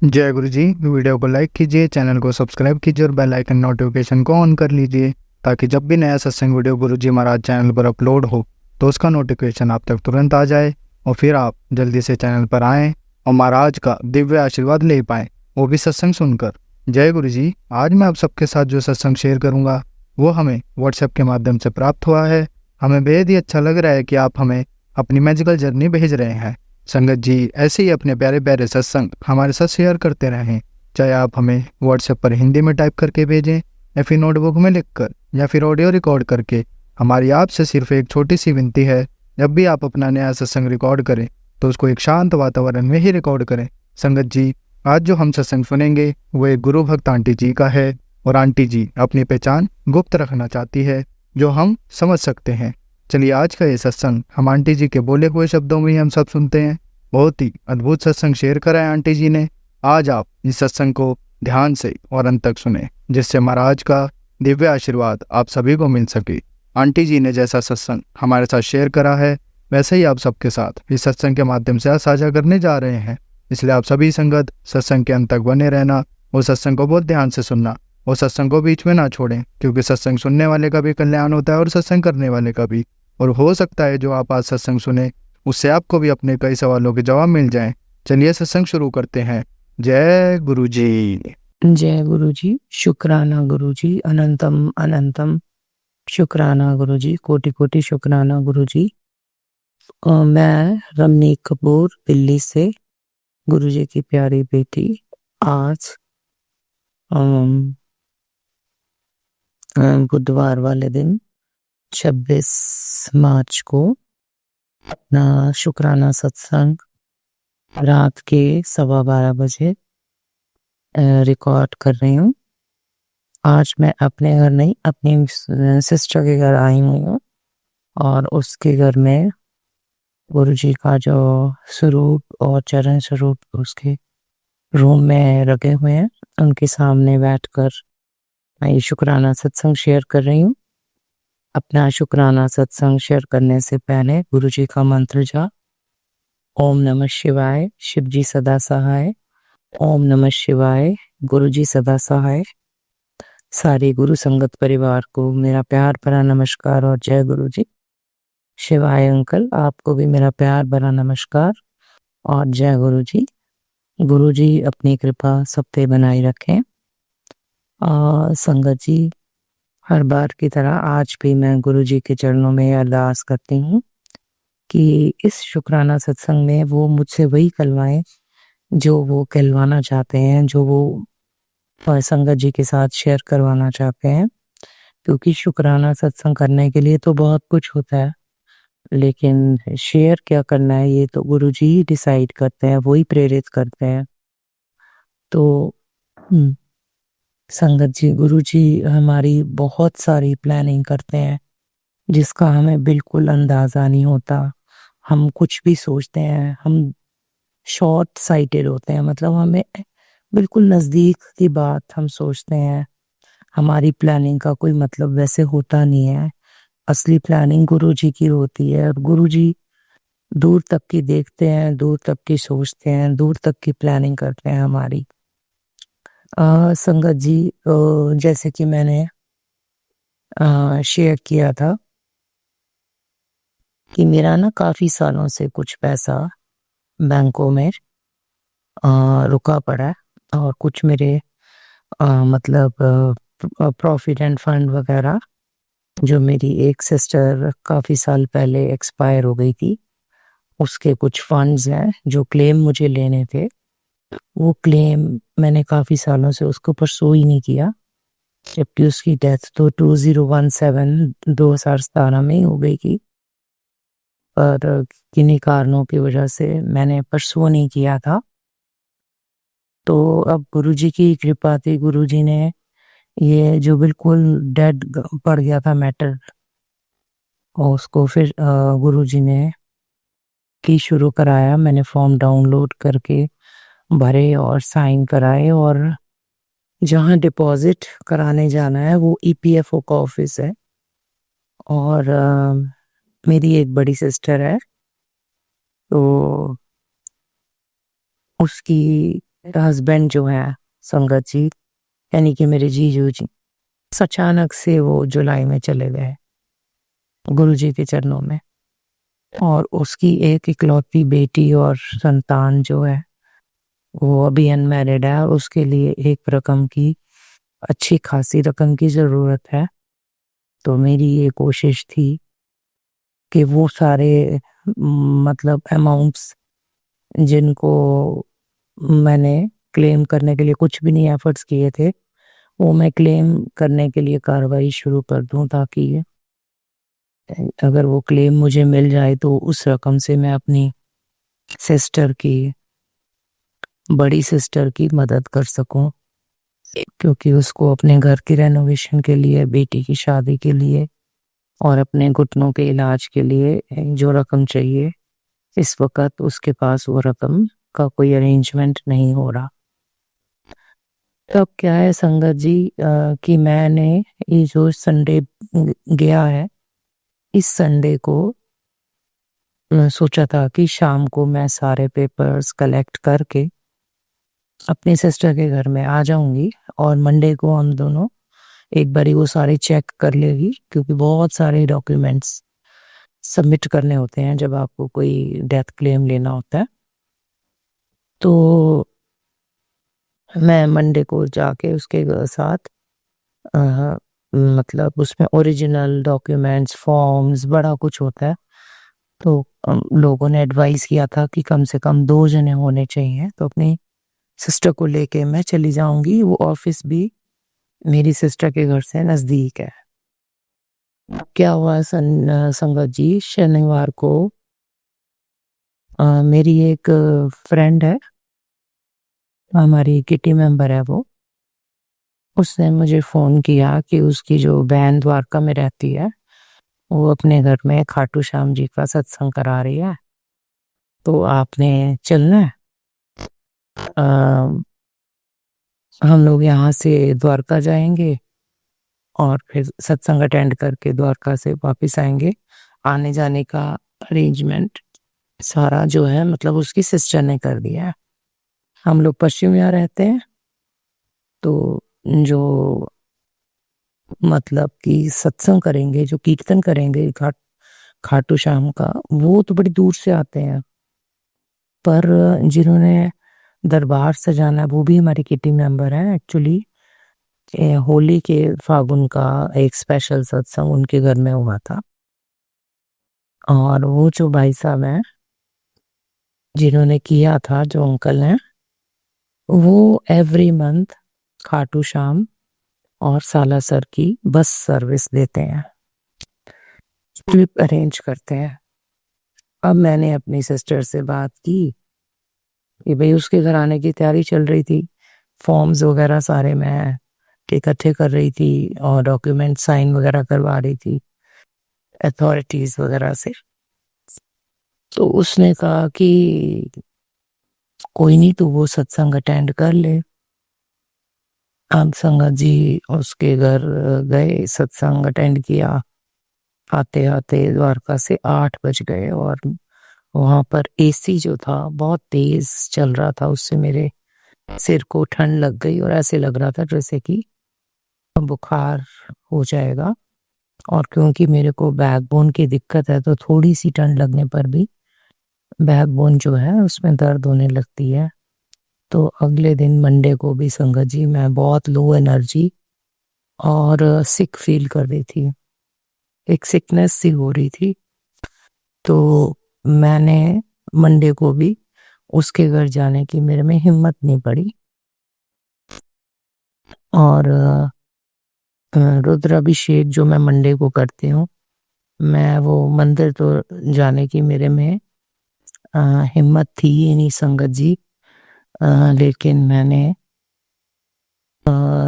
जय गुरु जी। वीडियो को लाइक कीजिए, चैनल को सब्सक्राइब कीजिए और बेल आइकन नोटिफिकेशन को ऑन कर लीजिए ताकि जब भी नया सत्संग वीडियो गुरु जी महाराज चैनल पर अपलोड हो तो उसका नोटिफिकेशन आप तक तुरंत आ जाए और फिर आप जल्दी से चैनल पर आएँ और महाराज का दिव्य आशीर्वाद ले पाएँ, वो भी सत्संग सुनकर। जय गुरु जी। आज मैं आप सबके साथ जो सत्संग शेयर करूँगा वो हमें व्हाट्सएप के माध्यम से प्राप्त हुआ है। हमें बेहद ही अच्छा लग रहा है कि आप हमें अपनी मैजिकल जर्नी भेज रहे हैं। संगत जी ऐसे ही अपने प्यारे प्यारे सत्संग हमारे साथ शेयर करते रहें, चाहे आप हमें व्हाट्सएप पर हिंदी में टाइप करके भेजें या फिर नोटबुक में लिखकर या फिर ऑडियो रिकॉर्ड करके। हमारी आपसे सिर्फ एक छोटी सी विनती है, जब भी आप अपना नया सत्संग रिकॉर्ड करें तो उसको एक शांत वातावरण में ही रिकॉर्ड करें। संगत जी आज जो हम सत्संग सुनेंगे वो एक गुरु भक्त आंटी जी का है और आंटी जी अपनी पहचान गुप्त रखना चाहती है, जो हम समझ सकते हैं। चलिए आज का ये सत्संग हम आंटी जी के बोले हुए शब्दों में ही हम सब सुनते हैं। बहुत ही अद्भुत सत्संग शेयर करा है आंटी जी ने। आज आप इस सत्संग को ध्यान से और अंत तक सुने, जिससे महाराज का दिव्य आशीर्वाद आप सभी को मिल सके। आंटी जी ने जैसा सत्संग हमारे साथ शेयर करा है वैसे ही आप सबके साथ इस सत्संग के माध्यम से साझा करने जा रहे हैं। इसलिए आप सभी संगत सत्संग के अंत तक बने रहना और सत्संग को बहुत ध्यान से सुनना और सत्संग को बीच में ना छोड़ें, क्योंकि सत्संग सुनने वाले का भी कल्याण होता है और सत्संग करने वाले का भी। और हो सकता है जो आप आज सत्संग सुने उससे आपको भी अपने कई सवालों के जवाब मिल जाएं। चलिए सत्संग शुरू करते हैं। जय गुरु जी। जय गुरु जी। शुक्राना गुरु जी, अनंतम अनंतम शुक्राना गुरु जी, कोटि कोटि शुक्राना गुरु जी। मैं रमनीक कपूर दिल्ली से, गुरु जी की प्यारी बेटी। आज बुधवार वाले दिन 26 मार्च को अपना शुक्राना सत्संग रात के 12:15 बजे रिकॉर्ड कर रही हूँ। आज मैं अपने घर नहीं, अपनी सिस्टर के घर आई हुई हूँ और उसके घर में गुरु जी का जो स्वरूप और चरण स्वरूप उसके रूम में रखे हुए हैं, उनके सामने बैठकर मैं ये शुक्राना सत्संग शेयर कर रही हूँ। अपना शुक्राना सत्संग शेयर करने से पहले गुरु जी का मंत्र जाप। ओम नमः शिवाय, शिव जी सदा सहाय। ओम नमः शिवाय, गुरु जी सदा सहाय। सारे गुरु संगत परिवार को मेरा प्यार भरा नमस्कार और जय गुरु जी। शिवाय अंकल, आपको भी मेरा प्यार भरा नमस्कार और जय गुरु जी। गुरु जी अपनी कृपा सब पे बनाए रखें। संगत जी, हर बार की तरह आज भी मैं गुरु जी के चरणों में अरदास करती हूँ कि इस शुक्राना सत्संग में वो मुझसे वही कहलवाएं जो वो कहलवाना चाहते हैं, जो वो संगत जी के साथ शेयर करवाना चाहते हैं। क्योंकि शुक्राना सत्संग करने के लिए तो बहुत कुछ होता है, लेकिन शेयर क्या करना है ये तो गुरु जी ही डिसाइड करते हैं, वही प्रेरित करते हैं। तो संगत जी, गुरु जी हमारी बहुत सारी प्लानिंग करते हैं जिसका हमें बिल्कुल अंदाजा नहीं होता। हम कुछ भी सोचते हैं, हम शॉर्ट साइटेड होते हैं, मतलब हमें बिल्कुल नज़दीक की बात हम सोचते हैं। हमारी प्लानिंग का कोई मतलब वैसे होता नहीं है। असली प्लानिंग गुरु जी की होती है और गुरु जी दूर तक की देखते हैं, दूर तक की सोचते हैं, दूर तक की प्लानिंग करते हैं हमारी। संगत जी, जैसे कि मैंने शेयर किया था कि मेरा ना काफ़ी सालों से कुछ पैसा बैंकों में रुका पड़ा है और कुछ मेरे मतलब प्रोविडेंट फंड वगैरह, जो मेरी एक सिस्टर काफ़ी साल पहले एक्सपायर हो गई थी, उसके कुछ फंड्स हैं जो क्लेम मुझे लेने थे। वो क्लेम मैंने काफ़ी सालों से उसको परसू ही नहीं किया, जबकि उसकी डेथ तो 2017 में ही हो गई थी, पर किन्हीं कारणों की वजह से मैंने परसू नहीं किया था। तो अब गुरुजी की कृपा थी, गुरुजी ने ये जो बिल्कुल डेड पड़ गया था मैटर, और उसको फिर गुरुजी ने की शुरू कराया। मैंने फॉर्म डाउनलोड करके भरे और साइन कराए, और जहाँ डिपॉजिट कराने जाना है वो ईपीएफओ का ऑफिस है। और मेरी एक बड़ी सिस्टर है, तो उसकी हस्बैंड जो है संगत जी, यानी कि मेरे जीजू जी, अचानक से वो जुलाई में चले गए गुरु जी के चरणों में। और उसकी एक इकलौती बेटी और संतान जो है वो अभी अनमैरिड है और उसके लिए एक रकम की अच्छी खासी रकम की ज़रूरत है। तो मेरी ये कोशिश थी कि वो सारे मतलब अमाउंट्स जिनको मैंने क्लेम करने के लिए कुछ भी नहीं एफर्ट्स किए थे, वो मैं क्लेम करने के लिए कार्रवाई शुरू कर दूं, ताकि अगर वो क्लेम मुझे मिल जाए तो उस रकम से मैं अपनी सिस्टर की, बड़ी सिस्टर की मदद कर सकूं, क्योंकि उसको अपने घर की रेनोवेशन के लिए, बेटी की शादी के लिए और अपने घुटनों के इलाज के लिए जो रकम चाहिए, इस वक्त उसके पास वो रकम का कोई अरेंजमेंट नहीं हो रहा। तब क्या है संगत जी, कि मैंने ये जो संडे गया है, इस संडे को सोचा था कि शाम को मैं सारे पेपर्स कलेक्ट करके अपनी सिस्टर के घर में आ जाऊंगी और मंडे को हम दोनों एक बारी वो सारे चेक कर लेगी, क्योंकि बहुत सारे डॉक्यूमेंट्स सबमिट करने होते हैं जब आपको कोई डेथ क्लेम लेना होता है। तो मैं मंडे को जाके उसके साथ अ, मतलब उसमें ओरिजिनल डॉक्यूमेंट्स, फॉर्म्स, बड़ा कुछ होता है। तो लोगों ने एडवाइस किया था कि कम से कम 2 जने होने चाहिए, तो अपनी सिस्टर को लेके मैं चली जाऊंगी। वो ऑफिस भी मेरी सिस्टर के घर से नज़दीक है। क्या हुआ संगत जी, शनिवार को मेरी एक फ्रेंड है, हमारी किटी मेंबर है वो, उसने मुझे फ़ोन किया कि उसकी जो बहन द्वारका में रहती है, वो अपने घर में खाटू श्याम जी का सत्संग करा रही है, तो आपने चलना है। हम लोग यहाँ से द्वारका जाएंगे और फिर सत्संग अटेंड करके द्वारका से वापस आएंगे। आने जाने का अरेंजमेंट सारा जो है मतलब उसकी सिस्टर ने कर दिया है। हम लोग पश्चिम यहाँ रहते हैं, तो जो मतलब कि सत्संग करेंगे, जो कीर्तन करेंगे खाटू श्याम का, वो तो बड़ी दूर से आते हैं, पर जिन्होंने दरबार सजाना वो भी हमारी किटी मेंबर है एक्चुअली। होली के फागुन का एक स्पेशल सत्संग उनके घर में हुआ था, और वो जो भाई साहब हैं जिन्होंने किया था, जो अंकल हैं, वो एवरी मंथ खाटू श्याम और सालासर की बस सर्विस देते हैं, ट्रिप अरेंज करते हैं। अब मैंने अपनी सिस्टर से बात की कि भाई उसके घर आने की तैयारी चल रही थी, फॉर्म्स वगैरह सारे मैं इकट्ठे कर रही थी और डॉक्यूमेंट साइन वगैरह करवा रही थी अथॉरिटीज वगैरह से। तो उसने कहा कि कोई नहीं, तो वो सत्संग अटेंड कर ले। हम संगत जी उसके घर गए, सत्संग अटेंड किया। आते आते द्वारका से 8 बज गए और वहां पर एसी जो था बहुत तेज चल रहा था, उससे मेरे सिर को ठंड लग गई और ऐसे लग रहा था जैसे कि बुखार हो जाएगा। और क्योंकि मेरे को बैकबोन की दिक्कत है, तो थोड़ी सी ठंड लगने पर भी बैकबोन जो है उसमें दर्द होने लगती है। तो अगले दिन मंडे को भी संगत जी मैं बहुत लो एनर्जी और सिक फील कर रही थी, एक सिकनेस सी हो रही थी। तो मैंने मंडे को भी उसके घर जाने की मेरे में हिम्मत नहीं पड़ी, और रुद्राभिषेक जो मैं मंडे को करती हूँ, मैं वो मंदिर तो जाने की मेरे में हिम्मत थी ही नहीं संगत जी। लेकिन मैंने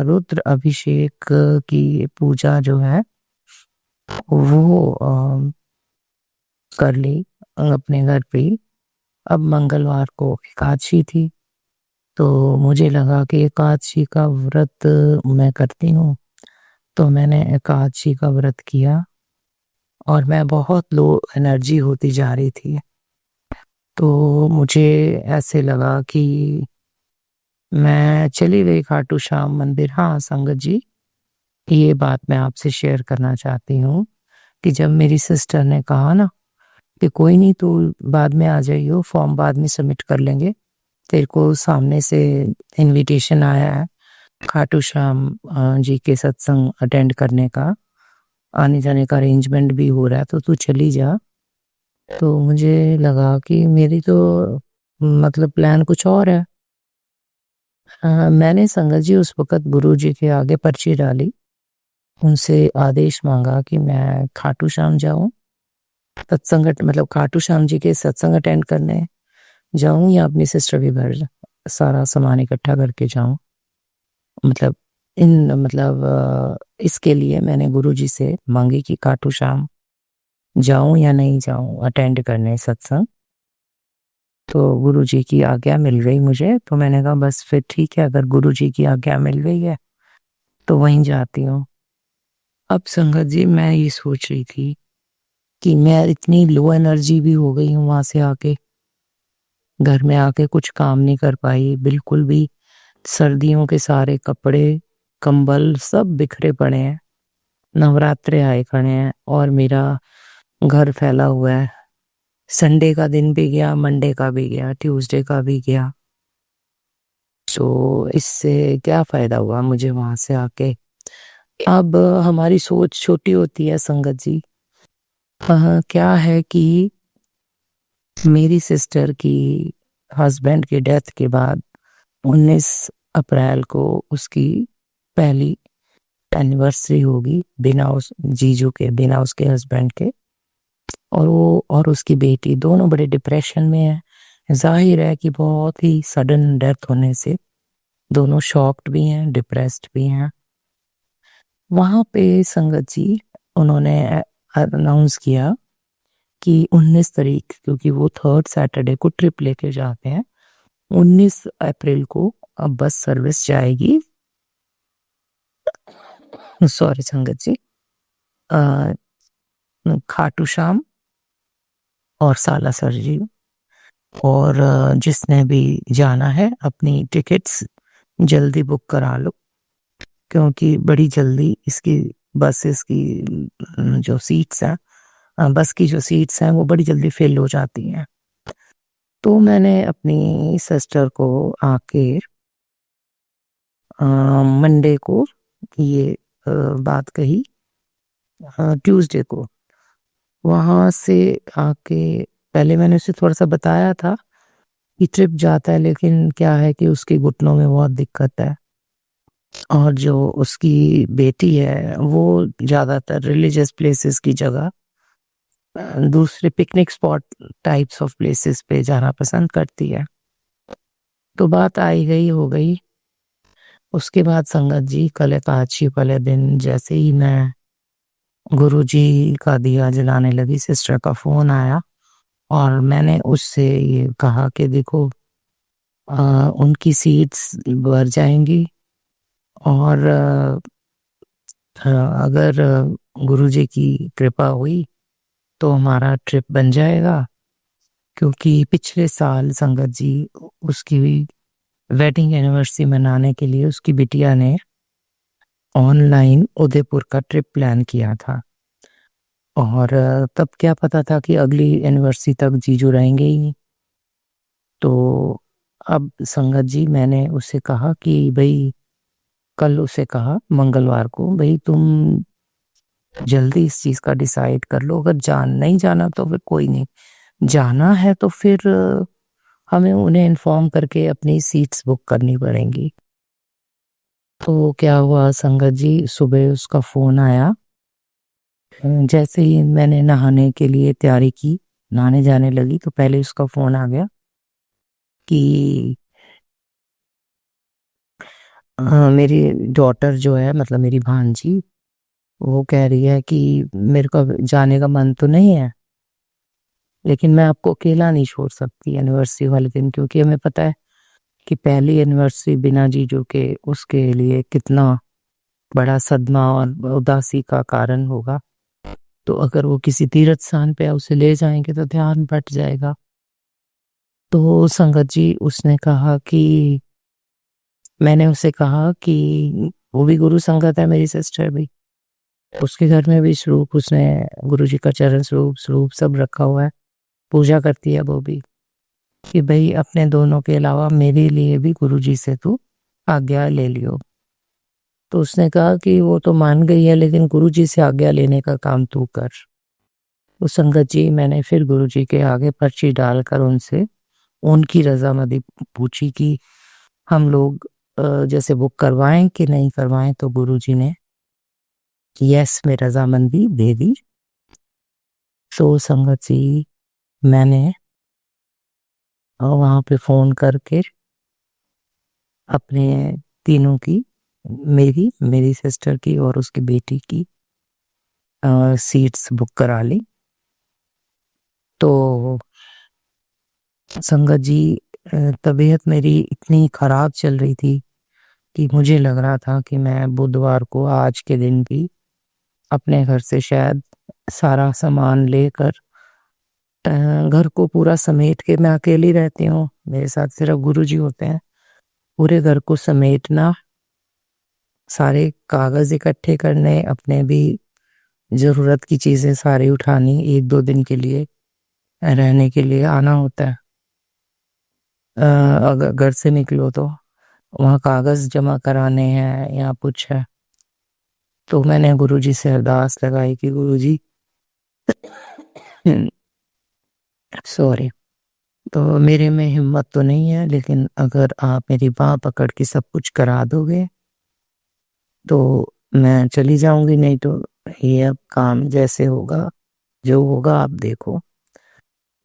रुद्र अभिषेक की पूजा जो है वो कर ली अपने घर पे ही। अब मंगलवार को एकादशी थी, तो मुझे लगा कि एकादशी का व्रत मैं करती हूँ, तो मैंने एकादशी का व्रत किया और मैं बहुत लो एनर्जी होती जा रही थी। तो मुझे ऐसे लगा कि मैं चली गई खाटू श्याम मंदिर। हाँ संगत जी, ये बात मैं आपसे शेयर करना चाहती हूँ कि जब मेरी सिस्टर ने कहा ना कि कोई नहीं, तू बाद में आ जाइयो, फॉर्म बाद में सबमिट कर लेंगे, तेरे को सामने से इनविटेशन आया है खाटू श्याम जी के सत्संग अटेंड करने का, आने जाने का अरेंजमेंट भी हो रहा है, तो तू चली जा। तो मुझे लगा कि मेरी तो मतलब प्लान कुछ और है। मैंने संगत जी उस वक़्त गुरुजी के आगे पर्ची डाली, उनसे आदेश माँगा कि मैं खाटू श्याम जाऊँ, मतलब खाटू श्याम जी के सत्संग अटेंड करने जाऊँ या अपनी सिस्टर के घर सारा सामान इकट्ठा करके जाऊँ। मतलब इसके लिए मैंने गुरुजी से माँगी कि खाटू श्याम जाऊँ या नहीं जाऊँ अटेंड करने सत्संग। तो गुरुजी की आज्ञा मिल गई मुझे, तो मैंने कहा बस फिर ठीक है, अगर गुरुजी की आज्ञा मिल गई है तो वहीं जाती हूँ। अब संगत जी मैं ये सोच रही थी कि मैं इतनी लो एनर्जी भी हो गई हूँ वहां से आके, घर में आके कुछ काम नहीं कर पाई बिल्कुल भी। सर्दियों के सारे कपड़े कंबल सब बिखरे पड़े हैं, नवरात्रे आए खड़े हैं और मेरा घर फैला हुआ है। संडे का दिन भी गया, मंडे का भी गया, ट्यूसडे का भी गया। तो इससे क्या फायदा हुआ मुझे वहां से आके। अब हमारी सोच छोटी होती है संगत जी। क्या है कि मेरी सिस्टर की हस्बैंड की डेथ के बाद 19 अप्रैल को उसकी पहली एनिवर्सरी होगी बिना उस जीजू के, बिना उसके हस्बैंड के। और वो और उसकी बेटी दोनों बड़े डिप्रेशन में है। जाहिर है कि बहुत ही सडन डेथ होने से दोनों शॉक्ड भी हैं, डिप्रेस्ड भी हैं। वहां पे संगत जी उन्होंने अनाउंस किया कि 19 तारीख, क्योंकि वो थर्ड सैटरडे को ट्रिप लेके जाते हैं, 19 अप्रैल को अब बस सर्विस जाएगी। सॉरी संगत जी, अ, खाटू श्याम और सालासर जी। और जिसने भी जाना है अपनी टिकट्स जल्दी बुक करा लो, क्योंकि बड़ी जल्दी इसकी बसेस की जो सीट्स हैं, बस की जो सीट्स हैं वो बड़ी जल्दी फिल हो जाती हैं। तो मैंने अपनी सिस्टर को आके मंडे को ये बात कही, ट्यूसडे को वहां से आके पहले मैंने उसे थोड़ा सा बताया था कि ट्रिप जाता है, लेकिन क्या है कि उसके घुटनों में बहुत दिक्कत है और जो उसकी बेटी है वो ज्यादातर रिलीजियस प्लेसेस की जगह दूसरे picnic spot types of places पे जाना पसंद करती है। तो बात आई गई हो गई। उसके बाद संगत जी कल एकादशी वाले दिन जैसे ही मैं गुरुजी का दिया जलाने लगी, सिस्टर का फोन आया और मैंने उससे ये कहा कि देखो उनकी सीट्स भर जाएंगी और अगर गुरुजी की कृपा हुई तो हमारा ट्रिप बन जाएगा। क्योंकि पिछले साल संगत जी उसकी वेडिंग एनिवर्सरी मनाने के लिए उसकी बिटिया ने ऑनलाइन उदयपुर का ट्रिप प्लान किया था और तब क्या पता था कि अगली एनिवर्सरी तक जीजू रहेंगे ही नहीं। तो अब संगत जी मैंने उसे कहा कि भाई, कल उसे कहा मंगलवार को, भाई तुम जल्दी इस चीज का डिसाइड कर लो, अगर नहीं जाना तो फिर कोई नहीं, जाना है तो फिर हमें उन्हें इन्फॉर्म करके अपनी सीट्स बुक करनी पड़ेंगी। तो क्या हुआ संगत जी, सुबह उसका फोन आया। जैसे ही मैंने नहाने के लिए तैयारी की, नहाने जाने लगी, तो पहले उसका फोन आ गया कि मेरी डॉटर जो है, मतलब मेरी भांजी, वो कह रही है कि मेरे को जाने का मन तो नहीं है, लेकिन मैं आपको अकेला नहीं छोड़ सकती एनिवर्सरी वाले दिन, क्योंकि हमें पता है कि पहली एनिवर्सरी बिना जीजू के उसके लिए कितना बड़ा सदमा और उदासी का कारण होगा। तो अगर वो किसी तीर्थ स्थान पे उसे ले जाएंगे तो ध्यान भट जाएगा। तो संगत जी उसने कहा कि मैंने उसे कहा कि वो भी गुरु संगत है, मेरी सिस्टर भी, उसके घर में भी स्वरूप, उसने गुरु जी का चरण स्वरूप सब रखा हुआ है, पूजा करती है वो भी, कि भाई अपने दोनों के अलावा मेरे लिए भी गुरु जी से तू आज्ञा ले लियो। तो उसने कहा कि वो तो मान गई है, लेकिन गुरु जी से आज्ञा लेने का काम तू कर। तो संगत जी, मैंने फिर गुरु जी के आगे पर्ची डालकर उनसे उनकी रजामंदी पूछी कि हम लोग जैसे बुक करवाएं कि नहीं करवाएं। तो गुरु जी ने यस में रजामंदी दे दी। तो संगत जी, मैंने वहां पे फोन करके अपने तीनों की, मेरी सिस्टर की और उसकी बेटी की सीट्स बुक करा ली। तो संगत जी, तबीयत मेरी इतनी खराब चल रही थी कि मुझे लग रहा था कि मैं बुधवार को, आज के दिन भी, अपने घर से शायद सारा सामान लेकर, घर को पूरा समेट के, मैं अकेली रहती हूँ, मेरे साथ सिर्फ गुरुजी होते हैं, पूरे घर को समेटना, सारे कागज इकट्ठे करने, अपने भी जरूरत की चीजें सारी उठानी, 1-2 दिन के लिए रहने के लिए आना होता है। अगर घर से निकलो तो वहाँ कागज जमा कराने हैं या कुछ है। तो मैंने गुरुजी से अरदास लगाई कि गुरुजी, सॉरी, तो मेरे में हिम्मत तो नहीं है, लेकिन अगर आप मेरी बाह पकड़ के सब कुछ करा दोगे तो मैं चली जाऊंगी, नहीं तो ये अब काम जैसे होगा, जो होगा आप देखो।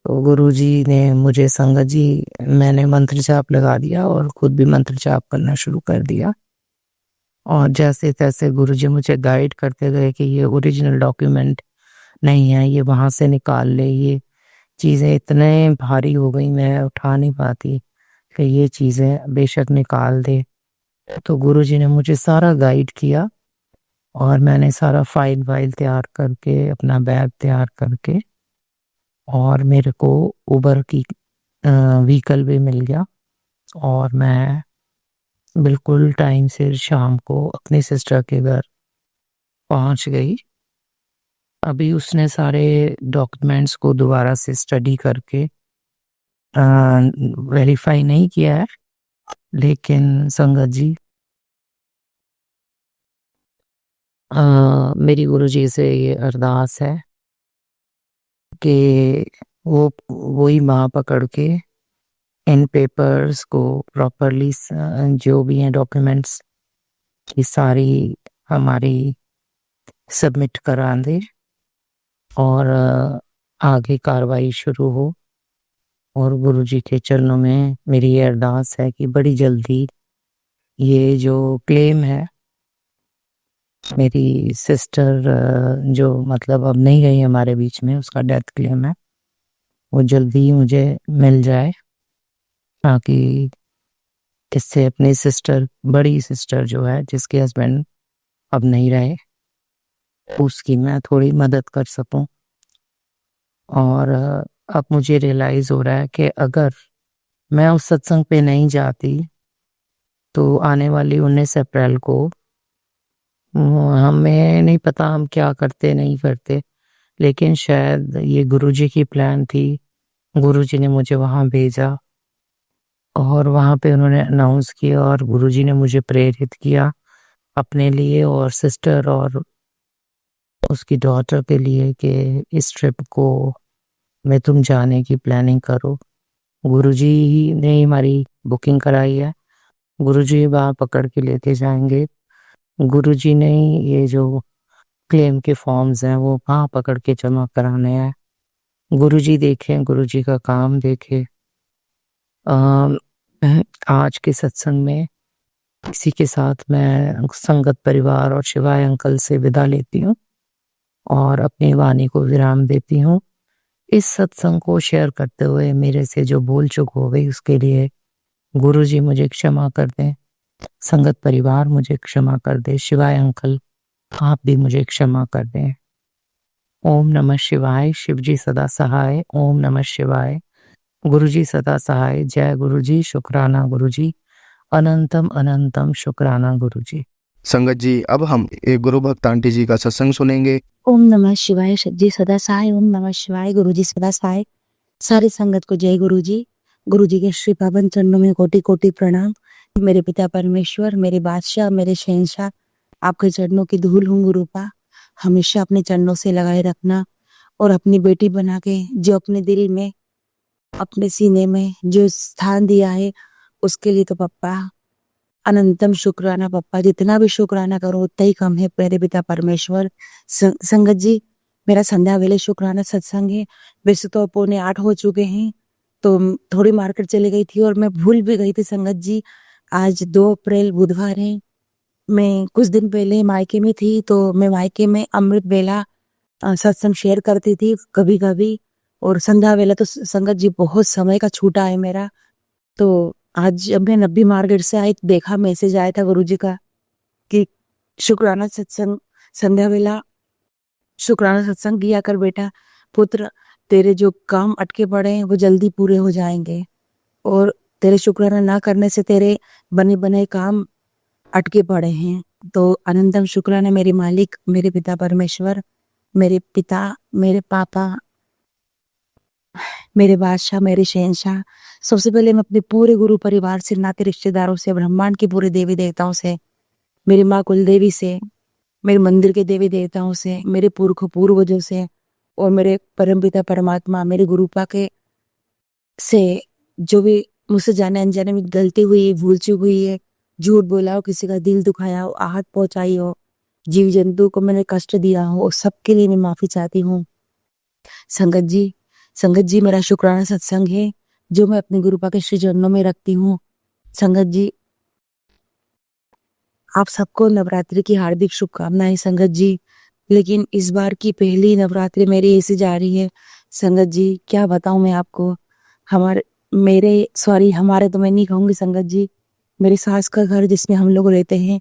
तो गुरुजी ने मुझे, संगत जी, मैंने मंत्र जाप लगा दिया और खुद भी मंत्र जाप करना शुरू कर दिया। और जैसे तैसे गुरुजी मुझे गाइड करते गए कि ये ओरिजिनल डॉक्यूमेंट नहीं है, ये वहां से निकाल ले, ये चीजें इतने भारी हो गई, मैं उठा नहीं पाती, कि ये चीजें बेशक निकाल दे। तो गुरुजी ने मुझे सारा गाइड किया और मैंने सारा फाइल वाइल तैयार करके, अपना बैग तैयार करके, और मेरे को उबर की व्हीकल भी मिल गया और मैं बिल्कुल टाइम से शाम को अपनी सिस्टर के घर पहुंच गई। अभी उसने सारे डॉक्यूमेंट्स को दोबारा से स्टडी करके वेरीफाई नहीं किया है, लेकिन संगत जी, मेरी गुरुजी से ये अरदास है कि वो वही बाँह पकड़ के इन पेपर्स को प्रॉपरली, जो भी हैं डॉक्यूमेंट्स, ये सारी हमारी सबमिट करा दे और आगे कार्रवाई शुरू हो। और गुरुजी के चरणों में मेरी ये अरदास है कि बड़ी जल्दी ये जो क्लेम है, मेरी सिस्टर जो मतलब अब नहीं रही हमारे बीच में, उसका डेथ क्लेम है, वो जल्दी ही मुझे मिल जाए, ताकि इससे अपनी सिस्टर, बड़ी सिस्टर जो है, जिसके हस्बैंड अब नहीं रहे, उसकी मैं थोड़ी मदद कर सकूं। और अब मुझे रियलाइज हो रहा है कि अगर मैं उस सत्संग पे नहीं जाती तो आने वाली 19 अप्रैल को हमें नहीं पता हम क्या करते नहीं करते, लेकिन शायद ये गुरुजी की प्लान थी। गुरुजी ने मुझे वहां भेजा और वहां पे उन्होंने अनाउंस किया और गुरुजी ने मुझे प्रेरित किया अपने लिए और सिस्टर और उसकी डॉटर के लिए कि इस ट्रिप को में तुम जाने की प्लानिंग करो। गुरुजी ही ने हमारी बुकिंग कराई है, गुरुजी वहाँ पकड़ के लेके जाएंगे, गुरुजी ने ही ये जो क्लेम के फॉर्म्स हैं वो वहाँ पकड़ के जमा कराने हैं। गुरुजी देखें, गुरुजी का काम देखे। अम, आज के सत्संग में इसी के साथ मैं संगत परिवार और शिवाय अंकल से विदा लेती हूँ और अपनी वाणी को विराम देती हूँ। इस सत्संग को शेयर करते हुए मेरे से जो भूल चूक हो गई उसके लिए गुरुजी मुझे क्षमा कर दें, संगत परिवार मुझे क्षमा कर दे, शिवाय अंकल आप भी मुझे क्षमा कर दें। ओम नमः शिवाय। शिवजी सदा सहाय। ओम नमः शिवाय। गुरुजी सदा सहाय। जय गुरुजी। शुक्राना गुरुजी। अनंतम अनंतम शुक्राना गुरुजी। संगत जी, अब हम एक गुरु भक्त आंटी जी का सत्संग सुनेंगे। ओम नमः शिवाय जी सदा साय। ओम नमः शिवाय गुरुजी सदा साय। सारी संगत को जय गुरुजी। गुरुजी के श्री पावन चरणों में कोटि कोटि प्रणाम। मेरे पिता परमेश्वर, मेरे बादशाह, मेरे शहंशाह, आपके चरणों की धूल हूँ गुरुपा। हमेशा अपने चरणों से लगाए रखना और अपनी बेटी बना के जो अपने दिल में, अपने सीने में जो स्थान दिया है उसके लिए तो पप्पा अनंतम शुक्राना। पप्पा जितना भी शुक्राना करो उतना ही कम है मेरे पिता परमेश्वर। संगत जी, मेरा संध्या वेले शुक्राना सत्संग है। वैसे तो 7:45 हो चुके हैं, तो थोड़ी मार्केट चली गई थी और मैं भूल भी गई थी संगत जी। आज 2 अप्रैल बुधवार है। मैं कुछ दिन पहले मायके में थी, तो मैं मायके में अमृत वेला सत्संग शेयर करती थी कभी कभी, और संध्या वेला तो संगत जी बहुत समय का छूटा है मेरा। तो आज जब मैं नब्बी मार्केट से आई तो देखा मैसेज आया था गुरुजी का कि शुक्राना सत्संग संध्या वेला शुक्राना सत्संग किया कर बेटा पुत्र, तेरे जो काम अटके पड़े हैं वो जल्दी पूरे हो जाएंगे, और तेरे शुक्राना ना करने से तेरे बने बने काम अटके पड़े हैं। तो अनंतम शुक्राना मेरे मालिक, मेरे पिता परमेश्वर, मेरे पिता, मेरे पापा, मेरे बादशाह, मेरे शहंशाह। सबसे पहले मैं अपने पूरे गुरु परिवार से, नाते रिश्तेदारों से, ब्रह्मांड के पूरे देवी देवताओं से, मेरी माँ कुलदेवी से, मेरे मंदिर के देवी देवताओं से, मेरे पूर्वजों से, और मेरे परमपिता परमात्मा, मेरे गुरुपा के से, जो भी मुझसे जाने अनजाने में गलती हुई है, भूल चूक हुई है, झूठ बोला हो, किसी का दिल दुखाया हो, आहत पहुंचाई हो, जीव जंतु को मैंने कष्ट दिया हो, सबके लिए मैं माफी चाहती हूँ। संगत जी मेरा शुक्राना सत्संग है जो मैं अपने गुरुपा के श्री चरणों में रखती हूँ। संगत जी, आप सबको नवरात्रि की हार्दिक शुभकामनाएं संगत जी। लेकिन इस बार की पहली नवरात्रि मेरी ऐसी जा रही है संगत जी, क्या बताऊं मैं आपको। हमारे तो मैं नहीं कहूंगी संगत जी, मेरी सास का घर जिसमें हम लोग रहते हैं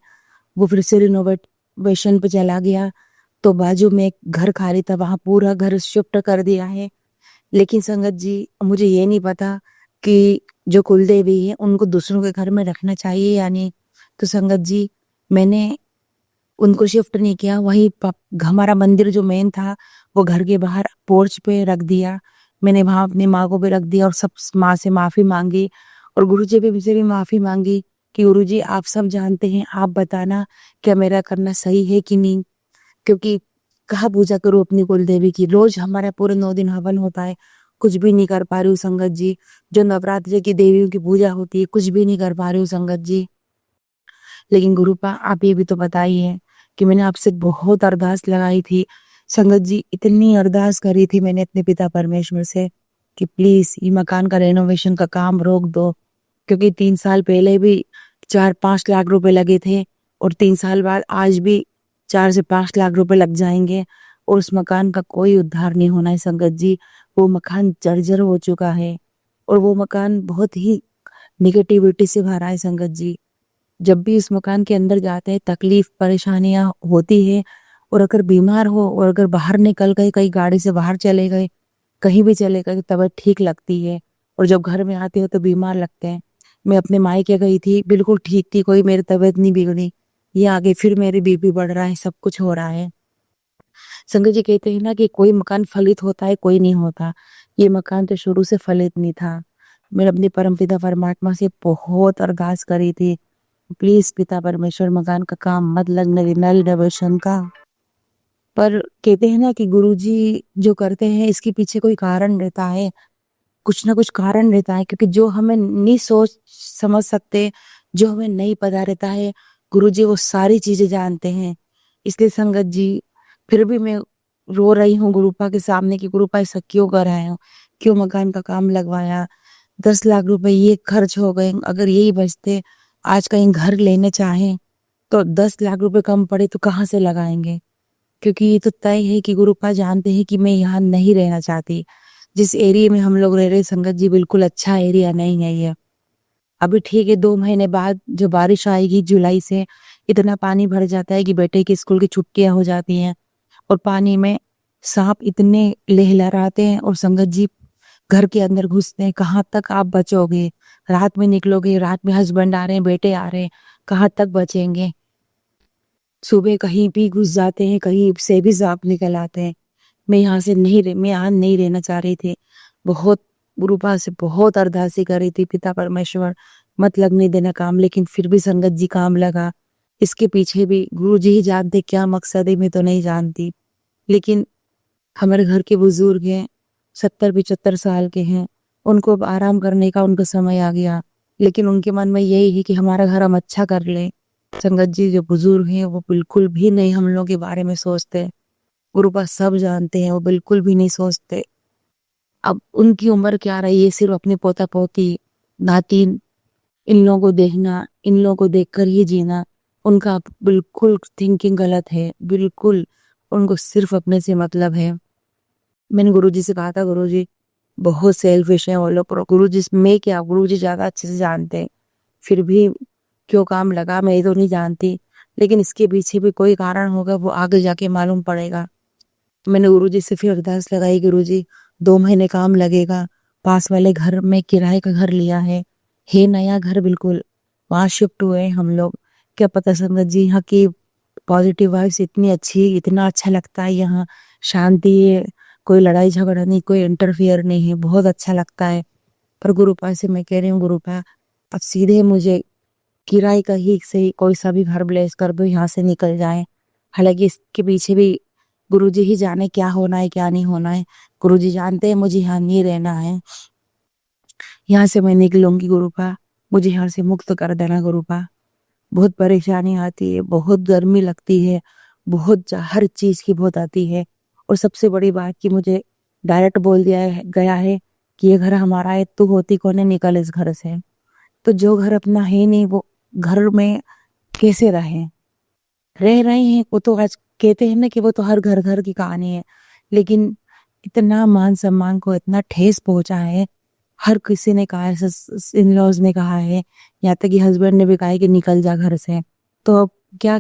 वो फिर से रिनोवेशन पे चला गया, तो बाजू में एक घर खाली था, वहां पूरा घर शिफ्ट कर दिया है। लेकिन संगत जी, मुझे ये नहीं पता कि जो कुलदेवी है उनको दूसरों के घर में रखना चाहिए या नहीं। तो संगत जी, मैंने उनको शिफ्ट नहीं किया, वही हमारा मंदिर जो मेन था वो घर के बाहर पोर्च पे रख दिया। मैंने वहां अपनी माँ को भी रख दिया और सब माँ से माफी मांगी, और गुरुजी भी मुझसे भी माफी मांगी कि गुरुजी आप सब जानते हैं, आप बताना क्या मेरा करना सही है कि नहीं। क्योंकि कहाँ पूजा करूँ अपनी कुल देवी की, रोज हमारा पूरे 9 दिन हवन होता है, कुछ भी नहीं कर पा रही हूँ संगत जी। जो नवरात्रि की देवियों की पूजा होती है कुछ भी नहीं कर पा रही हूँ संगत जी। लेकिन गुरुपा आप ये भी तो बताइए कि मैंने आपसे बहुत अरदास लगाई थी संगत जी, इतनी अरदास करी थी मैंने अपने पिता परमेश्वर से कि प्लीज ये मकान का रेनोवेशन का काम रोक दो, क्योंकि 3 साल पहले भी 4-5 लाख रुपए लगे थे, और 3 साल बाद आज भी 4 से 5 लाख रुपए लग जाएंगे, और उस मकान का कोई उद्धार नहीं होना है संगत जी। वो मकान जर्जर हो चुका है, और वो मकान बहुत ही निगेटिविटी से भरा है संगत जी। जब भी इस मकान के अंदर जाते हैं तकलीफ परेशानियां होती है, और अगर बीमार हो और अगर बाहर निकल गए, कहीं गाड़ी से बाहर चले गए, कहीं भी चले गए, तबीयत ठीक लगती है, और जब घर में आते हो तो बीमार लगते हैं। मैं अपने मायके गई थी, बिल्कुल ठीक थी, कोई मेरी तबीयत नहीं बिगड़ी, ये आगे फिर मेरी बीपी बढ़ रहा है, सब कुछ हो रहा है। संगत जी कहते हैं ना कि कोई मकान फलित होता है, कोई नहीं होता। ये मकान तो शुरू से फलित नहीं था। मैंने अपने परमपिता परमात्मा से बहुत अरदास करी थी, प्लीज पिता परमेश्वर मकान का काम मत लगने देना रिनोवेशन का। पर कहते हैं ना कि गुरुजी जो करते हैं इसके पीछे कोई कारण रहता है, कुछ ना कुछ कारण रहता है, क्योंकि जो हमें नहीं सोच समझ सकते, जो हमें नहीं पता रहता है, गुरुजी वो सारी चीजें जानते हैं। इसलिए संगत जी, फिर भी मैं रो रही हूँ गुरुपा के सामने कि गुरुपा ऐसा क्यों कर रहे हो, क्यों मकान का काम लगवाया, 10 लाख रुपए ये खर्च हो गए। अगर यही बचते, आज कहीं घर लेने चाहें तो 10 लाख रुपए कम पड़े तो कहाँ से लगाएंगे। क्योंकि ये तो तय है कि गुरुपा जानते हैं कि मैं यहाँ नहीं रहना चाहती। जिस एरिया में हम लोग रह रहे संगत जी, बिल्कुल अच्छा एरिया नहीं है ये। अभी ठीक है, 2 महीने बाद जो बारिश आएगी जुलाई से, इतना पानी भर जाता है कि बेटे की स्कूल की छुट्टियां हो जाती हैं, और पानी में सांप इतने लहलहाते हैं, और संगत जी घर के अंदर घुसते हैं, कहाँ तक आप बचोगे। रात में निकलोगे, रात में हस्बैंड आ रहे हैं, बेटे आ रहे हैं, कहाँ तक बचेंगे। सुबह कहीं भी घुस जाते हैं, कहीं से भी सांप निकल आते हैं। मैं यहाँ नहीं रहना चाह रही थी। बहुत गुरु पास से बहुत अरदासी कर रही थी, पिता परमेश्वर मत लगने देना काम, लेकिन फिर भी संगत जी काम लगा। इसके पीछे भी गुरु जी ही जानते क्या मकसद है, मैं तो नहीं जानती। लेकिन हमारे घर के बुजुर्ग हैं, 70-75 साल के हैं, उनको अब आराम करने का उनका समय आ गया। लेकिन उनके मन में यही है कि हमारा घर हम अच्छा कर लें। संगत जी जो बुजुर्ग हैं वो बिल्कुल भी नहीं हम लोग के बारे में सोचते। गुरु पास सब जानते हैं, वो बिल्कुल भी नहीं सोचते। अब उनकी उम्र क्या रही है, सिर्फ अपने पोता पोती नातिन इन लोगों को देखना, इन लोगों को देखकर ही जीना। उनका बिल्कुल थिंकिंग गलत है, बिल्कुल। उनको सिर्फ अपने से मतलब है। मैंने गुरुजी से कहा था, गुरुजी बहुत सेल्फिश है वो लोग, पर गुरुजी मैं क्या, गुरुजी ज्यादा अच्छे से जानते हैं। फिर भी क्यों काम लगा मैं तो नहीं जानती, लेकिन इसके पीछे भी कोई कारण होगा, वो आगे जाके मालूम पड़ेगा। मैंने गुरुजी से फिर अरदास लगाई, गुरुजी 2 महीने काम लगेगा। पास वाले घर में किराए का घर लिया है नया घर बिल्कुल, वहां शिफ्ट हुए हैं हम लोग। क्या पता संगत जी यहाँ की पॉजिटिव वाइब्स इतनी अच्छी, इतना अच्छा लगता है यहाँ, शांति है, कोई लड़ाई झगड़ा नहीं, कोई इंटरफियर नहीं है, बहुत अच्छा लगता है। पर गुरुपा से मैं कह रही हूँ, गुरुपा अब सीधे मुझे किराए का ही से कोई सा भी घर ब्लेस कर दो, यहाँ से निकल जाए। हालांकि इसके पीछे भी गुरुजी ही जाने क्या होना है क्या नहीं होना है। गुरुजी जानते हैं मुझे यहाँ नहीं रहना है, यहाँ से मैं निकलूंगी गुरुपा, मुझे यहाँ से मुक्त कर देना गुरुपा। बहुत परेशानी आती है, बहुत गर्मी लगती है, हर चीज की बहुत आती है। और सबसे बड़ी बात कि मुझे डायरेक्ट बोल गया है कि ये घर हमारा है, तू होती कौन है, निकल इस घर से। तो जो घर अपना है नहीं, वो घर में कैसे रह रहे हैं। वो तो आज कहते हैं ना कि वो तो हर घर घर की कहानी है, लेकिन इतना मान सम्मान को इतना ठेस पहुंचा है। हर किसी ने कहा है, इन लॉज ने कहा है, यहाँ तक कि हस्बैंड ने भी कहा है कि निकल जा घर से। तो अब क्या,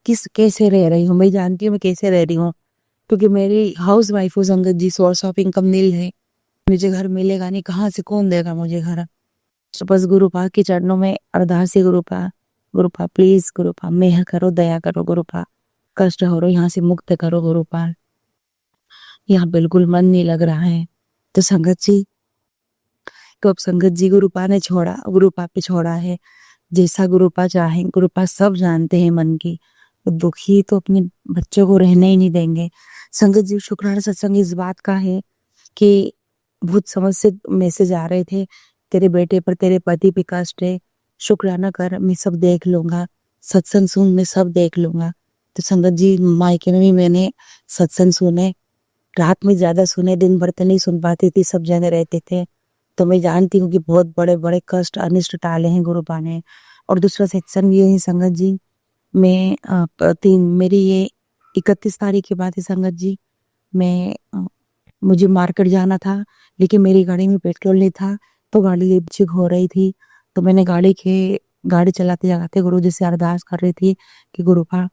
कैसे रह रही हूँ, मैं जानती हूँ मैं कैसे रह रही हूँ, क्योंकि मेरी हाउस वाइफ हूँ संगत जी, सोर्स ऑफ इनकम नील है। मुझे घर मिलेगा नहीं, कहाँ से कौन देगा मुझे घर। तो बस गुरुपा के चरणों में अरदास है, गुरुपा गुरुपा प्लीज, गुरुपा मेहर करो, दया करो गुरुपा, कष्ट हो रहा यहाँ से मुक्त करो गुरुपा। यहाँ बिल्कुल मन नहीं लग रहा है। तो संगत जी, तो अब संगत जी गुरुपा ने छोड़ा, गुरुपा पे छोड़ा है। जैसा गुरुपा चाहे, गुरुपा सब जानते हैं मन की। तो दुखी तो अपने बच्चों को रहने ही नहीं देंगे। संगत जी शुक्राना सत्संग इस बात का है कि बहुत समझ से मैसेज आ रहे थे, तेरे बेटे पर, तेरे पति पे कष्ट है, शुक्राना कर, मैं सब देख लूंगा, सत्संग सुन, मैं सब देख लूंगा। तो संगत जी मायके में भी मैंने सत्संग सुने, रात में ज्यादा सुने, दिन भर तो नहीं सुन पाती थी, सब जने रहते थे। तो मैं जानती हूँ कि बहुत बड़े बड़े कष्ट अनिष्ट टाले हैं गुरुपा ने। और दूसरा सत्संग ये है संगत जी, मैं मेरी ये 31 तारीख की बात है संगत जी। मैं मुझे मार्केट जाना था, लेकिन मेरी गाड़ी में पेट्रोल नहीं था, तो गाड़ी लिपचिक हो रही थी। तो मैंने गाड़ी चलाते चलाते गुरु जी से अरदास कर रही थी कि गुरुपा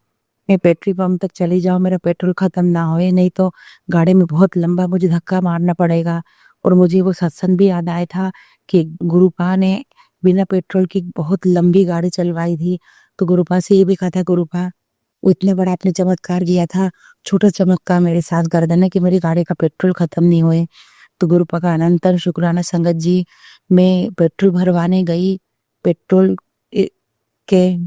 मैं पेट्रोल पंप तक चली जाऊं, मेरा पेट्रोल खत्म ना होए, नहीं तो गाड़ी में बहुत लंबा मुझे धक्का मारना पड़ेगा। और मुझे वो सत्संग भी याद आया था कि गुरुपा ने बिना पेट्रोल की बहुत लंबी गाड़ी चलवाई थी। तो गुरुपा से ये भी कहा था, गुरुपा वो इतने बड़ा आपने चमत्कार किया था, छोटा चमत्कार मेरे साथ कर देना कि मेरी गाड़ी का पेट्रोल खत्म नहीं हुए। तो गुरुपा का अनंतर शुक्राना संगत जी। मैं पेट्रोल भरवाने गई, पेट्रोल के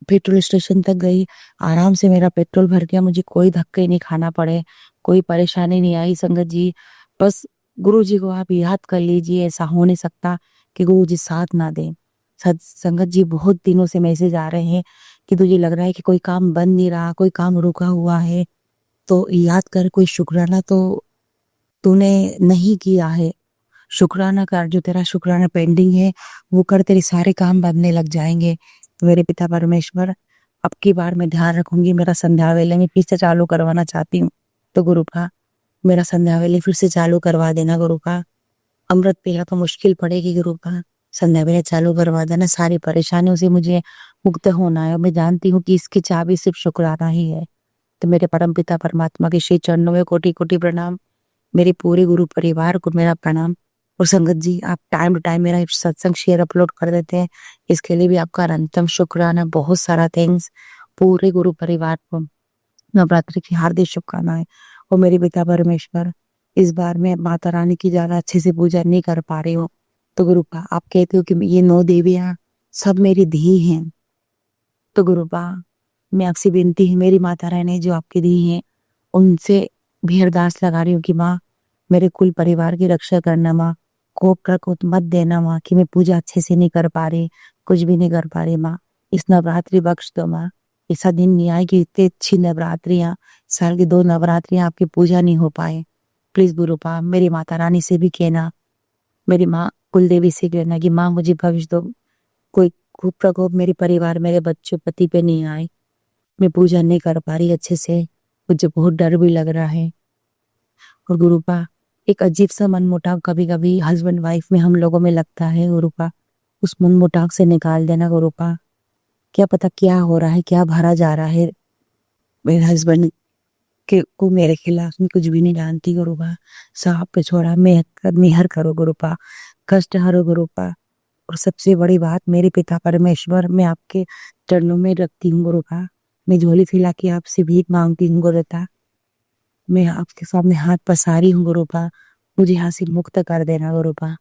पेट्रोल स्टेशन तक गई, आराम से मेरा पेट्रोल भर गया, मुझे कोई धक्के नहीं खाना पड़े, कोई परेशानी नहीं आई संगत जी। बस गुरु जी को आप याद कर लीजिए, ऐसा हो नहीं सकता कि गुरु जी साथ ना दें। संगत जी बहुत दिनों से मैसेज आ रहे हैं कि तुझे लग रहा है कि कोई काम बन नहीं रहा, कोई काम रुका हुआ है, तो याद कर, कोई शुक्राना तो तूने नहीं किया है, शुक्राना कर, जो तेरा शुक्राना पेंडिंग है वो कर, तेरे सारे काम बनने लग जाएंगे। तो मेरे पिता परमेश्वर, अब की बार मैं ध्यान रखूंगी, मेरा संध्या वेले में फिर से चालू करवाना चाहती हूँ। तो गुरु का मेरा संध्या वेले फिर से चालू करवा देना गुरु का। अमृत पेला तो मुश्किल पड़ेगी गुरु का, संध्या वेले चालू करवा देना, सारी परेशानियों से मुझे मुक्त होना है। और मैं जानती हूँ कि इसकी चाबी सिर्फ शुक्राना ही है। तो मेरे परम पिता परमात्मा के श्री चरणों में कोटि कोटि प्रणाम, मेरे पूरे गुरु परिवार को मेरा प्रणाम। और संगत जी, आप टाइम टू टाइम मेरा सत्संग शेयर अपलोड कर देते हैं, इसके लिए भी आपका अनंतम शुक्राना, बहुत सारा थैंक्स। पूरे गुरु परिवार को नवरात्रि की हार्दिक शुभकामनाएं। और मेरे पिता परमेश्वर, इस बार मैं माता रानी की ज़्यादा अच्छे से पूजा नहीं कर पा रही हूँ, तो गुरुपा आप कहते हो कि ये 9 देवियाँ सब मेरी धी हैं, तो गुरुपा मैं आपसे विनती है, मेरी माता रानी जो आपकी धी हैं, उनसे भी अरदास लगा रही हूँ कि माँ मेरे कुल परिवार की रक्षा करना माँ, कोप प्रकोप मत देना माँ कि मैं पूजा अच्छे से नहीं कर पा रही, कुछ भी नहीं कर पा रही माँ, इस नवरात्रि बख्श दो माँ। ऐसा दिन नहीं आए कि इतनी अच्छी नवरात्रियाँ, साल की 2 नवरात्रियाँ आपकी पूजा नहीं हो पाए। प्लीज गुरुपा मेरी माता रानी से भी कहना, मेरी माँ कुलदेवी से कहना कि माँ मुझे बख्श दो, कोई खूब प्रकोप मेरे परिवार मेरे बच्चों पति पे नहीं आए, मैं पूजा नहीं कर पा रही अच्छे से, मुझे बहुत डर भी लग रहा है। और गुरुपा एक अजीब सा मनमुटाव कभी कभी हस्बैंड वाइफ में हम लोगों में लगता है गुरुपा, उस मनमुटाव से निकाल देना गुरुपा। क्या पता क्या हो रहा है, क्या भरा जा रहा है मेरे हस्बैंड के को मेरे खिलाफ, मैं कुछ भी नहीं जानती गुरुपा। साहब पे छोड़ा मेहर करो गुरुपा, कष्ट हरो गुरुपा। और सबसे बड़ी बात, मेरे पिता परमेश्वर मैं आपके चरणों में रखती हूँ गुरुपा, मैं झोली फैला के आपसे भीख मांगती हूँ गुरुता, मैं आपके सामने हाथ पसारी हूँ गुरुपा, मुझे यहाँ से मुक्त कर देना गुरुपा।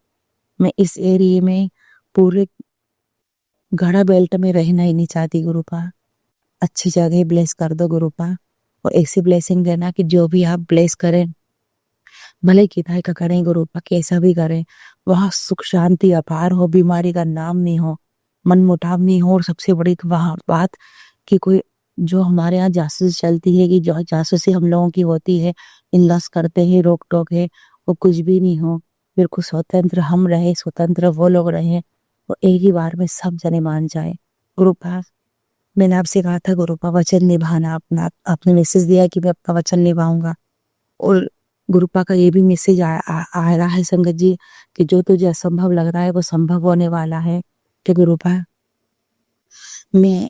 मैं इस एरिया में पूरे गढ़ा बेल्ट में रहना ही नहीं चाहती गुरुपा, अच्छी जगह ब्लेस कर दो गुरुपा। और ऐसी ब्लेसिंग देना कि जो भी आप ब्लेस करें, भले किताई का करें गुरुपा, कैसा भी करें, वहाँ सुख शांति अपार हो, बीमारी का नाम नहीं हो, मन मुटाव नहीं हो। और सबसे बड़ी वहाँ बात कि कोई जो हमारे यहाँ जासूस चलती है कि जो जासूसी हम लोगों की होती है, इनलॉस करते हैं, रोक टोक है, वो कुछ भी नहीं हो। बिल्कुल स्वतंत्र हम रहे, स्वतंत्र वो लोग रहे, और एक ही बार में सब जने मान जाए गुरुपा। मैंने आपसे कहा था गुरुपा वचन निभाना अपना, आपने मैसेज दिया कि मैं अपना वचन निभाऊंगा। और गुरुपा का ये भी मैसेज आ रहा है संगत जी कि जो तुझे असंभव लग रहा है वो संभव होने वाला है। कि गुरुपा मैं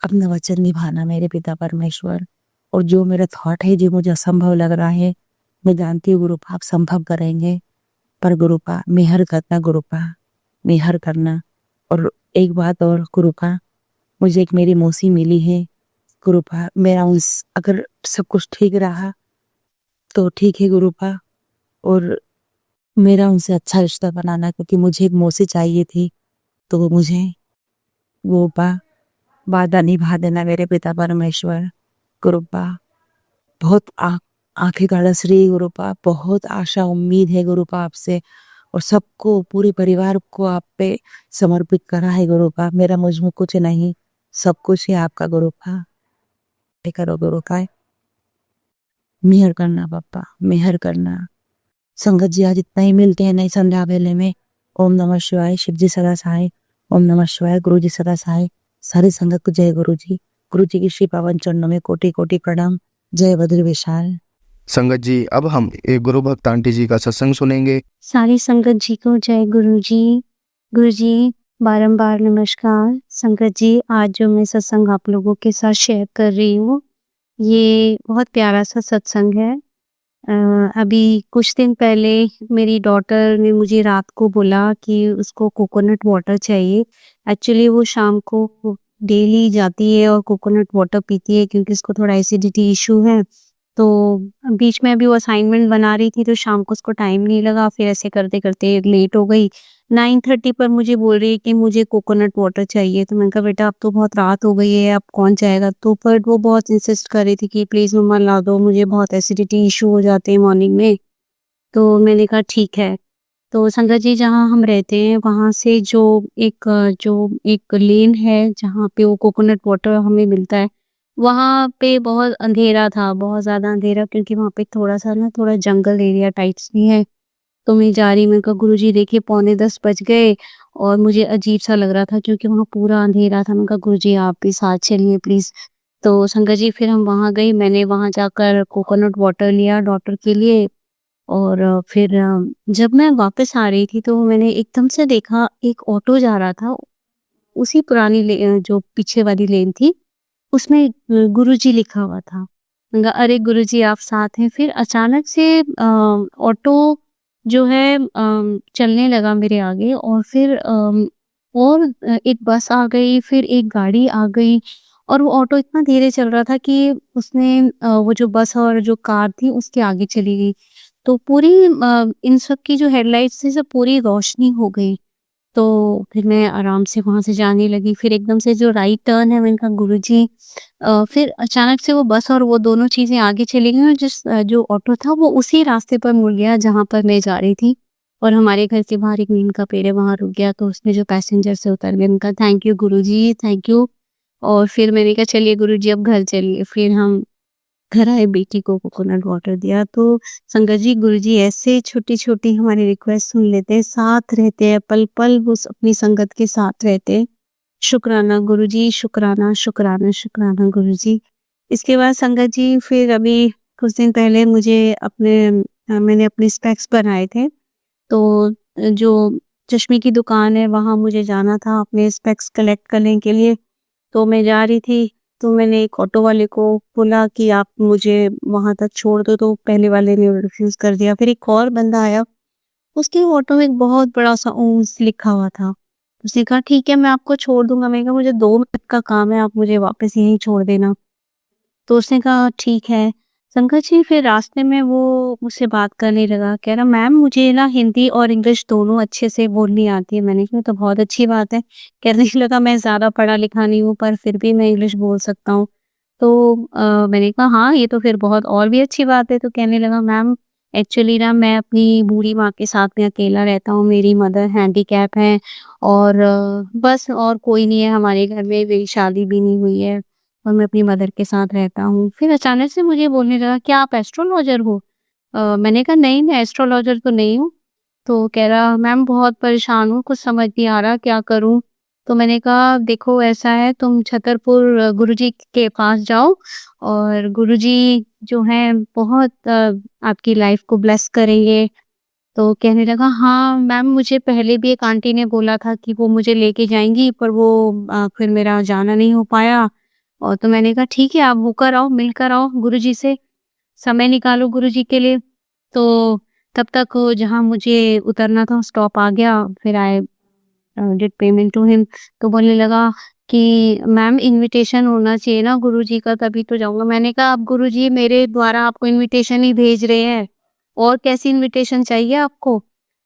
अपना वचन निभाना मेरे पिता परमेश्वर, और जो मेरा थॉट है जो मुझे असंभव लग रहा है, मैं जानती हूँ गुरुपा आप संभव करेंगे, पर गुरुपा मेहर करना गुरुपा, मेहर करना। और एक बात और गुरुपा, मुझे एक मेरी मौसी मिली है गुरुपा, मेरा उस अगर सब कुछ ठीक रहा तो ठीक है गुरुपा, और मेरा उनसे अच्छा रिश्ता बनाना, क्योंकि मुझे एक मौसी चाहिए थी, तो वो मुझे वो वादा निभा देना मेरे पिता परमेश्वर गुरुपा। बहुत आंखें गड़स रही गुरुपा, बहुत आशा उम्मीद है गुरुपा आपसे, और सबको पूरे परिवार को आप पे समर्पित करा है गुरुपा। मेरा मुझ में कुछ नहीं, सब कुछ है आपका गुरुपा। करो गुरुपा, मेहर करना पापा, मेहर करना। संगत जी आज इतना ही, मिलते हैं नई संध्या वेले में। ओम नमः शिवाय, शिव जी सदा सहाय। ओम नमः शिवाय, गुरु जी सदा सहाय। सारी संगत को जय गुरु जी। गुरु जी की श्री पावन चरणों में कोटि कोटि प्रणाम। जय बद्र विशाल। संगत जी अब हम एक गुरु भक्त आंटी जी का सत्संग सुनेंगे। सारी संगत जी को जय गुरु जी। गुरु जी बारंबार नमस्कार। संगत जी आज जो मैं सत्संग आप लोगों के साथ शेयर कर रही हूँ, ये बहुत प्यारा सा सत्संग है। अभी कुछ दिन पहले मेरी डॉटर ने मुझे रात को बोला कि उसको कोकोनट वाटर चाहिए। एक्चुअली वो शाम को डेली जाती है और कोकोनट वाटर पीती है क्योंकि उसको थोड़ा एसिडिटी इशू है। तो बीच में अभी वो असाइनमेंट बना रही थी तो शाम को उसको टाइम नहीं लगा, फिर ऐसे करते-करते लेट हो गई। 9:30 पर मुझे बोल रही है कि मुझे कोकोनट वाटर चाहिए, तो मैंने कहा बेटा अब तो बहुत रात हो गई है, अब कौन जाएगा? तो पर वो बहुत इंसिस्ट कर रही थी कि प्लीज़ मम्मा ला दो, मुझे बहुत एसिडिटी इशू हो जाते हैं मॉर्निंग में। तो मैंने कहा ठीक है। तो संगत जी जहाँ हम रहते हैं वहाँ से जो एक लेन है जहाँ पे वो कोकोनट वाटर हमें मिलता है, वहाँ पे बहुत अंधेरा था, बहुत ज़्यादा अंधेरा, क्योंकि वहाँ पे थोड़ा-सा ना थोड़ा जंगल एरिया टाइप्स भी है। तो मैं जा रही, मैंने कहा गुरुजी देखिए 9:45 बज गए और मुझे अजीब-सा लग रहा था क्योंकि वहाँ पूरा अंधेरा था। मैंने कहा गुरुजी आप भी साथ चलिए प्लीज़। तो संगत जी फिर हम वहाँ गए, मैंने वहाँ जाकर कोकोनट वाटर लिया डॉटर के लिए। और फिर जब मैं वापस आ रही थी तो मैंने एकदम से देखा एक ऑटो जा रहा था, उसी पुरानी जो पीछे वाली लेन थी, उसमें गुरुजी लिखा हुआ था। मैंने कहा अरे गुरुजी आप साथ हैं? फिर अचानक से ऑटो जो है चलने लगा मेरे आगे और फिर एक बस आ गई, फिर एक गाड़ी आ गई और वो ऑटो इतना धीरे चल रहा था कि उसने वो जो बस और जो कार थी उसके आगे चली गई। तो पूरी इन सब की जो हेडलाइट्स थी सब पूरी रोशनी हो गई। तो फिर मैं आराम से वहाँ से जाने लगी, फिर एकदम से जो राइट टर्न है मैंने कहा गुरुजी फिर अचानक से वो बस और वो दोनों चीज़ें आगे चली गईं और जो ऑटो था वो उसी रास्ते पर मुड़ गया जहाँ पर मैं जा रही थी और हमारे घर के बाहर एक नीम का पेड़ है वहाँ रुक गया। तो उसमें जो पैसेंजर से उतर गए, उनका thank you Guruji, thank you. और फिर मैंने कहा चलिए गुरुजी अब घर चलिए, फिर हम घर आए, बेटी को कोकोनट वाटर दिया। तो संगत जी, गुरुजी ऐसे छोटी-छोटी हमारी रिक्वेस्ट सुन लेते हैं, साथ रहते हैं, पल-पल वो अपनी संगत के साथ रहते हैं। शुक्राना गुरुजी, शुक्राना, शुक्राना, शुक्राना गुरुजी। इसके बाद संगत जी फिर अभी कुछ दिन पहले मैंने अपने स्पेक्स बनाए थे। तो जो चश्मे की दुकान है वहाँ मुझे जाना था अपने स्पेक्स कलेक्ट करने के लिए। तो मैं जा रही थी, तो मैंने एक ऑटो वाले को बोला कि आप मुझे वहाँ तक छोड़ दो, तो पहले वाले ने रिफ्यूज़ कर दिया। फिर एक और बंदा आया, उसके ऑटो में एक बहुत बड़ा-सा ओम्स लिखा हुआ था। उसने कहा ठीक है मैं आपको छोड़ दूँगा। मैंने कहा मुझे 2 मिनट का काम है, आप मुझे वापस यहीं छोड़ देना। तो उसने कहा ठीक है। संगत जी फिर रास्ते में वो मुझसे बात करने लगा, कह रहा मैम मुझे ना हिंदी और इंग्लिश दोनों अच्छे से बोलनी आती है। मैंने कहा तो बहुत अच्छी बात है। कहने लगा मैं ज़्यादा पढ़ा लिखा नहीं हूँ पर फिर भी मैं इंग्लिश बोल सकता हूँ। तो मैंने कहा हाँ ये तो फिर बहुत और भी अच्छी बात है। तो कहने लगा मैम एक्चुअली ना मैं अपनी बूढ़ी माँ के साथ में अकेला रहता हूँ, मेरी मदर हैंडीकैप हैं और बस और कोई नहीं है हमारे घर में, मेरी शादी भी नहीं हुई है और मैं अपनी मदर के साथ रहता हूँ। फिर अचानक से मुझे बोलने लगा, "क्या आप एस्ट्रोलॉजर हो?" मैंने कहा, "नहीं, मैं एस्ट्रोलॉजर तो नहीं हूँ।" तो कह रहा, "मैम बहुत परेशान हूँ, कुछ समझ नहीं आ रहा, क्या करूँ?" तो मैंने कहा, "देखो ऐसा है, तुम छतरपुर गुरुजी के पास जाओ और गुरुजी जो हैं बहुत आपकी लाइफ़ को ब्लेस करेंगे।" तो कहने लगा, "हाँ, मैम मुझे पहले भी एक आंटी ने बोला था कि वो मुझे लेके जाएँगी पर वो फिर मेरा जाना नहीं हो पाया।" और तो मैंने कहा ठीक है आप होकर आओ, मिलकर आओ गुरुजी से, समय निकालो गुरुजी के लिए। तो तब तक वो जहाँ मुझे उतरना था स्टॉप आ गया, फिर I did payment to him. तो बोलने लगा कि मैम इन्विटेशन होना चाहिए ना गुरुजी का तभी तो जाऊँगा। मैंने कहा अब गुरुजी मेरे द्वारा आपको इन्विटेशन ही भेज रहे हैं, और कैसी इन्विटेशन चाहिए आपको?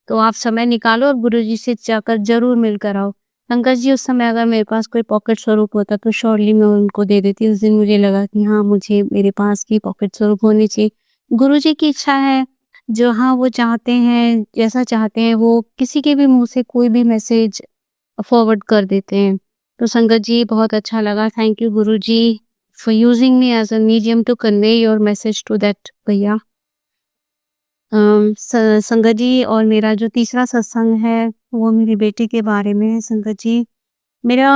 तो आप समय निकालो और गुरुजी से जाकर ज़रूर मिलकर आओ। पंकज जी उस समय अगर मेरे पास कोई पॉकेट स्वरूप होता तो श्योरली मैं उनको दे देती। उस दिन मुझे लगा कि हाँ, मुझे मेरे पास भी पॉकेट स्वरूप होनी चाहिए। गुरुजी की इच्छा है, जहाँ वो चाहते हैं, जैसा चाहते हैं वो किसी के भी मुँह से कोई भी मैसेज फॉरवर्ड कर देते हैं। तो संगत जी बहुत अच्छा लगा। Thank you Guruji for using me as a medium to convey your message to that भैया। संगत जी और मेरा जो तीसरा सत्संग है वो मेरी बेटी के बारे में है संगत जी। मेरा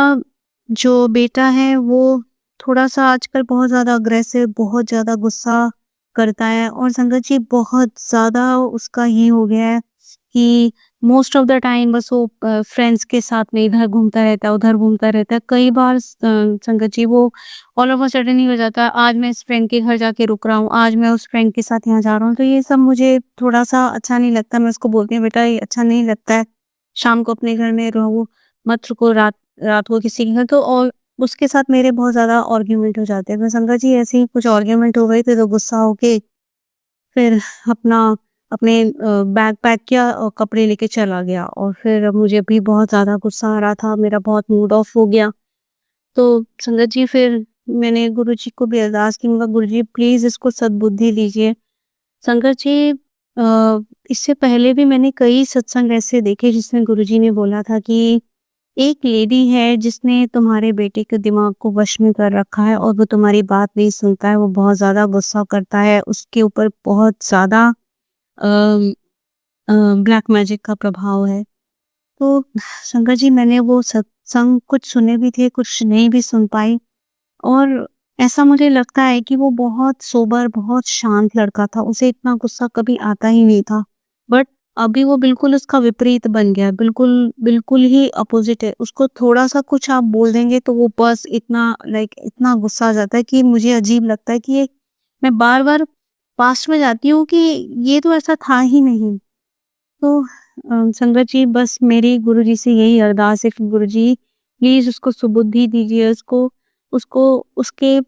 जो बेटा है वो थोड़ा-सा आजकल बहुत ज़्यादा अग्रेसिव, बहुत ज़्यादा गुस्सा करता है और संगत जी बहुत ज़्यादा उसका ये हो गया है कि मोस्ट ऑफ द टाइम बस वो फ्रेंड्स के साथ में इधर घूमता रहता है, उधर घूमता रहता है। कई बार संगत जी वो ऑल ऑफ अ सडन ही हो जाता है, आज मैं इस फ्रेंड के घर जाके रुक रहा हूँ, आज मैं उस फ्रेंड के साथ यहाँ जा रहा हूँ। तो ये सब मुझे थोड़ा-सा अच्छा नहीं लगता। मैं उसको बोलती हूँ बेटा ये अच्छा नहीं लगता है, शाम को अपने घर में रहो, मत रुको रात रात को किसी के घर। तो और उसके साथ मेरे बहुत ज़्यादा आर्ग्यूमेंट हो जाते हैं। तो संगत जी ऐसे ही कुछ आर्ग्यूमेंट हो गई थी तो गुस्सा होके फिर अपना अपने बैग पैक किया और कपड़े लेके चला गया और फिर मुझे भी बहुत ज़्यादा गुस्सा आ रहा था, मेरा बहुत मूड ऑफ हो गया। तो संगत जी फिर मैंने गुरुजी को भी अरदास की, मैं कहा गुरुजी प्लीज़ इसको सद्बुद्धि दीजिए। संगत जी इससे पहले भी मैंने कई सत्संग ऐसे देखे जिसमें गुरुजी ने बोला था कि एक लेडी है जिसने तुम्हारे बेटे के दिमाग को वश में कर रखा है और वो तुम्हारी बात नहीं सुनता है, वो बहुत ज़्यादा गुस्सा करता है, उसके ऊपर बहुत ज़्यादा अ ब्लैक मैजिक का प्रभाव है। तो शंकर जी मैंने वो सत्संग कुछ सुने भी थे, कुछ नहीं भी सुन पाई और ऐसा मुझे लगता है कि वो बहुत सोबर, बहुत शांत लड़का था, उसे इतना गुस्सा कभी आता ही नहीं था। बट अभी वो बिल्कुल उसका विपरीत बन गया है, बिल्कुल, बिल्कुल ही अपोज़िट है। उसको थोड़ा-सा कुछ आप बोल देंगे तो वो बस इतना इतना गुस्सा आ जाता है कि मुझे अजीब लगता है कि ये मैं बार-बार पास्ट में जाती हूँ कि ये तो ऐसा था ही नहीं। तो संगत जी बस मेरी गुरुजी से यही अरदास है कि गुरुजी प्लीज़ उसको सुबुद्धि दीजिए, उसको उसको उसके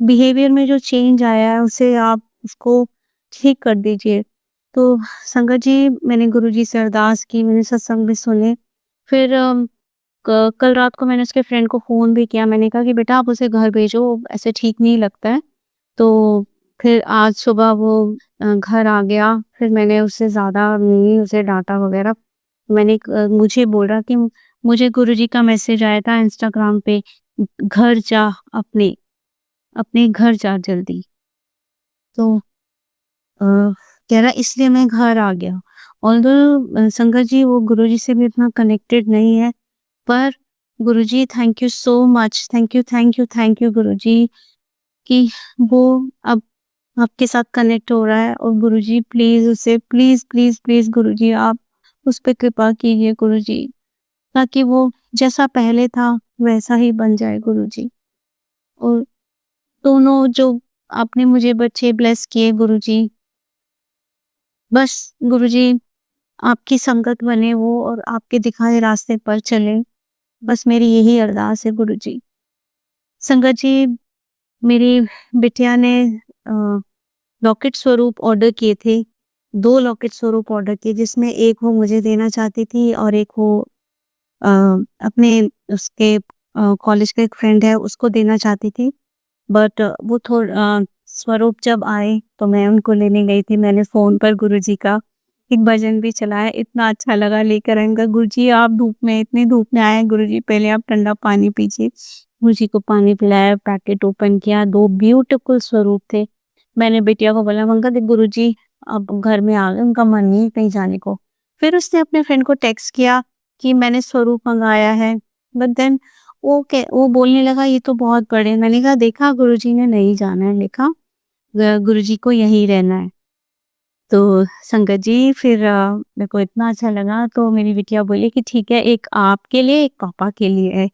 बिहेवियर में जो चेंज आया है उसे आप उसको ठीक कर दीजिए। तो संगत जी मैंने गुरुजी से अरदास की, मैंने सत्संग भी सुने। फिर कल रात को मैंने उसके फ्रेंड को फ़ोन भी किया, मैंने कहा कि बेटा आप उसे घर भेजो, ऐसे ठीक नहीं लगता है। तो फिर आज सुबह वो घर आ गया, फिर मैंने उससे ज़्यादा नहीं उसे डाँटा वग़ैरह। मुझे बोल रहा कि मुझे गुरुजी का मैसेज आया था इंस्टाग्राम पे, घर जा अपने, अपने घर जा जल्दी। तो कह रहा इसलिए मैं घर आ गया। ऑल्दो संगत जी वो गुरुजी से भी इतना कनेक्टेड नहीं है, पर Guruji thank you so much, thank you, thank you, thank you Guruji कि वो अब आपके साथ कनेक्ट हो रहा है। और गुरुजी प्लीज़ उसे प्लीज़, प्लीज़, प्लीज़ गुरुजी आप उस पे कृपा कीजिए गुरुजी, ताकि वो जैसा पहले था वैसा ही बन जाए गुरुजी। और दोनों जो आपने मुझे बच्चे ब्लेस किए गुरुजी, बस गुरुजी आपकी संगत बने वो और आपके दिखाए रास्ते पर चलें, बस मेरी यही अरदास है गुरुजी। संगत जी मेरी बिटिया ने अ, लॉकेट स्वरूप ऑर्डर किए थे। 2 लॉकेट स्वरूप ऑर्डर किए जिसमें एक वो मुझे देना चाहती थी और एक वो अ, अपने उसके कॉलेज का एक फ्रेंड है उसको देना चाहती थी। बट वो स्वरूप जब आए तो मैं उनको लेने गई थी। मैंने फ़ोन पर गुरुजी का एक भजन भी चलाया, इतना अच्छा लगा लेकर आए। उनका गुरुजी आप धूप में इतनी धूप में आए हैं गुरुजी पहले आप ठंडा पानी पीजिए। गुरुजी को पानी पिलाया, पैकेट ओपन किया, 2 ब्यूटीफुल स्वरूप थे। मैंने बिटिया को बोला मैंने कहा देख गुरुजी अब घर में आ गए, उनका मन नहीं है कहीं जाने को। फिर उसने अपने फ्रेंड को टेक्स्ट किया कि मैंने स्वरूप मँगाया है। बट देन वो बोलने लगा ये तो बहुत बड़े हैं। मैंने कहा देखा गुरुजी ने नहीं जाना है, लिखा गुरुजी को यहीं रहना है। तो संगत जी फिर मेरे को इतना अच्छा लगा तो मेरी बिटिया बोली कि ठीक है एक आपके लिए एक पापा के लिए है।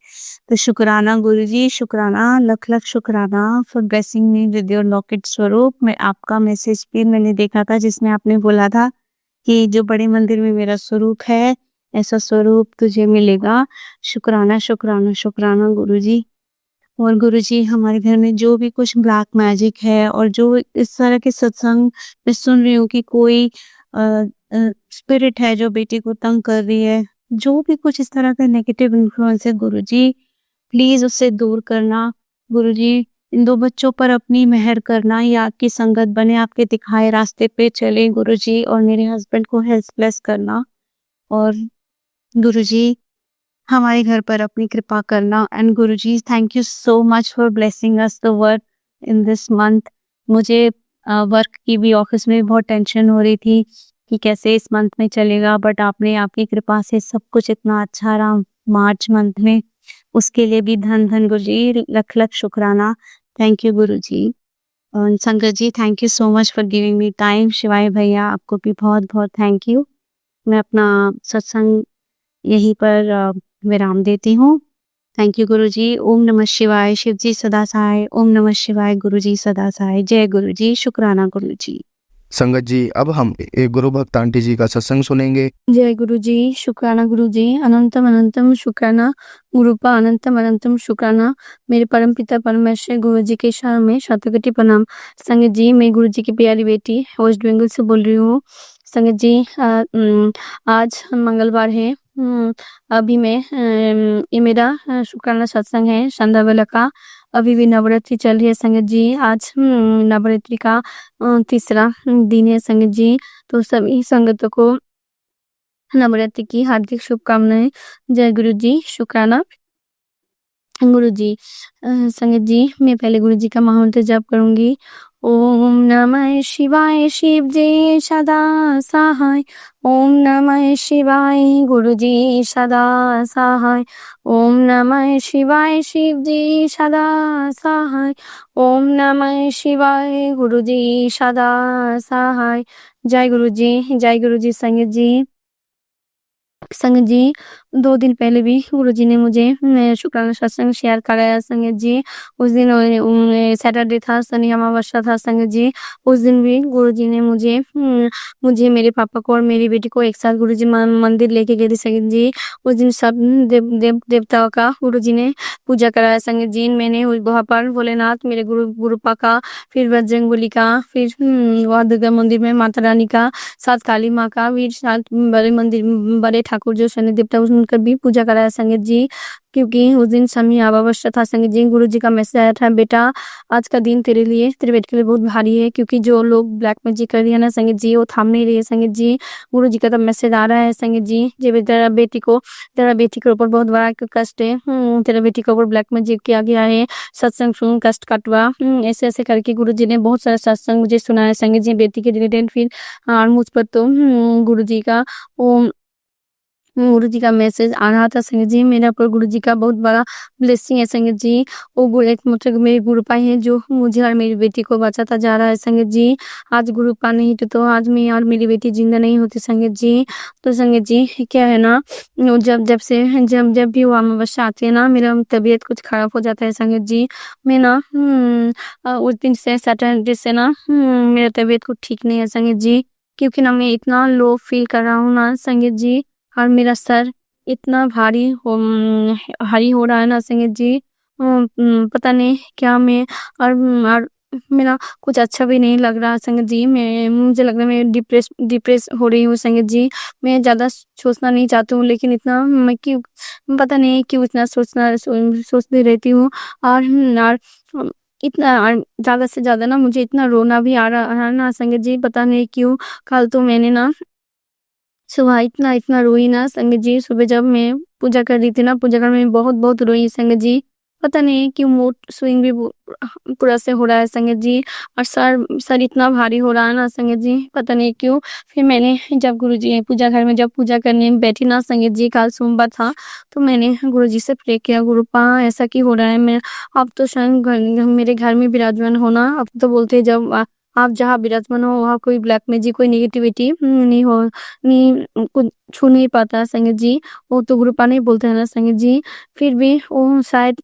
तो शुक्राना गुरुजी, शुक्राना, लख-लख शुक्राना for blessing me with your locket स्वरूप। मैं आपका मैसेज भी मैंने देखा था जिसमें आपने बोला था कि जो बड़े मंदिर में मेरा स्वरूप है, ऐसा स्वरूप तुझे मिलेगा। शुक्राना, शुक्राना, शुक्राना गुरुजी। और गुरुजी हमारे घर में जो भी कुछ ब्लैक मैजिक है और जो इस तरह के सत्संग मैं सुन रही हूँ कि कोई स्पिरिट है जो बेटी को तंग कर रही है, जो भी कुछ इस तरह का नेगेटिव इन्फ्लुएंस है गुरुजी प्लीज़ उससे दूर करना। गुरुजी इन 2 बच्चों पर अपनी मेहर करना, ये आपकी संगत बने, आपके दिखाए रास्ते पे चले गुरुजी और मेरे हस्बैंड को हेल्थ ब्लेस करना। और गुरुजी हमारे घर पर अपनी कृपा करना। And Guruji thank you so much for blessing us the work in this month. मुझे वर्क की भी ऑफिस में बहुत टेंशन हो रही थी कि कैसे इस मंथ में चलेगा, बट आपने आपकी कृपा से सब कुछ इतना अच्छा रहा मार्च मंथ में, उसके लिए भी धन धन गुरुजी, लख लख शुक्राना। Thank you Guruji. संगत जी thank you so much for giving me time. Shivaay भैया आपको भी बहुत बहुत थैंक यू। मैं अपना सत्संग यहीं पर विराम देती हूँ। थैंक यू गुरुजी। ओम नमः शिवाय। शिव जी सदा सहाय। ओम नमः शिवाय। गुरुजी सदा सहाय। जय गुरुजी। शुक्राना गुरुजी। संगत जी अब हम एक गुरु भक्त आंटी जी का सत्संग सुनेंगे। जय गुरुजी। शुक्राना गुरुजी। अनंतम अनंतम शुक्राना गुरुपा अनंतम अनंतम शुक्राना। मेरे परम पिता परमेश्वर गुरुजी के शरण में शतकोटि प्रणाम। संगत जी मैं गुरुजी की प्यारी बेटी वेस्ट बंगाल से बोल रही हूँ। संगत जी आज मंगलवार है। अभी मैं ये मेरा शुक्राना सत्संग है संध्या वेला का। अभी भी नवरात्रि चल रही है संगत जी। आज नवरात्रि का तीसरा दिन है संगत जी। तो सभी संगतों को नवरात्रि की हार्दिक शुभकामनाएं। जय गुरु जी। शुक्राना गुरु जी। संगत जी मैं पहले गुरु जी का महामंत्र जाप करूंगी। ओम नमः शिवाय। शिव जी सदा सहाय। ओम नमः शिवाय। गुरु जी सदा सहाय। ओम नमः शिवाय। शिव जी सदा सहाय। ओम नमः शिवाय। गुरु जी सदा सहाय। जय गुरु जी। जय गुरु जी। संगत जी 2 दिन पहले भी गुरुजी ने मुझे शुक्राना सत्संग शेयर कराया संगत जी। उस दिन सैटरडे था, शनि अमावस्या था संगत जी। उस दिन भी गुरुजी ने मुझे, मेरे पापा को और मेरी बेटी को एक साथ गुरुजी मंदिर लेके गए थे संगत जी। उस दिन सब देवताओं का गुरुजी ने पूजा कराया संगत जी। मैंने वहाँ पर भोलेनाथ, मेरे गुरुपा का, फिर बजरंगबली का, फिर वहाँ दुर्गा मंदिर में माता रानी का, साथ काली माँ का, फिर साथ बड़े मंदिर, बड़े ठाकुर जो शनि देवता, उनका भी पूजा कराया संगत जी। क्योंकि उस दिन शनि अमावस्या था संगत जी। गुरुजी का मैसेज आया था, बेटा आज का दिन तेरे बेटे के लिए बहुत भारी है, क्योंकि जो लोग ब्लैक मैजिक कर रही है ना संगत जी, वो थाम नहीं रही है संगत जी। गुरुजी का तो मैसेज आ रहा है संगत जी, जे तेरा बेटी के ऊपर बहुत बड़ा कष्ट है, तेरा बेटी के ऊपर ब्लैक मैजिक किया गया है, सत्संग सुन, कष्ट कटवा, ऐसे ऐसे करके गुरुजी ने बहुत सारा सत्संग मुझे सुनाया संगत जी बेटी के रिलेटेड। फिर और मुझ पर तो गुरुजी का मैसेज आ रहा था संगत जी। मेरा पर गुरुजी का बहुत बड़ा ब्लेसिंग है संगत जी। वो एक मतलब मेरे गुरुपा है जो मुझे और मेरी बेटी को बचाता जा रहा है संगत जी। आज गुरुपा नहीं तो आज मैं और मेरी बेटी जिंदा नहीं होती संगत जी। तो संगत जी क्या है ना, जब भी वो अमावस्या आती है ना, मेरा तबीयत कुछ खराब हो जाता है संगत जी। मैं ना उस दिन से सैटरडे से ना मेरा तबीयत कुछ ठीक नहीं है संगत जी। क्योंकि ना मैं इतना लो फील कर रहा हूँ ना संगत जी, और मेरा सर इतना भारी हो रहा है ना संगत जी। पता नहीं क्या मैं, और मेरा कुछ अच्छा भी नहीं लग रहा संगत जी। मुझे लग रहा है मैं डिप्रेस हो रही हूँ संगत जी। मैं ज़्यादा सोचना नहीं चाहती हूँ, लेकिन इतना मैं क्यों, पता नहीं क्यों इतना सोचती रहती हूँ। और इतना ज़्यादा से ज़्यादा ना मुझे इतना रोना भी आ रहा है ना संगत जी, पता नहीं क्यों। कल तो मैंने ना सुबह इतना रोई ना संगत जी। सुबह जब मैं पूजा कर रही थी ना, पूजा कर मैं बहुत रोई संगत जी। पता नहीं क्यों मूड स्विंग भी पूरा से हो रहा है संगत जी। और सर इतना भारी हो रहा है ना संगत जी, पता नहीं क्यों। फिर मैंने जब गुरुजी पूजा घर में जब पूजा करने बैठी ना संगत जी, कल सोमवार था, तो मैंने गुरुजी से प्रे किया, गुरुपा ऐसा क्यों हो रहा है। मैं अब तो शायद मेरे घर में विराजमान होना, अब तो बोलते हैं जब आप जहाँ विराजमान हो वहाँ कोई ब्लैक मैजिक, कोई नेगेटिविटी नहीं हो, नहीं कुछ छू नहीं पाता संगत जी। वो तो गुरुपा नहीं बोलते हैं ना संगत जी। फिर भी वो शायद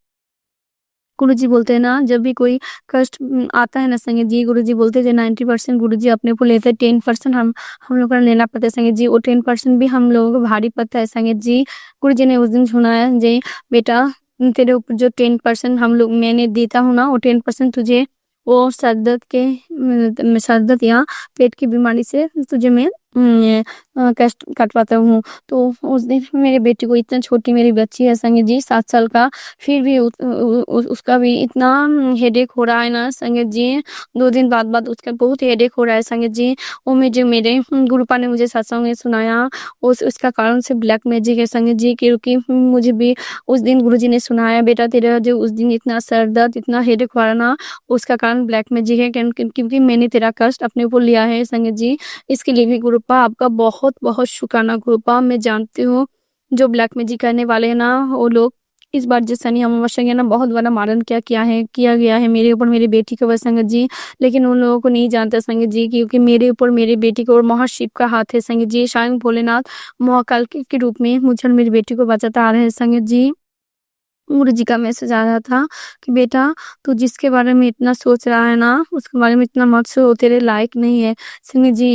गुरुजी बोलते हैं ना, जब भी कोई कष्ट आता है ना संगत जी, गुरुजी बोलते हैं जो 90% गुरुजी अपने को लेते हैं, 10% हम लोग को लेना पड़ता है संगत जी। वो 10% भी हम लोगों को भारी पड़ता है संगत जी। गुरुजी ने उस दिन सुनाया, जे बेटा तेरे ऊपर जो 10% मैंने देता हूँ ना, वो 10% तुझे वो सर दर्द या पेट की बीमारी से तुझे मैं कष्ट कटवाता हूँ। तो उस दिन मेरे बेटी को, इतना छोटी मेरी बच्ची है संगत जी, 7 साल का, फिर भी उसका भी इतना हेडेक हो रहा है ना संगत जी। 2 दिन बाद उसका बहुत हेडेक हो रहा है संगत जी। वो मुझे मेरे गुरुपा ने मुझे सत्संग में सुनाया, उसका कारण से ब्लैक मैजिक है संगत जी। क्योंकि मुझे भी उस दिन गुरुजी ने सुनाया, बेटा तेरा जो उस दिन इतना सर दर्द, इतना हेडेक हो रहा ना, उसका कारण ब्लैक मैजिक है, क्योंकि मैंने तेरा कष्ट अपने ऊपर लिया है संगत जी। इसके लिए भी गुरुपा आपका बहुत शुक्राना गुरुपा। मैं जानती हूँ जो ब्लैक मैजिक करने वाले हैं ना, वो लोग इस बार जो शनि अमावस्या है ना, बहुत बड़ा मारण किया गया है मेरे ऊपर, मेरी बेटी के ऊपर संगत जी। लेकिन उन लोगों को नहीं जानता संगत जी, क्योंकि मेरे ऊपर, मेरी बेटी को और महाशिव का हाथ है संगत जी। स्वयं भोलेनाथ महाकाल के रूप में मुझे और मेरी बेटी को बचाता आ रहे हैं संगत जी। गुरुजी का मैसेज आ रहा था कि बेटा तू जिसके बारे में इतना सोच रहा है ना, उसके बारे में इतना मत सोच, वो तेरे लायक नहीं है संगत जी।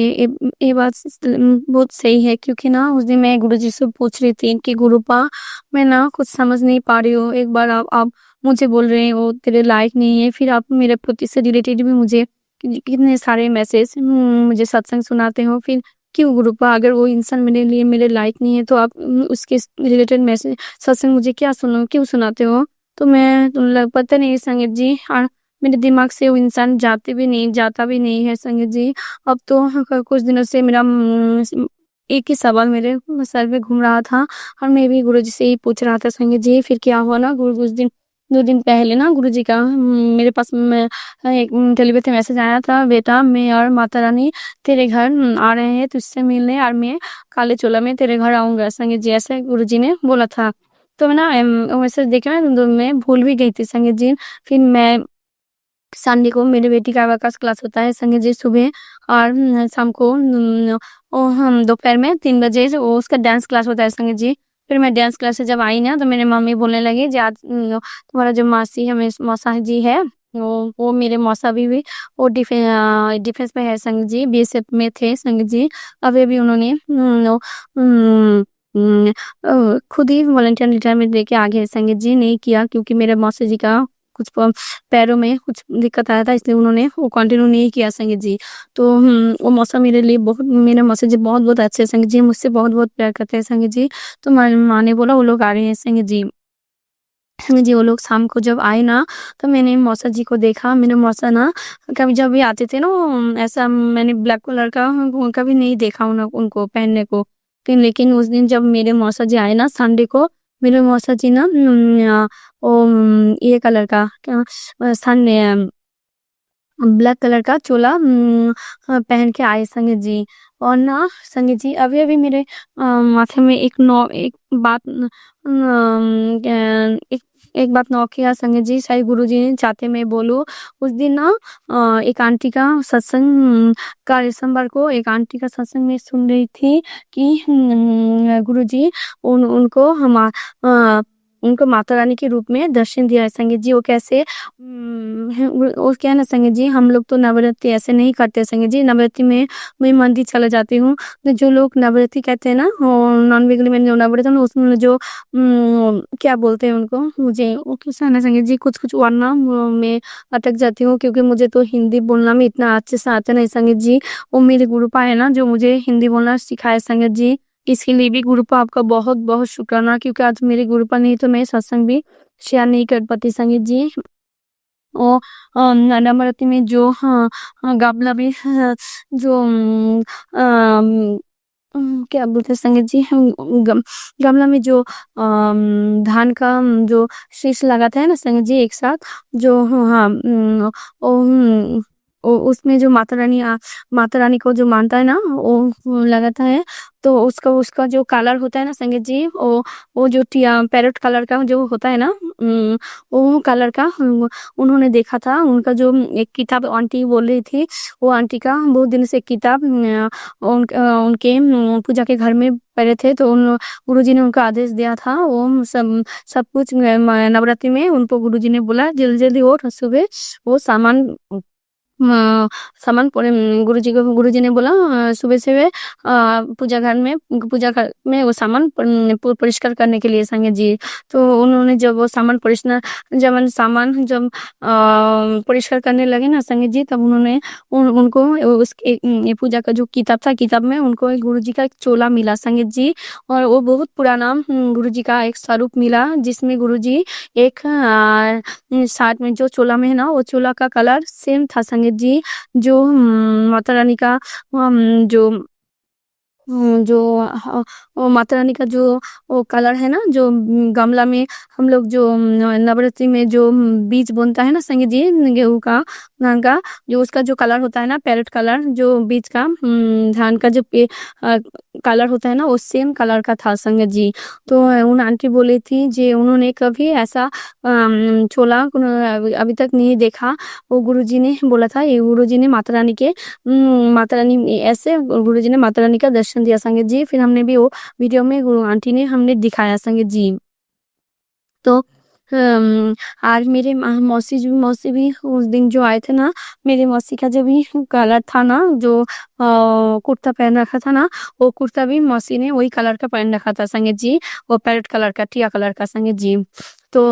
ये बात बहुत सही है, क्योंकि ना उस दिन मैं गुरुजी से पूछ रही थी कि गुरुपा मैं ना कुछ समझ नहीं पा रही हूँ, एक बार आप मुझे बोल रहे हैं वो तेरे लायक नहीं है, फिर आप मेरे प्रति से रिलेटेड भी मुझे कितने सारे मैसेज मुझे सत्संग सुनाते हो। फिर क्यों गुरुपा, अगर वो इंसान मेरे लायक नहीं है, तो आप उसके रिलेटेड मैसेज सत्संग मुझे क्यों सुनाते हो। तो मैं पता नहीं संगत जी, और मेरे दिमाग से वो इंसान जाता भी नहीं है संगत जी। अब तो कुछ दिनों से मेरा एक ही सवाल मेरे सर में घूम रहा था, और मैं भी गुरुजी से ही पूछ रहा था संगत जी। फिर क्या हुआ ना, उस दिन 2 दिन पहले ना गुरुजी का मेरे पास एक टेलीपैथी मैसेज आया था, बेटा मैं और माता रानी तेरे घर आ रहे हैं तुझसे मिलने, और मैं काले चोला में तेरे घर आऊंगा संगत जी, ऐसे गुरुजी ने बोला था। तो मैं ना मैसेज देख के मैं भूल भी गई थी संगत जी। फिर मैं संडे को मेरे बेटी का आवाकाश क्लास होता है संगत जी सुबह, और शाम को हम दोपहर में 3 बजे वो उसका डांस क्लास होता है संगत जी। फिर मैं डांस क्लास से जब आई ना तो मेरी मम्मी बोलने लगी जी आज तुम्हारा जो मासी है मौसा जी है वो मेरे मौसा भी वो डिफेंस में है संग जी, बीएसएफ में थे संग जी। अभी भी उन्होंने खुद ही वॉलंटियर रिटायरमेंट लेके आ गए संगीत जी, नहीं किया क्योंकि मेरे मौसा जी का कुछ पैरों में कुछ दिक्कत आया था, इसलिए उन्होंने वो कंटिन्यू नहीं किया संगीत जी। तो वो मौसा मेरे लिए बहुत, मेरे मौसा जी बहुत बहुत अच्छे संगीत जी, मुझसे बहुत बहुत प्यार करते हैं संगीत जी। तो माँ ने बोला वो लोग आ रहे हैं संगीत जी। संगीत जी वो लोग शाम को जब आए ना तो मैंने मौसा जी को देखा। मेरे मौसा ना कभी जब भी आते थे ना ऐसा मैंने ब्लैक कलर का कभी नहीं देखा उनको पहनने को। लेकिन उस दिन जब मेरे मौसा जी आए ना संडे को, मेरे मौसा जी ना ये कलर का क्या सन ब्लैक कलर का चोला पहन के आए संगीत जी। और ना संगीत जी अभी मेरे माथे में एक बात एक बात नौ किया संगीत जी, शायद गुरुजी ने चाहते मैं बोलूं। उस दिन ना एक आंटी का सत्संग का दिसंबर को एक आंटी का सत्संग में सुन रही थी कि गुरुजी उनको माता रानी के रूप में दर्शन दिया है संगीत जी। वो कैसे वो क्या है ना संगीत जी, हम लोग तो नवरात्रि ऐसे नहीं करते संगीत जी। नवरात्रि में मैं मंदिर चला जाती हूँ, तो जो लोग नवरात्रि कहते हैं ना नॉन वेगली में जो नवरात्र में उसमें जो क्या बोलते हैं उनको, मुझे वो कैसा है ना संगीत जी, कुछ वरना में अटक जाती हूँ क्योंकि मुझे तो हिंदी बोलना में इतना अच्छे से आता नहीं संगीत जी। वो मेरे गुरुपा है ना जो मुझे हिंदी बोलना सिखाए संगीत जी, इसके लिए भी गुरुपा आपका बहुत बहुत शुक्राना, क्योंकि आज मेरे गुरुपा नहीं तो मैं सत्संग भी शेयर नहीं कर पाती संगीत जी। और नवरात्रि में जो गावला भी जो क्या बोलते हैं संगीत जी, गमला में जो धान का जो शीश लगाता है ना संगीत जी एक साथ, जो हाँ उसमें जो माता रानी को जो मानता है ना वो लगाता है। तो उसका जो कलर होता है ना संगीत जी, वो जो पैरेट कलर का जो होता है ना वो कलर का उन्होंने देखा था। उनका जो एक किताब आंटी बोल रही थी, वो आंटी का बहुत दिन से किताब उनके पूजा के घर में पड़े थे, तो उन गुरुजी ने उनको आदेश दिया था वो सब कुछ नवरात्रि में उनको गुरुजी ने बोला जल्दी जल्दी उठ सुबह वो सामान गुरुजी ने बोला सुबह से पूजा घर में वो सामान परिष्कार करने के लिए संगीत जी। तो उन्होंने जब वो सामान परिष्कार करने लगे ना संगीत जी, तब उन्होंने उनको ये पूजा का जो किताब था, किताब में उनको गुरुजी का एक चोला मिला संगीत जी। और वो बहुत पुराना गुरुजी का एक स्वरूप मिला, जिसमें गुरुजी एक साथ में जो चोला में है ना वो चोला का कलर सेम था संगीत जी। जो माता रानी का जो वो माता रानी का जो वो कलर है ना, जो गमला में हम लोग जो नवरात्रि में जो बीज बोनता है ना संगीत जी, गेहूं का धान का जो उसका जो कलर होता है ना पैरेट कलर, जो बीज का धान का जो कलर होता है ना वो सेम कलर का था संगीत जी। तो उन आंटी बोली थी जे उन्होंने कभी ऐसा छोला अभी तक नहीं देखा। वो गुरुजी ने बोला था, ये गुरुजी ने माता रानी ऐसे गुरुजी ने माता रानी का दर्शन दिया संगीत जी। फिर हमने भी वो वीडियो में गुरु आंटी ने हमने दिखाया संगीत जी। तो आज मेरे मौसी भी उस दिन जो आए थे ना, मेरे मौसी का जो भी कलर था ना, जो कुर्ता पहन रखा था ना, वो कुर्ता भी मौसी ने वही कलर का पहन रखा था संगीत जी, वो पैरेट कलर का टिया कलर का संगीत जी। तो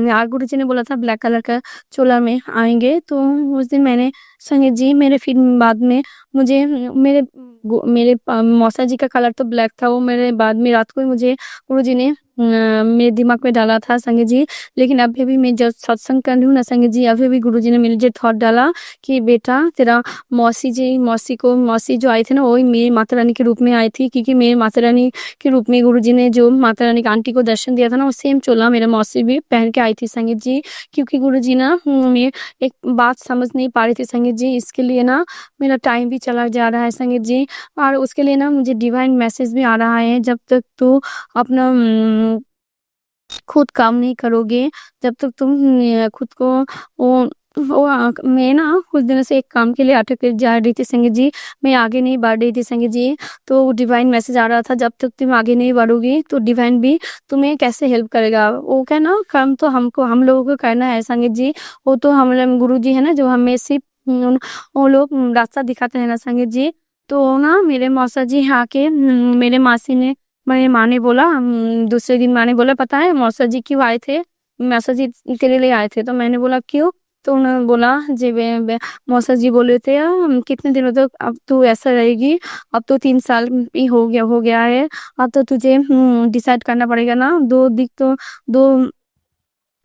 यार गुरुजी ने बोला था ब्लैक कलर का चोला में आएंगे, तो उस दिन मैंने संगीत जी मेरे फिर बाद में मुझे मेरे मौसा जी का कलर तो ब्लैक था, वो मेरे बाद में रात को ही मुझे गुरुजी ने मेरे दिमाग में डाला था संगीत जी। लेकिन अभी भी मैं जब सत्संग कर रही हूँ ना संगीत जी, अभी भी गुरुजी ने मेरे जो थॉट डाला कि बेटा तेरा मौसी जो आई थी ना वही मेरी माता रानी के रूप में आई थी, क्योंकि मेरी माता रानी के रूप में गुरुजी ने जो माता रानी की आंटी को दर्शन दिया था ना, वो सेम चोला मेरे मौसी भी पहन के आई थी संगीत जी। क्योंकि गुरुजी ना मैं एक बात समझ नहीं पा रही थी संगीत जी, इसके लिए ना मेरा टाइम भी चला जा रहा है संगीत जी, और उसके लिए ना मुझे डिवाइन मैसेज भी आ रहा है, जब तक तू अपना खुद काम नहीं करोगे, जब तक तुम खुद को वो मैं ना कुछ दिनों से एक काम के लिए अटक जा रही थी संगीत जी। मैं आगे नहीं बढ़ रही थी संगीत जी। तो डिवाइन मैसेज आ रहा था, जब तक तुम आगे नहीं बढ़ोगी तो डिवाइन भी तुम्हें कैसे हेल्प करेगा। वो क्या ना, काम तो हम लोगों को करना है संगीत जी। वो तो हम गुरु जी है ना, जो हमें सिर्फ वो लोग रास्ता दिखाते हैं ना संगीत जी। तो ना मेरे मौसा जी यहाँ के मेरे मासी ने, मेरी माँ ने बोला, दूसरे दिन माँ ने बोला, पता है मौसा जी क्यों आए थे, मौसा जी तेरे लिए आए थे। तो मैंने बोला क्यों। तो उन्होंने बोला जी मौसा जी बोले थे, कितने दिनों तक अब तू ऐसा रहेगी, अब तो 3 साल ही हो गया है, अब तो तुझे डिसाइड करना पड़ेगा ना, दो दिख तो दो,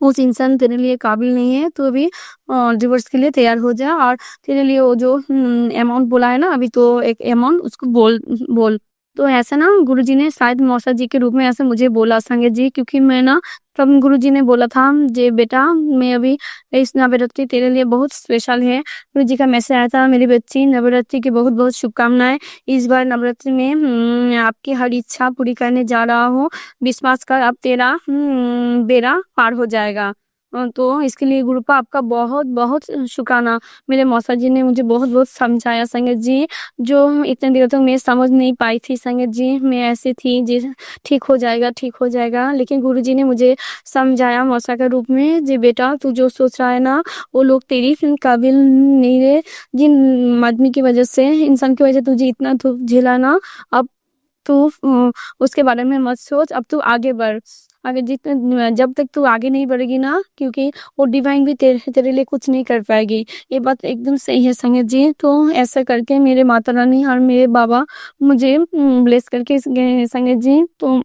उस इंसान तेरे लिए काबिल नहीं है, तो अभी डिवोर्स के लिए तैयार हो जा। और तेरे लिए वो जो अमाउंट बोला है ना अभी, तो एक अमाउंट उसको बोल बोल। तो ऐसा ना गुरुजी ने शायद मौसा जी के रूप में ऐसे मुझे बोला संगत जी, क्योंकि मैं ना तब गुरुजी ने बोला था जे बेटा, मैं अभी इस नवरात्रि तेरे लिए बहुत स्पेशल है। गुरुजी का मैसेज आया था, मेरी बच्ची नवरात्रि की बहुत बहुत शुभकामनाएं। इस बार नवरात्रि में आपकी हर इच्छा पूरी करने जा रहा हूँ, विश्वास कर, अब तेरा बेड़ा पार हो जाएगा। तो इसके लिए गुरुपा आपका बहुत बहुत शुक्राना। मेरे मौसा जी ने मुझे बहुत बहुत समझाया संगत जी, जो इतने दिनों तक मैं समझ नहीं पाई थी संगत जी। मैं ऐसी थी जी, ठीक हो जाएगा ठीक हो जाएगा, लेकिन गुरुजी ने मुझे समझाया मौसा के रूप में, जी बेटा तू जो सोच रहा है ना, वो लोग तेरी काबिल नहीं रहे। जिन आदमी की वजह से, इंसान की वजह से तुझे इतना दुख झेला ना, अब तू उसके बारे में मत सोच, अब तू आगे बढ़। अगर जितने जब तक तू आगे नहीं बढ़ेगी ना, क्योंकि वो डिवाइन भी तेरे लिए कुछ नहीं कर पाएगी। ये बात एकदम सही है संगत जी। तो ऐसा करके मेरे माता रानी और मेरे बाबा मुझे ब्लेस करके गए संगत जी। तो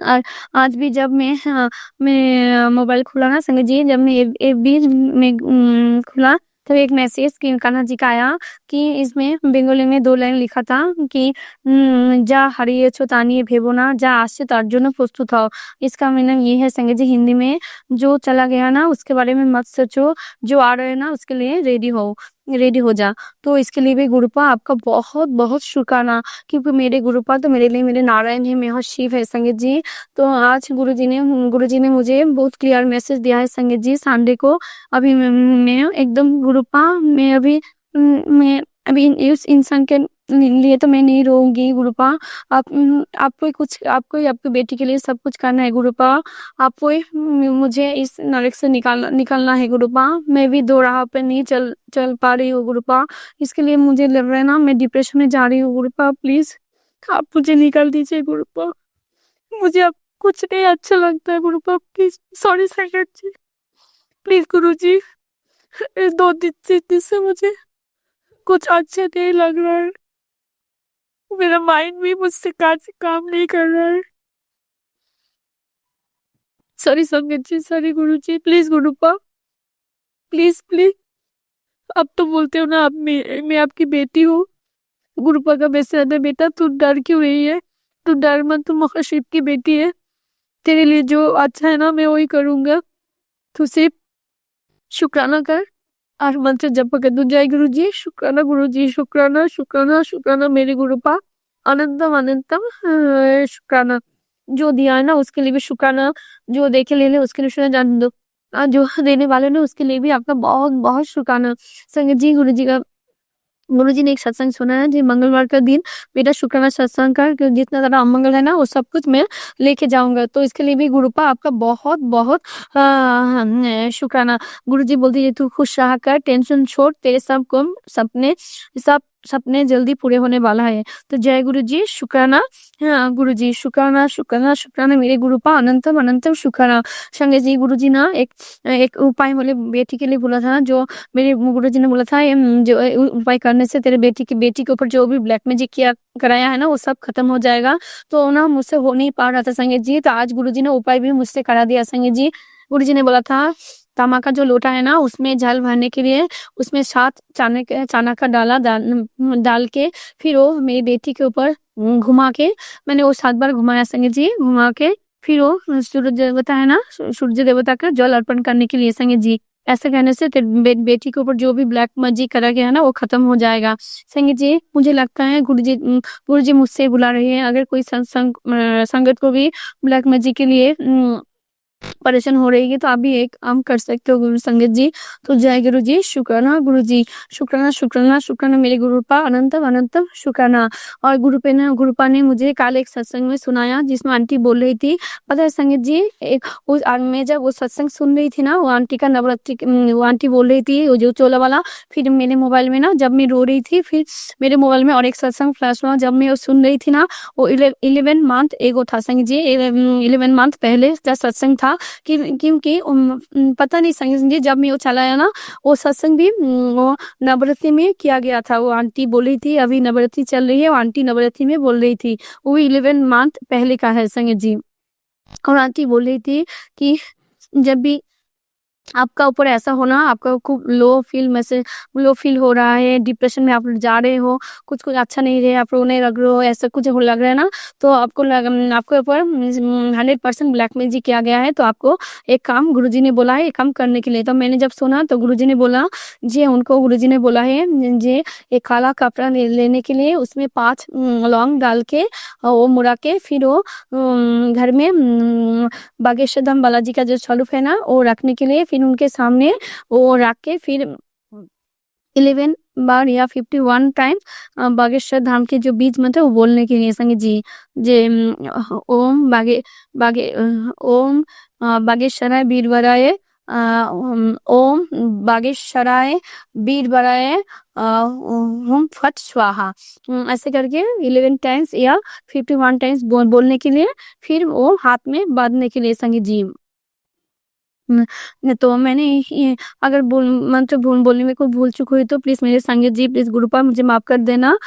और आज भी जब मैं मोबाइल खुला ना संगत जी, जब मैं एफबी में खुला, तब एक मैसेज कान्हा जी का आया कि इसमें बेंगोली में 2 लाइन लिखा था कि जा हारिয়েছো তা নিয়ে ভেবো না, যা আসছে তার জন্য প্রস্তুত হও। इसका मीनिंग ये है संगत जी हिंदी में, जो चला गया ना उसके बारे में मत सोचो, जो आ रहे हैं ना उसके लिए रेडी हो जा। तो इसके लिए भी गुरुपा आपका बहुत बहुत शुक्राना, क्योंकि मेरे गुरुपा तो मेरे लिए मेरे नारायण है, मेरा शिव है संगत जी। तो आज गुरुजी ने मुझे बहुत क्लियर मैसेज दिया है संगत जी संडे को। अभी मैं एकदम गुरुपा, मैं अभी उस इंसान के लिए तो मैं नहीं रहूंगी गुरुपा। आपको आपकी बेटी के लिए सब कुछ करना है गुरुपा। आपको मुझे इस नरक से निकालना है गुरुपा। मैं भी 2 राह पे नहीं चल पा रही हूँ गुरुपा। इसके लिए मुझे लग रहा है ना मैं डिप्रेशन में जा रही हूँ गुरुपा। प्लीज आप मुझे निकाल दीजिए गुरुपा। मुझे अब कुछ नहीं अच्छा लगता है गुरुपा। प्लीज सॉरी संगत जी, प्लीज गुरु जी, इस 2 दिन से मुझे कुछ अच्छा नहीं लग रहा है। मेरा माइंड भी मुझसे काम नहीं कर रहा है। सॉरी संगत जी, sorry Guru ji, please गुरुपा, please please. अब तो बोलते हो ना आप, मैं आपकी बेटी हूँ। गुरुपा का मैसेज है, बेटा तू डर क्यों रही है, तू डर मत, तू महाशिव की बेटी है, तेरे लिए जो अच्छा है ना मैं वही करूंगा, तू सिर्फ शुक्राना कर और मंत्र जप कर। तू जय गुरु जी, शुक्राना गुरु जी, शुक्राना शुक्राना शुक्राना मेरे गुरुपा, अनंतम अनंतम शुक्राना। जो दिया है ना उसके लिए भी शुक्राना, जो देखे ले ले उसके लिए शुक्राना, जान दो जो देने वाले ने उसके लिए भी आपका बहुत बहुत शुक्राना संगत जी। गुरुजी ने एक सत्संग सुना है जी, मंगलवार का दिन बेटा शुक्राना सत्संग कर, जितना ज्यादा अमंगल है ना वो सब कुछ मैं लेके जाऊंगा। तो इसके लिए भी गुरुपा आपका बहुत बहुत शुक्राना। गुरुजी बोलते हैं तू खुश रहा कर, टेंशन छोड़, तेरे सब सपने जल्दी पूरे होने वाला है। तो जय गुरु जी, शुक्राना। हाँ गुरु जी, शुक्राना शुक्राना शुक्राना मेरे गुरुपा, अनंतम अनंतम शुक्राना। संगे जी गुरुजी ना एक उपाय बोले बेटी के लिए बोला था, जो मेरे गुरुजी ने बोला था जो उपाय करने से तेरे बेटी के ऊपर जो भी ब्लैक मैजिक किया कराया है ना वो सब खत्म हो जाएगा। तो ना मुझसे हो नहीं पा रहा था संगीत जी, तो आज गुरुजी ने उपाय भी मुझसे करा दिया संगीत जी। गुरुजी ने बोला था तांबा का जो लोटा है ना उसमें जल भरने के लिए उसमें 7 चाना का डाल के फिर वो मेरी बेटी के ऊपर घुमा के, मैंने वो 7 बार घुमाया संगीत जी, घुमा के फिर वो सूरज देवता है ना, सूर्य देवता का जल अर्पण करने के लिए संगीत जी। ऐसे कहने से बेटी के ऊपर जो भी ब्लैक मैजिक करा गया है ना वो खत्म हो जाएगा संगीत जी। मुझे लगता है गुरुजी मुझसे बुला रहे हैं, अगर कोई संगत को भी ब्लैक मैजिक के लिए परेशान हो रही है तो आप भी एक काम कर सकते हो गुरु संगत जी। तो जय गुरु जी, शुक्राना गुरु जी, शुक्राना शुक्राना शुक्राना मेरे गुरुपा अनंतम अनंतम शुक्राना। और गुरुपा ने मुझे कल एक सत्संग में सुनाया जिसमें आंटी बोल रही थी, पता है संगत जी, एक मैं जब वो सत्संग सुन रही थी ना, वो आंटी का नवरात्रि वो आंटी बोल रही थी वो जो चोला वाला, फिर मेरे मोबाइल में ना जब मैं रो रही थी, फिर मेरे मोबाइल में और एक सत्संग फ्लैश हुआ जब मैं वो सुन रही थी ना, वो 11 मंथ एगो था संगत जी, 11 मंथ पहले का सत्संग था। क्योंकि पता नहीं संगत जी, जब मैं वो चलाया ना, वो सत्संग भी वो नवरात्रि में किया गया था। वो आंटी बोल रही थी अभी नवरात्रि चल रही है, वो आंटी नवरात्रि में बोल रही थी, वो 11 मंथ पहले का है संगत जी। और आंटी बोल रही थी कि जब भी आपका ऊपर ऐसा होना, आपका खूब लो फील हो रहा है, डिप्रेशन में आप जा रहे हो, कुछ अच्छा नहीं रहे, आप रोने लग रहे हो, ऐसा कुछ लग रहा है ना, तो आपके ऊपर 100% ब्लैक मैजिक किया गया है। तो आपको एक काम गुरुजी ने बोला है, एक काम करने के लिए। तो मैंने जब सुना तो गुरुजी ने बोला जी, उनको गुरुजी ने बोला है जी, एक काला कपड़ा लेने के लिए उसमें 5 लौंग डाल के वो मुड़ा के फिर वो घर में बागेश्वर धाम बालाजी का जो स्वरूप है ना, वो रखने के लिए फिर उनके सामने वो रख के फिर 11 बार या 51 टाइम बागेश्वर धाम के जो बीज मंत्र वो बोलने के लिए संगे जी, जे ओम ओम बागेश्वराय वीरवराय ओम बागेश्वराय वीरवराय ओम फट स्वाहा, ऐसे करके 11 टाइम्स या 51 टाइम्स बोलने के लिए, फिर वो हाथ में बांधने के लिए संगे जी। तो मैंने अगर मंत्र बोलने में कोई भूल चूक हुई तो प्लीज मेरे संगत जी, प्लीज गुरुपा मुझे माफ कर देना।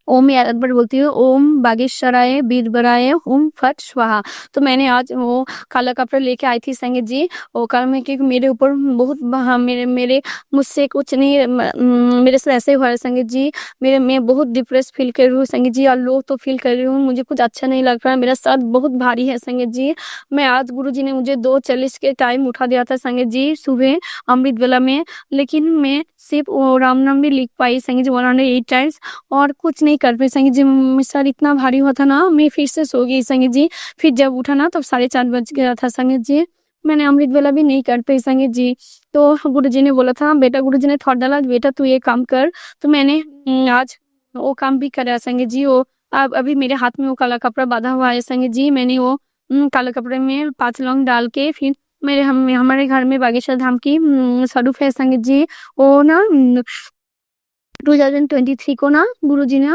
ओम याद बार बोलती हूँ, ओम बागेश्वराय वीरवराय ओम फट स्वाहा। तो मैंने आज वो काला कपड़ा लेके आई थी संगत जी, वो कल में क्योंकि मेरे ऊपर बहुत मेरे मुझसे कुछ नहीं, मेरे से ऐसे हुआ है संगत जी, मैं बहुत डिप्रेस फील कर रही हूँ संगत जी, और लो तो फील कर रही हूँ, मुझे कुछ अच्छा नहीं लग रहा है, मेरा सर बहुत भारी है संगत जी। मैं आज गुरुजी ने मुझे 2:40 के टाइम उठा दिया था संगत जी सुबह अमृत वेला में, लेकिन मैं सिर्फ राम नाम भी लिख पाई संगत जी 108 टाइम्स, और कुछ नहीं कर पाई संगत जी। मेरा सर इतना भारी हुआ था ना, मैं फिर से सो गई संगत जी, फिर जब उठा ना तब 4:30 बज गया था संगत जी, मैंने अमृत वेला भी नहीं कर पाई संगत जी। तो गुरुजी ने बोला था बेटा, गुरुजी ने थॉट डाला बेटा तू ये काम कर, तो मैंने आज वो काम भी करा संगत जी। वो अभी मेरे हाथ में वो काला कपड़ा बांधा हुआ है संगत जी, मैंने वो काले कपड़े में 5 लौंग डाल के फिर हमारे घर में बागेश्वर धाम की स्वरूप है संगत जी, वो ना 2023 को ना गुरुजी ने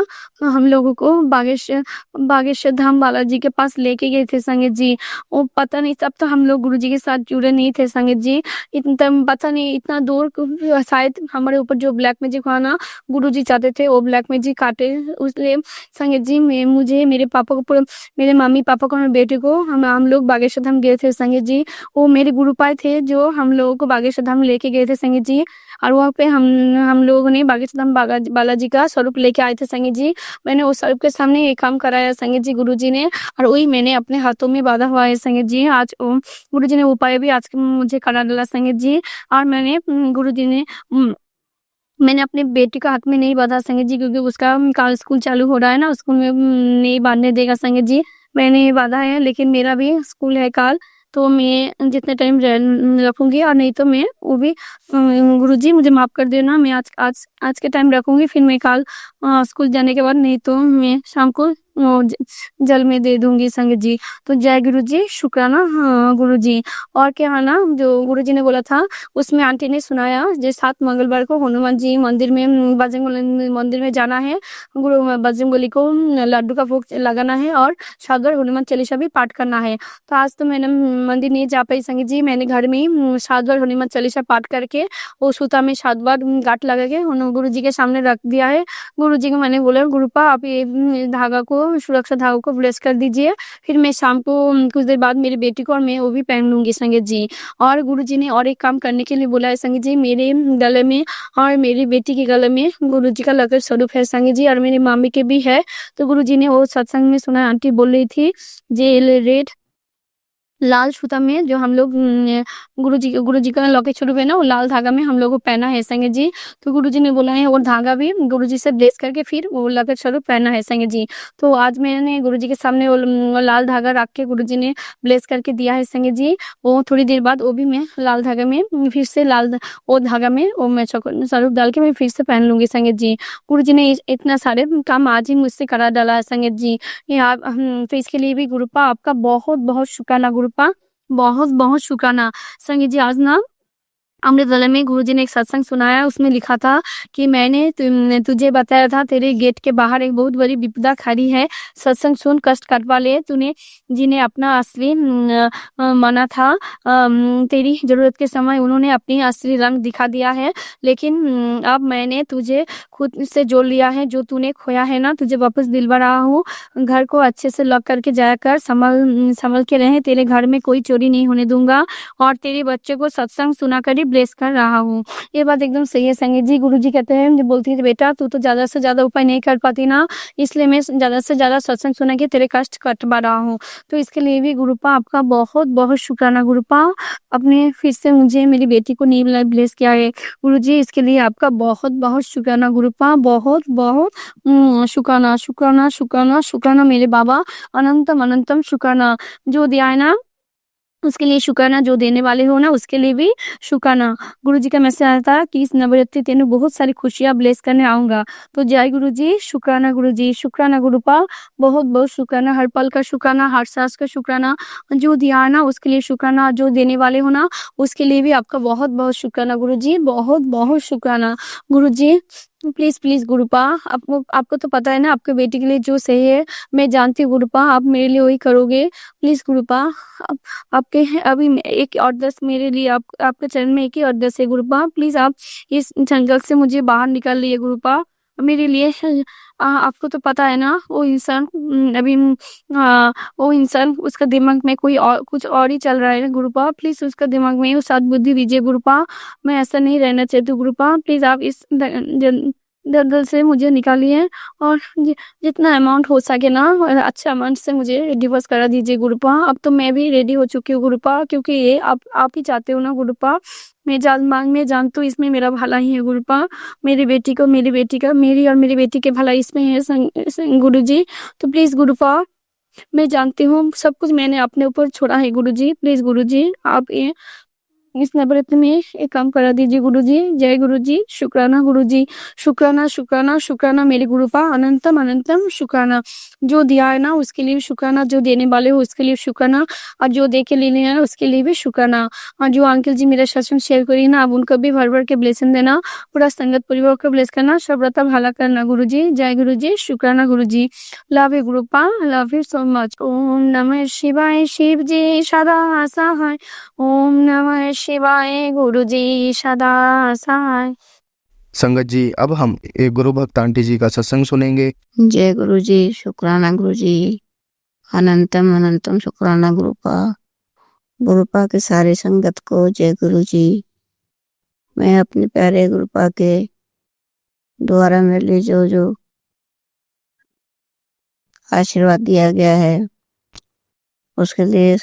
हम लोगों को बागेश्वर धाम बालाजी के पास लेके गए थे संगत जी। वो पता नहीं, तब तो हम लोग गुरुजी के साथ जुड़े नहीं थे संगत जी, इतना पता नहीं इतना दूर, शायद हमारे ऊपर जो ब्लैक मैजिक हुआ ना, गुरुजी चाहते थे वो ब्लैक मैजिक काटे, इसलिए संगत जी मुझे मेरे पापा को पूरे, मेरे मम्मी पापा को और बेटे को हम लोग बागेश्वर धाम गए थे संगत जी। वो मेरे गुरुपाय थे जो हम लोगों को बागेश्वर धाम लेके गए थे संगत जी, और वहाँ पे हम लोगों ने बागेश्वर धाम बालाजी का स्वरूप लेके आए थे संगत जी। मैंने उस स्वरूप के सामने ये काम कराया संगत जी गुरुजी ने, और वही मैंने अपने हाथों में बांधा हुआ है संगत जी। आज गुरुजी ने उपाय भी आज मुझे करा डाला संगत जी, और गुरुजी ने मैंने अपने बेटी का हाथ में नहीं बांधा संगत जी, क्योंकि उसका कल स्कूल चालू हो रहा है ना, स्कूल में नहीं बांधने देगा संगत जी, मैंने बांधा है, लेकिन मेरा भी स्कूल है कल, तो मैं जितने टाइम रखूंगी, और नहीं तो मैं वो भी गुरुजी मुझे माफ कर देना, मैं आज के टाइम रखूंगी, फिर मैं कल स्कूल जाने के बाद नहीं तो मैं शाम को जल में दे दूंगी संगत जी। तो जय गुरु जी, शुक्राना गुरु जी। और क्या है ना, जो गुरु जी ने बोला था उसमें आंटी ने सुनाया, जो 7 मंगलवार को हनुमान जी मंदिर में बजरंग मंदिर में जाना है, गुरु बजरंगबली को लड्डू का भोग लगाना है, और 7 बार हनुमान चालीसा भी पाठ करना है। तो आज तो मैंने मंदिर नहीं जा पाई संगत जी, मैंने घर में ही 7 बार हनुमान चालीसा पाठ करके वो सूता में 7 बार गांठ लगा के गुरु जी के सामने रख दिया है। गुरु जी को मैंने बोला गुरुपा आप ये धागा को, सुरक्षा धागा को ब्लेस कर दीजिए, फिर मैं शाम को कुछ देर बाद मेरी बेटी को और मैं वो भी पहन लूंगी संगत जी। और गुरु जी ने और एक काम करने के लिए बोला है संगत जी, मेरे गले में और मेरी बेटी के गले में गुरु जी का लकर स्वरूप है संगत जी, और मेरी मामी के भी है। तो गुरु जी ने वो सत्संग में सुना, आंटी बोल रही थी जे रेड लाल सूता में जो हम लोग गुरुजी का लॉकेट स्वरूप है ना, वो लाल धागा में हम लोग को पहना है संगत जी। तो गुरुजी ने बोला है और धागा भी गुरुजी से ब्लेस करके फिर वो लॉकेट स्वरूप पहना है संगत जी। तो आज मैंने गुरुजी के सामने वो लाल धागा रख के गुरुजी ने ब्लेस करके दिया है संगत जी। वो थोड़ी देर बाद वो भी मैं लाल धागा में फिर से वो धागा में वो मैं स्वरूप डाल के मैं फिर से पहन लूंगी संगत जी। गुरुजी ने इतना सारे काम आज ही मुझसे करा डाला है संगत जी। ये आप तो इसके लिए भी गुरुपा आपका बहुत बहुत शुक्राना गुरुपा, बहुत बहुत शुक्राना। संगीत जी आज ना अमृतवाला में गुरुजी ने एक सत्संग सुनाया, उसमें लिखा था कि मैंने तुझे बताया था तेरे गेट के बाहर एक बहुत बड़ी विपदा खड़ी है, सत्संग सुन कष्ट कटवा ले। तूने जिन्हें अपना असली माना था, तेरी जरूरत के समय उन्होंने अपनी असली रंग दिखा दिया है, लेकिन अब मैंने तुझे खुद से जोड़ लिया है। जो तूने खोया है ना, तुझे वापस दिलवा रहा हूँ। घर को अच्छे से लॉक करके जाया कर, संभल के रहे, तेरे घर में कोई चोरी नहीं होने दूंगा और तेरे बच्चे को सत्संग सुना कर ही ब्लेस कर रहा हूँ। ये बात एकदम सही है संगीत जी। गुरुजी कहते हैं, मुझे बोलती है बेटा तू तो ज्यादा से ज्यादा उपाय नहीं कर पाती ना, इसलिए मैं ज्यादा से ज्यादा सत्संग सुना के तेरे कष्ट कटवा रहा हूँ। तो इसके लिए भी गुरुपा आपका बहुत बहुत शुक्राना गुरुपा, अपने फिर से मुझे मेरी बेटी को नींव ब्लेस किया है गुरुजी, इसके लिए आपका बहुत बहुत शुक्राना गुरुपा, बहुत बहुत शुक्राना शुक्राना शुक्राना शुक्राना मेरे बाबा, अनंतम अनंतम शुक्राना। जो दिया है ना उसके लिए शुक्राना, जो देने वाले हो ना उसके लिए भी शुक्राना। गुरुजी का मैसेज आया था कि इस नवरात्रि तेने बहुत सारी खुशियां ब्लेस करने आऊंगा। तो जय गुरुजी, शुक्राना गुरुजी, शुक्राना गुरुपा, बहुत बहुत शुक्राना, हर पल का शुक्राना, हर सांस का शुक्राना। जो दिया है ना उसके लिए शुक्राना, जो देने वाले हो ना उसके लिए भी आपका बहुत बहुत शुक्राना गुरुजी, बहुत बहुत शुक्राना गुरुजी। प्लीज प्लीज गुरुपा, आपको तो पता है ना आपके बेटी के लिए जो सही है, मैं जानती हूँ गुरुपा आप मेरे लिए वही करोगे। प्लीज गुरुपा आपके अभी एक अरदास मेरे लिए, आपके चरण में एक ही अरदास है गुरुपा, प्लीज आप इस जंगल से मुझे बाहर निकाल लिए गुरुपा मेरे लिए। आपको तो पता है ना वो इंसान अभी वो इंसान उसका दिमाग में कोई और कुछ और ही चल रहा है गुरुपा, प्लीज उसका दिमाग में वो सद्बुद्धि दीजिए गुरुपा। मैं ऐसा नहीं रहना चाहती गुरुपा, प्लीज आप इस दलदल से मुझे निकालिए और जितना अमाउंट हो सके ना अच्छा अमाउंट से मुझे डिवोर्स करा दीजिए गुरुपा। अब तो मैं भी रेडी हो चुकी हूँ गुरुपा, क्योंकि ये आप ही चाहते हो ना गुरुपा। मैं जानती हूँ इसमें मेरा भला ही है गुरुपा, मेरी बेटी का मेरी और मेरी बेटी के भला इसमें है गुरुजी। तो प्लीज गुरुपा, मैं जानती हूँ सब कुछ मैंने अपने ऊपर छोड़ा है गुरुजी, प्लीज गुरुजी आप ये इस नवरात्रि में एक काम करा दीजिए गुरुजी। जय गुरुजी, शुक्राना गुरुजी, शुक्राना शुक्राना शुक्राना मेरे गुरुपा, अनंतम अनंतम शुक्राना। जो दिया है ना उसके लिए भी शुक्राना, जो देने वाले हो उसके लिए शुक्राना, और जो दे के लेने हैं उसके लिए भी शुक्राना। और जो अंकल जी मेरा सत्संग शेयर करिए ना, आप उनको भी भर भर के ब्लेसिंग देना, पूरा संगत परिवार को ब्लेस करना, सब रता भला करना गुरुजी। जय गुरुजी, शुक्राना Guruji, love you Gurupa, love you so much. ओम नमः शिवाय, शिव जी सदा सहाय, ओम नमः शिवाय, गुरुजी सदा सहाय। संगत जी अब हम एक गुरु भक्त आंटी जी का सत्संग सुनेंगे। जय गुरु जी, शुक्राना गुरु जी, अनंतम अनंतम शुक्राना गुरुपा के सारे संगत को जय गुरु जी। मैं अपने प्यारे गुरुपा के द्वारा मेरे लिए जो जो आशीर्वाद दिया गया है उसके लिए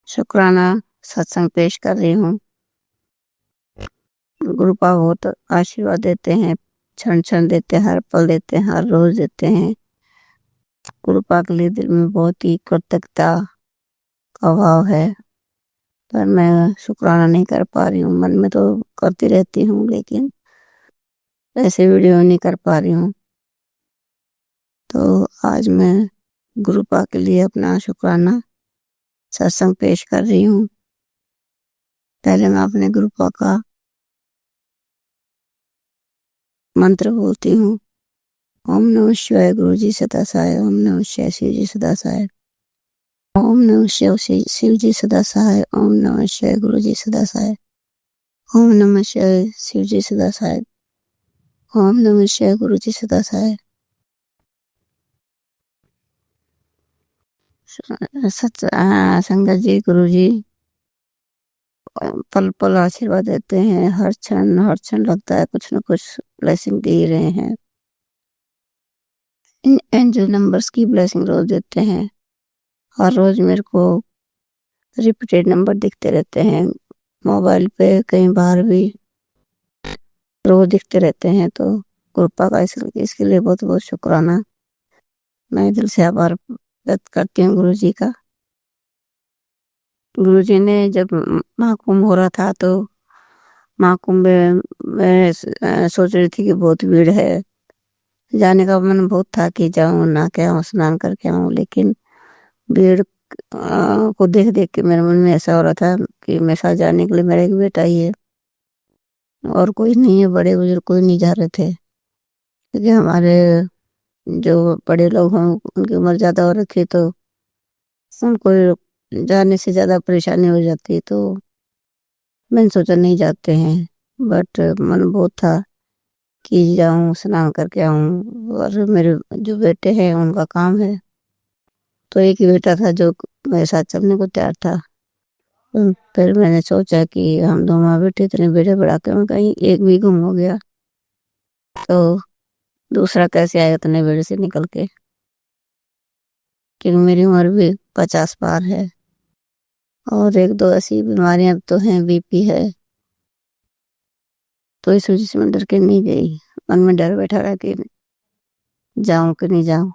शुक्राना सत्संग पेश कर रही हूँ। गुरुपा बहुत आशीर्वाद देते हैं, क्षण क्षण देते हैं, हर पल देते हैं, हर रोज देते हैं। गुरुपा के लिए दिल में बहुत ही कृतज्ञता का भाव है, पर मैं शुक्राना नहीं कर पा रही हूँ। मन में तो करती रहती हूँ लेकिन ऐसे वीडियो नहीं कर पा रही हूँ। तो आज मैं गुरुपा के लिए अपना शुक्राना सत्संग पेश कर रही हूँ। पहले मैं अपने गुरुपा का मंत्र बोलती हूँ। ओम नमः शिवाय गुरु जी सदा सहाय, ओम नमः शिवाय शिव जी सदा सहाय, ओम नमः शिवाय शिव जी सदा सहाय, ओम नमः शिवाय गुरु जी सदा सहाय, ओम नमः शिवाय शिव जी सदा सहाय, ओम नमः शिवाय गुरु जी सदा सहाय। संगत जी गुरु जी पल पल आशीर्वाद देते हैं, हर क्षण लगता है कुछ न कुछ ब्लेसिंग दे रहे हैं। इन एंजल नंबर्स की ब्लेसिंग रोज देते हैं, हर रोज मेरे को रिपीटेड नंबर दिखते रहते हैं मोबाइल पे, कहीं बाहर भी रोज दिखते रहते हैं। तो कृपा का इसके लिए बहुत बहुत शुक्राना। मैं दिल से आभार व्यक्त करती हूँ गुरु जी का। गुरु जी ने जब महाकुंभ हो रहा था तो महाकुंभ में मैं सोच रही थी कि बहुत भीड़ है, जाने का मन बहुत था कि जाऊं ना के आऊं, स्नान करके आऊं, लेकिन भीड़ को देख देख के मेरे मन में ऐसा हो रहा था कि मेरे साथ जाने के लिए मेरा एक बेटा ही है और कोई नहीं है, बड़े बुजुर्ग कोई नहीं जा रहे थे, क्योंकि हमारे जो बड़े लोग हों उनकी उम्र ज़्यादा हो रखी तो उनको जाने से ज़्यादा परेशानी हो जाती, तो मैंने सोचा नहीं जाते हैं। बट मन बहुत था कि जाऊं, स्नान करके आऊं। और मेरे जो बेटे हैं उनका काम है, तो एक ही बेटा था जो मेरे साथ चलने को तैयार था। फिर मैंने सोचा कि हम दो माँ बेटे इतने बेटे बढ़ा के कहीं एक भी गुम हो गया तो दूसरा कैसे आएगा इतने बेड़े से निकल के, क्योंकि मेरी उम्र भी 50 पार है और एक दो ऐसी बीमारियां तो हैं, बीपी है। तो इस वजह से मैं डर के नहीं गई, मन में डर बैठा रहा कि जाऊं कि नहीं जाऊं।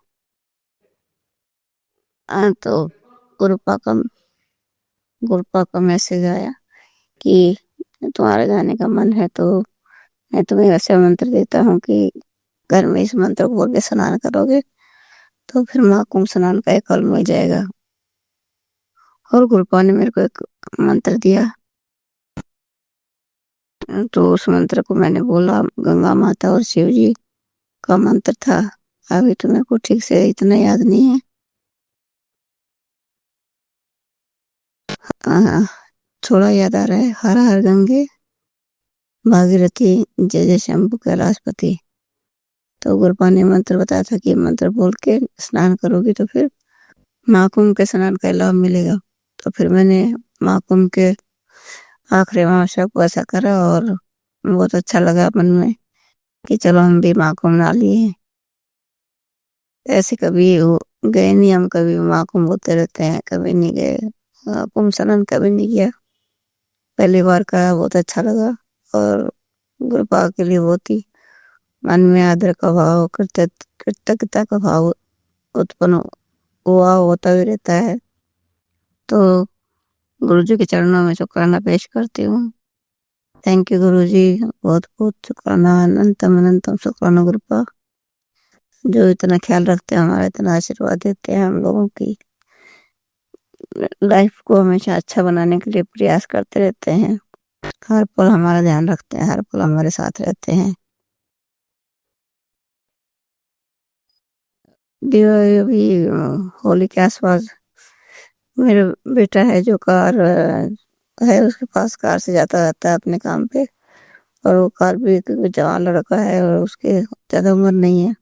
तो गुरुपा का गुरुपा का मैसेज आया कि तुम्हारे जाने का मन है तो मैं तुम्हें ऐसे मंत्र देता हूँ कि घर में इस मंत्र को बोल के स्नान करोगे तो फिर महाकुंभ स्नान का एक फल मिल जाएगा। और गुरुपा ने मेरे को एक मंत्र दिया, तो उस मंत्र को मैंने बोला। गंगा माता और शिव जी का मंत्र था। अभी तो मेरे को ठीक से इतना याद नहीं है। थोड़ा याद आ रहा है, हर हर गंगे भागीरथी जय जय शंभु कैलाशपति। तो गुरुपा ने मंत्र बताया था कि मंत्र बोल के स्नान करोगी तो फिर महाकुंभ के स्नान का लाभ मिलेगा। तो फिर मैंने महाकुंभ के आखिरी अमावस्या को ऐसा करा और बहुत अच्छा लगा मन में कि चलो हम भी महाकुंभ ना लिए। ऐसे कभी गए नहीं हम, कभी महाकुंभ होते रहते हैं, कभी नहीं गए कुंभ स्नान, कभी नहीं किया। पहली बार का बहुत अच्छा लगा और गुरुपा के लिए बहुत ही मन में आदर का भाव, कृतज्ञता का भाव उत्पन्न हुआ, होता भी रहता है। तो गुरु जी के चरणों में शुक्राना पेश करती हूँ। थैंक यू गुरु जी, बहुत बहुत शुक्राना, अनंतम अनंतम शुक्राना गुरुपा, जो इतना ख्याल रखते हैं हमारा, इतना आशीर्वाद देते हैं हम लोगों की लाइफ को हमेशा अच्छा बनाने के लिए प्रयास करते रहते हैं। हर पल हमारा ध्यान रखते हैं, हर पल हमारे साथ रहते हैं। दिवाली अभी होली के आसपास मेरा बेटा है जो कार है, उसके पास कार से जाता रहता है अपने काम पे, और वो कार भी क्योंकि जवान लड़का है और उसके ज़्यादा उम्र नहीं है,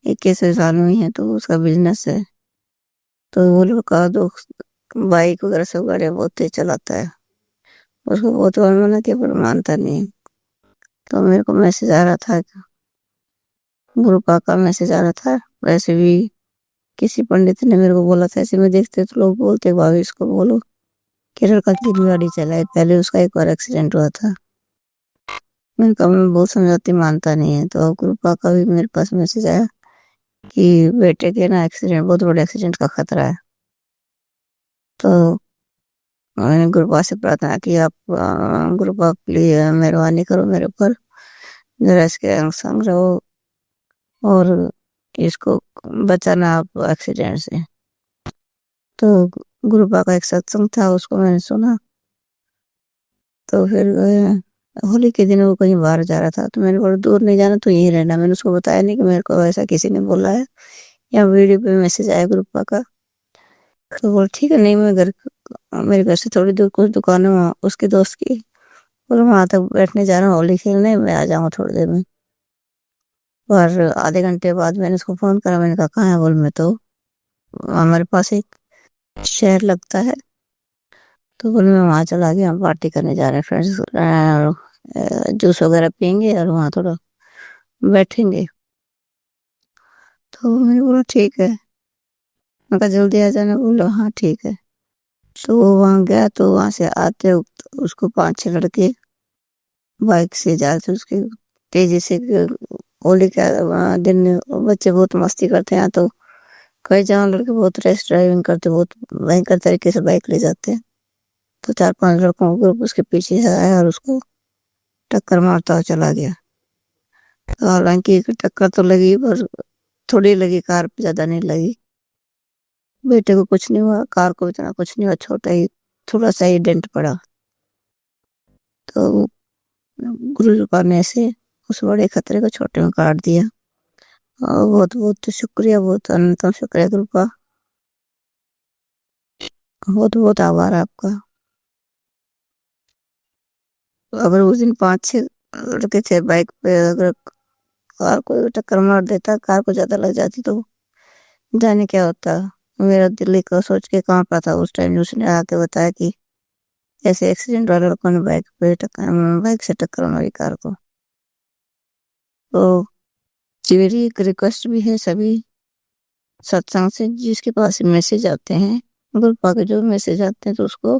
21 साल में ही है, तो उसका बिजनेस है। तो वो लोग का दो बाइक वगैरह सब गाड़ियाँ बहुत तेज चलाता है। उसको बहुत बार मना किया पर मानता नहीं। तो मेरे को मैसेज आ रहा था, गुरुपा का मैसेज आ रहा था। वैसे भी किसी पंडित ने मेरे को बोला था, ऐसे में देखते तो लोग बोलते भाभी इसको बोलो केरल का की गाड़ी चलाए, पहले उसका एक बार एक्सीडेंट हुआ था। मैंने कहा मैं बहुत समझाती, मानता नहीं है। तो गुरुपा का भी मेरे पास मैसेज आया कि बेटे के ना एक्सीडेंट, बहुत बड़े एक्सीडेंट का खतरा है। तो मैंने गुरुपा से प्रार्थना की, आप गुरुपा प्लीज मेहरबानी करो मेरे ऊपर, जरा इसके संग रहो और इसको बचाना आप एक्सीडेंट से। तो गुरुपा का एक सत्संग था, उसको मैंने सुना। तो फिर होली के दिन वो कहीं बाहर जा रहा था, तो मैंने बोला दूर नहीं जाना, तो यहीं रहना। मैंने उसको बताया नहीं कि मेरे को ऐसा किसी ने बोला है, या वीडियो पे मैसेज आया गुरुपा का। तो बोल ठीक है, नहीं मैं मेरे घर से थोड़ी दूर कुछ दुकान है वहाँ उसके दोस्त की, बोला वहाँ तक बैठने जा रहा हूँ होली खेलने, मैं आ जाऊँगा थोड़ी देर में। और आधे घंटे बाद मैंने उसको फ़ोन करा, मैंने कहा कहाँ है? बोल मैं तो हमारे पास एक शहर लगता है, तो बोले मैं वहाँ चला गया, हम पार्टी करने जा रहे हैं फ्रेंड्स, जूस वगैरह पियेंगे और वहाँ थोड़ा बैठेंगे। तो मैंने बोला ठीक है, मैं कहा जल्दी आ जाना, बोला हाँ ठीक है। तो वो वहाँ गया, तो वहाँ से आते वक्त उसको 5-6 लड़के बाइक से जा रहे थे उसके तेजी से। होली का दिन में बच्चे बहुत मस्ती करते हैं, तो कई जगह लड़के बहुत रेस ड्राइविंग करते, बहुत भयंकर तरीके से बाइक ले जाते हैं। तो 4-5 लड़कों का ग्रुप उसके पीछे से आया और उसको टक्कर मारता हुआ चला गया। तो हालांकि टक्कर तो लगी, पर थोड़ी लगी, कार पे ज्यादा नहीं लगी। बेटे को कुछ नहीं हुआ, कार को इतना कुछ नहीं हुआ, छोटा ही थोड़ा सा ही डेंट पड़ा। तो गुरु कृपा ने ऐसे उस बड़े खतरे को छोटे में काट दिया। और बहुत बहुत शुक्रिया, बहुत अनंतम शुक्रिया गुरु का, बहुत बहुत आभार आपका। अगर उस दिन 5-6 लड़के थे बाइक पे, अगर कार को टक्कर मार देता, कार को ज्यादा लग जाती, तो जाने क्या होता। मेरा दिल्ली का सोच के कहाँ पा था उस टाइम। उसने आके बताया कि ऐसे एक्सीडेंट वाले लड़कों ने बाइक से टक्कर मारी कार को। तो मेरी एक रिक्वेस्ट भी है सभी सत्संग से, जिसके पास मैसेज आते हैं, गुरु के जो मैसेज आते हैं, तो उसको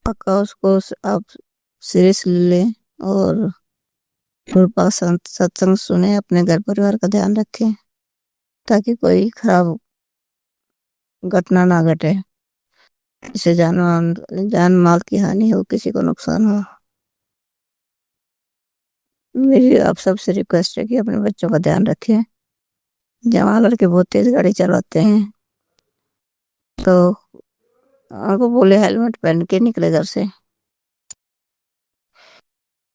पक्का उसको आप सीरियसली लें और गुरु सत्संग सुने, अपने घर परिवार का ध्यान रखें, ताकि कोई खराब घटना ना घटे, जिससे जान माल की हानि हो, किसी को नुकसान हो। मेरी आप सबसे रिक्वेस्ट है कि अपने बच्चों का ध्यान रखें। जवान लड़के बहुत तेज गाड़ी चलाते हैं, तो उनको बोले हेलमेट पहन के निकले घर से।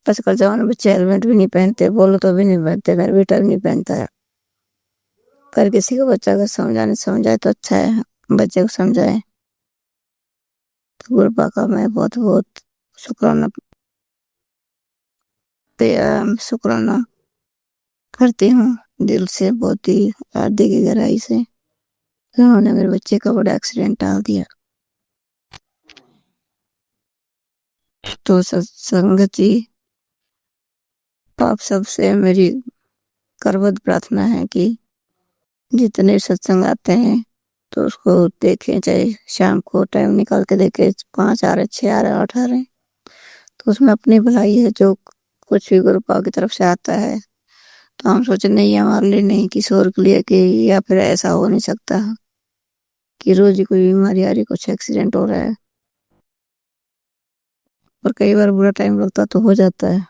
आजकल जवान बच्चे हेलमेट भी नहीं पहनते, बोलो तो भी नहीं पहनते, मेरा बेटा भी नहीं पहनता है। पर किसी को बच्चा अगर समझाए तो अच्छा है, बच्चे को समझाए। तो गुरु का मैं बहुत बहुत शुक्राना करती हूँ दिल से, बहुत ही हृदय की गहराई से। उन्होंने मेरे बच्चे का बड़ा एक्सीडेंट टाल दिया। तो संगत जी, आप सबसे मेरी करबद्ध प्रार्थना है कि जितने सत्संग आते हैं तो उसको देखें, चाहे शाम को टाइम निकाल के देखें, 5 आ रहे, 6 आ रहे, 8 आ रहे, तो उसमें अपनी भलाई है। जो कुछ भी गुरु की तरफ से आता है तो हम सोचे नहीं, हमारे लिए नहीं, किसी और के लिए, कि या फिर ऐसा हो नहीं सकता कि रोज ही कोई बीमारी आ रही, कुछ एक्सीडेंट हो रहा है। और कई बार बुरा टाइम लगता तो हो जाता है,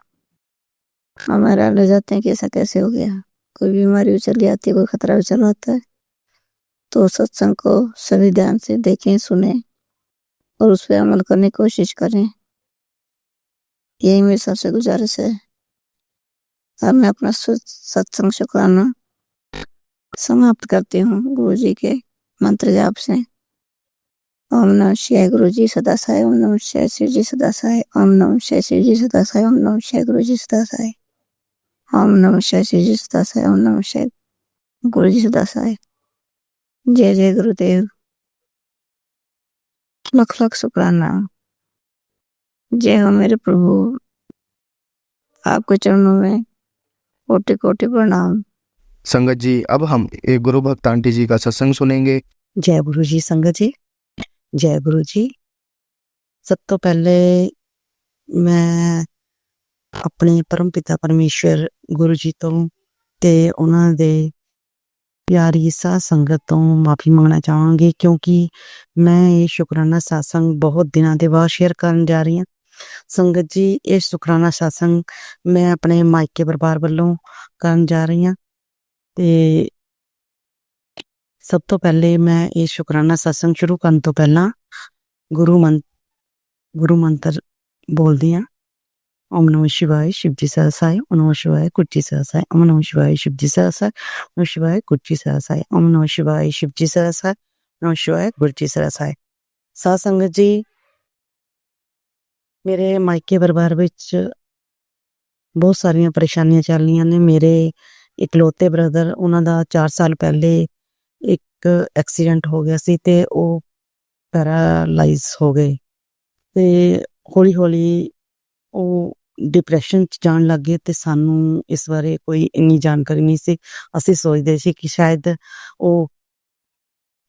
हम हैरान रह जाते हैं कि ऐसा कैसे हो गया। कोई बीमारी भी चली आती है, कोई खतरा भी चला आता है। तो सत्संग को सभी ध्यान से देखें, सुने और उस पर अमल करने की कोशिश करें। यही मेरी सबसे गुजारिश है। अब मैं अपना सत्संग शुक्राना समाप्त करती हूँ गुरु जी के मंत्र जाप से। ओम नमः शिवाय गुरु जी सदा सहाय, ओम नमः शिवाय शिव जी सदा सहाय, ओम नमः शिवाय शिव जी सदा सहाय, ओम नमः शिवाय गुरु जी सदा सहाय, ओम नमः शिवाय शिव जी सदा सहाय, ओम नमः शिवाय गुरु जी सदा सहाय। जय जय गुरुदेव, लख लख शुक्राना। जय हो मेरे प्रभु, आपके चरणों में कोटि कोटि प्रणाम। संगत जी, अब हम एक गुरु भक्त आंटी जी का सत्संग सुनेंगे। जय गुरु जी संगत जी, जय गुरु जी। सब तो पहले मैं ਆਪਣੇ ਪਰਮ ਪਿਤਾ ਪਰਮੇਸ਼ਵਰ ਗੁਰੂ ਜੀ ਤੋਂ ਤੇ ਉਹਨਾਂ ਦੇ ਪਿਆਰੀ ਸਾਧ ਸੰਗਤ ਤੋਂ ਮਾਫੀ ਮੰਗਣਾ ਚਾਹਾਂਗੀ, ਕਿਉਂਕਿ ਮੈਂ ਇਹ ਸ਼ੁਕਰਾਨਾ satsang ਬਹੁਤ ਦਿਨਾਂ ਦੇ ਬਾਅਦ ਸ਼ੇਅਰ ਕਰਨ ਜਾ ਰਹੀ ਹਾਂ। ਸੰਗਤ ਜੀ, ਇਹ ਸ਼ੁਕਰਾਨਾ satsang ਮੈਂ ਆਪਣੇ ਮਾਇਕੇ ਪਰਿਵਾਰ ਵੱਲੋਂ ਕਰਨ ਜਾ ਰਹੀ ਹਾਂ। ਤੇ ਸਭ ਤੋਂ ਪਹਿਲੇ ਮੈਂ ਇਹ ਸ਼ੁਕਰਾਨਾ satsang ਸ਼ੁਰੂ ਕਰਨ ਤੋਂ ਪਹਿਲਾਂ ਗੁਰੂ ਮੰਤਰ ਬੋਲਦੀ ਹਾਂ। ओम नमः शिवाय शिव जी सहसाय, ओम नमः शिवाय कुच्ची सहसाय, ओम नमः शिवाय शिव जी सहसाय, ओम नमः शिवाय कुच्ची सहसाय, ओम नमः शिवाय शिव जी सहसाय, नमः शिवाय गुरजी सहसाय। साध संगत जी, मेरे मायके परिवार विच बहुत सारियां परेशानियां चल रही ने। मेरे इकलौते ब्रदर, उन्हां दा 4 साल पहले एक एक्सीडेंट हो गया सी ते ओ पैरालाइज हो गए ते हौली हौली ਉਹ ਡਿਪਰੈਸ਼ਨ 'ਚ ਜਾਣ ਲੱਗ ਗਏ ਤੇ ਸਾਨੂੰ ਇਸ ਬਾਰੇ ਕੋਈ ਇੰਨੀ ਜਾਣਕਾਰੀ ਨਹੀਂ ਸੀ। ਅਸੀਂ ਸੋਚਦੇ ਸੀ ਕਿ ਸ਼ਾਇਦ ਉਹ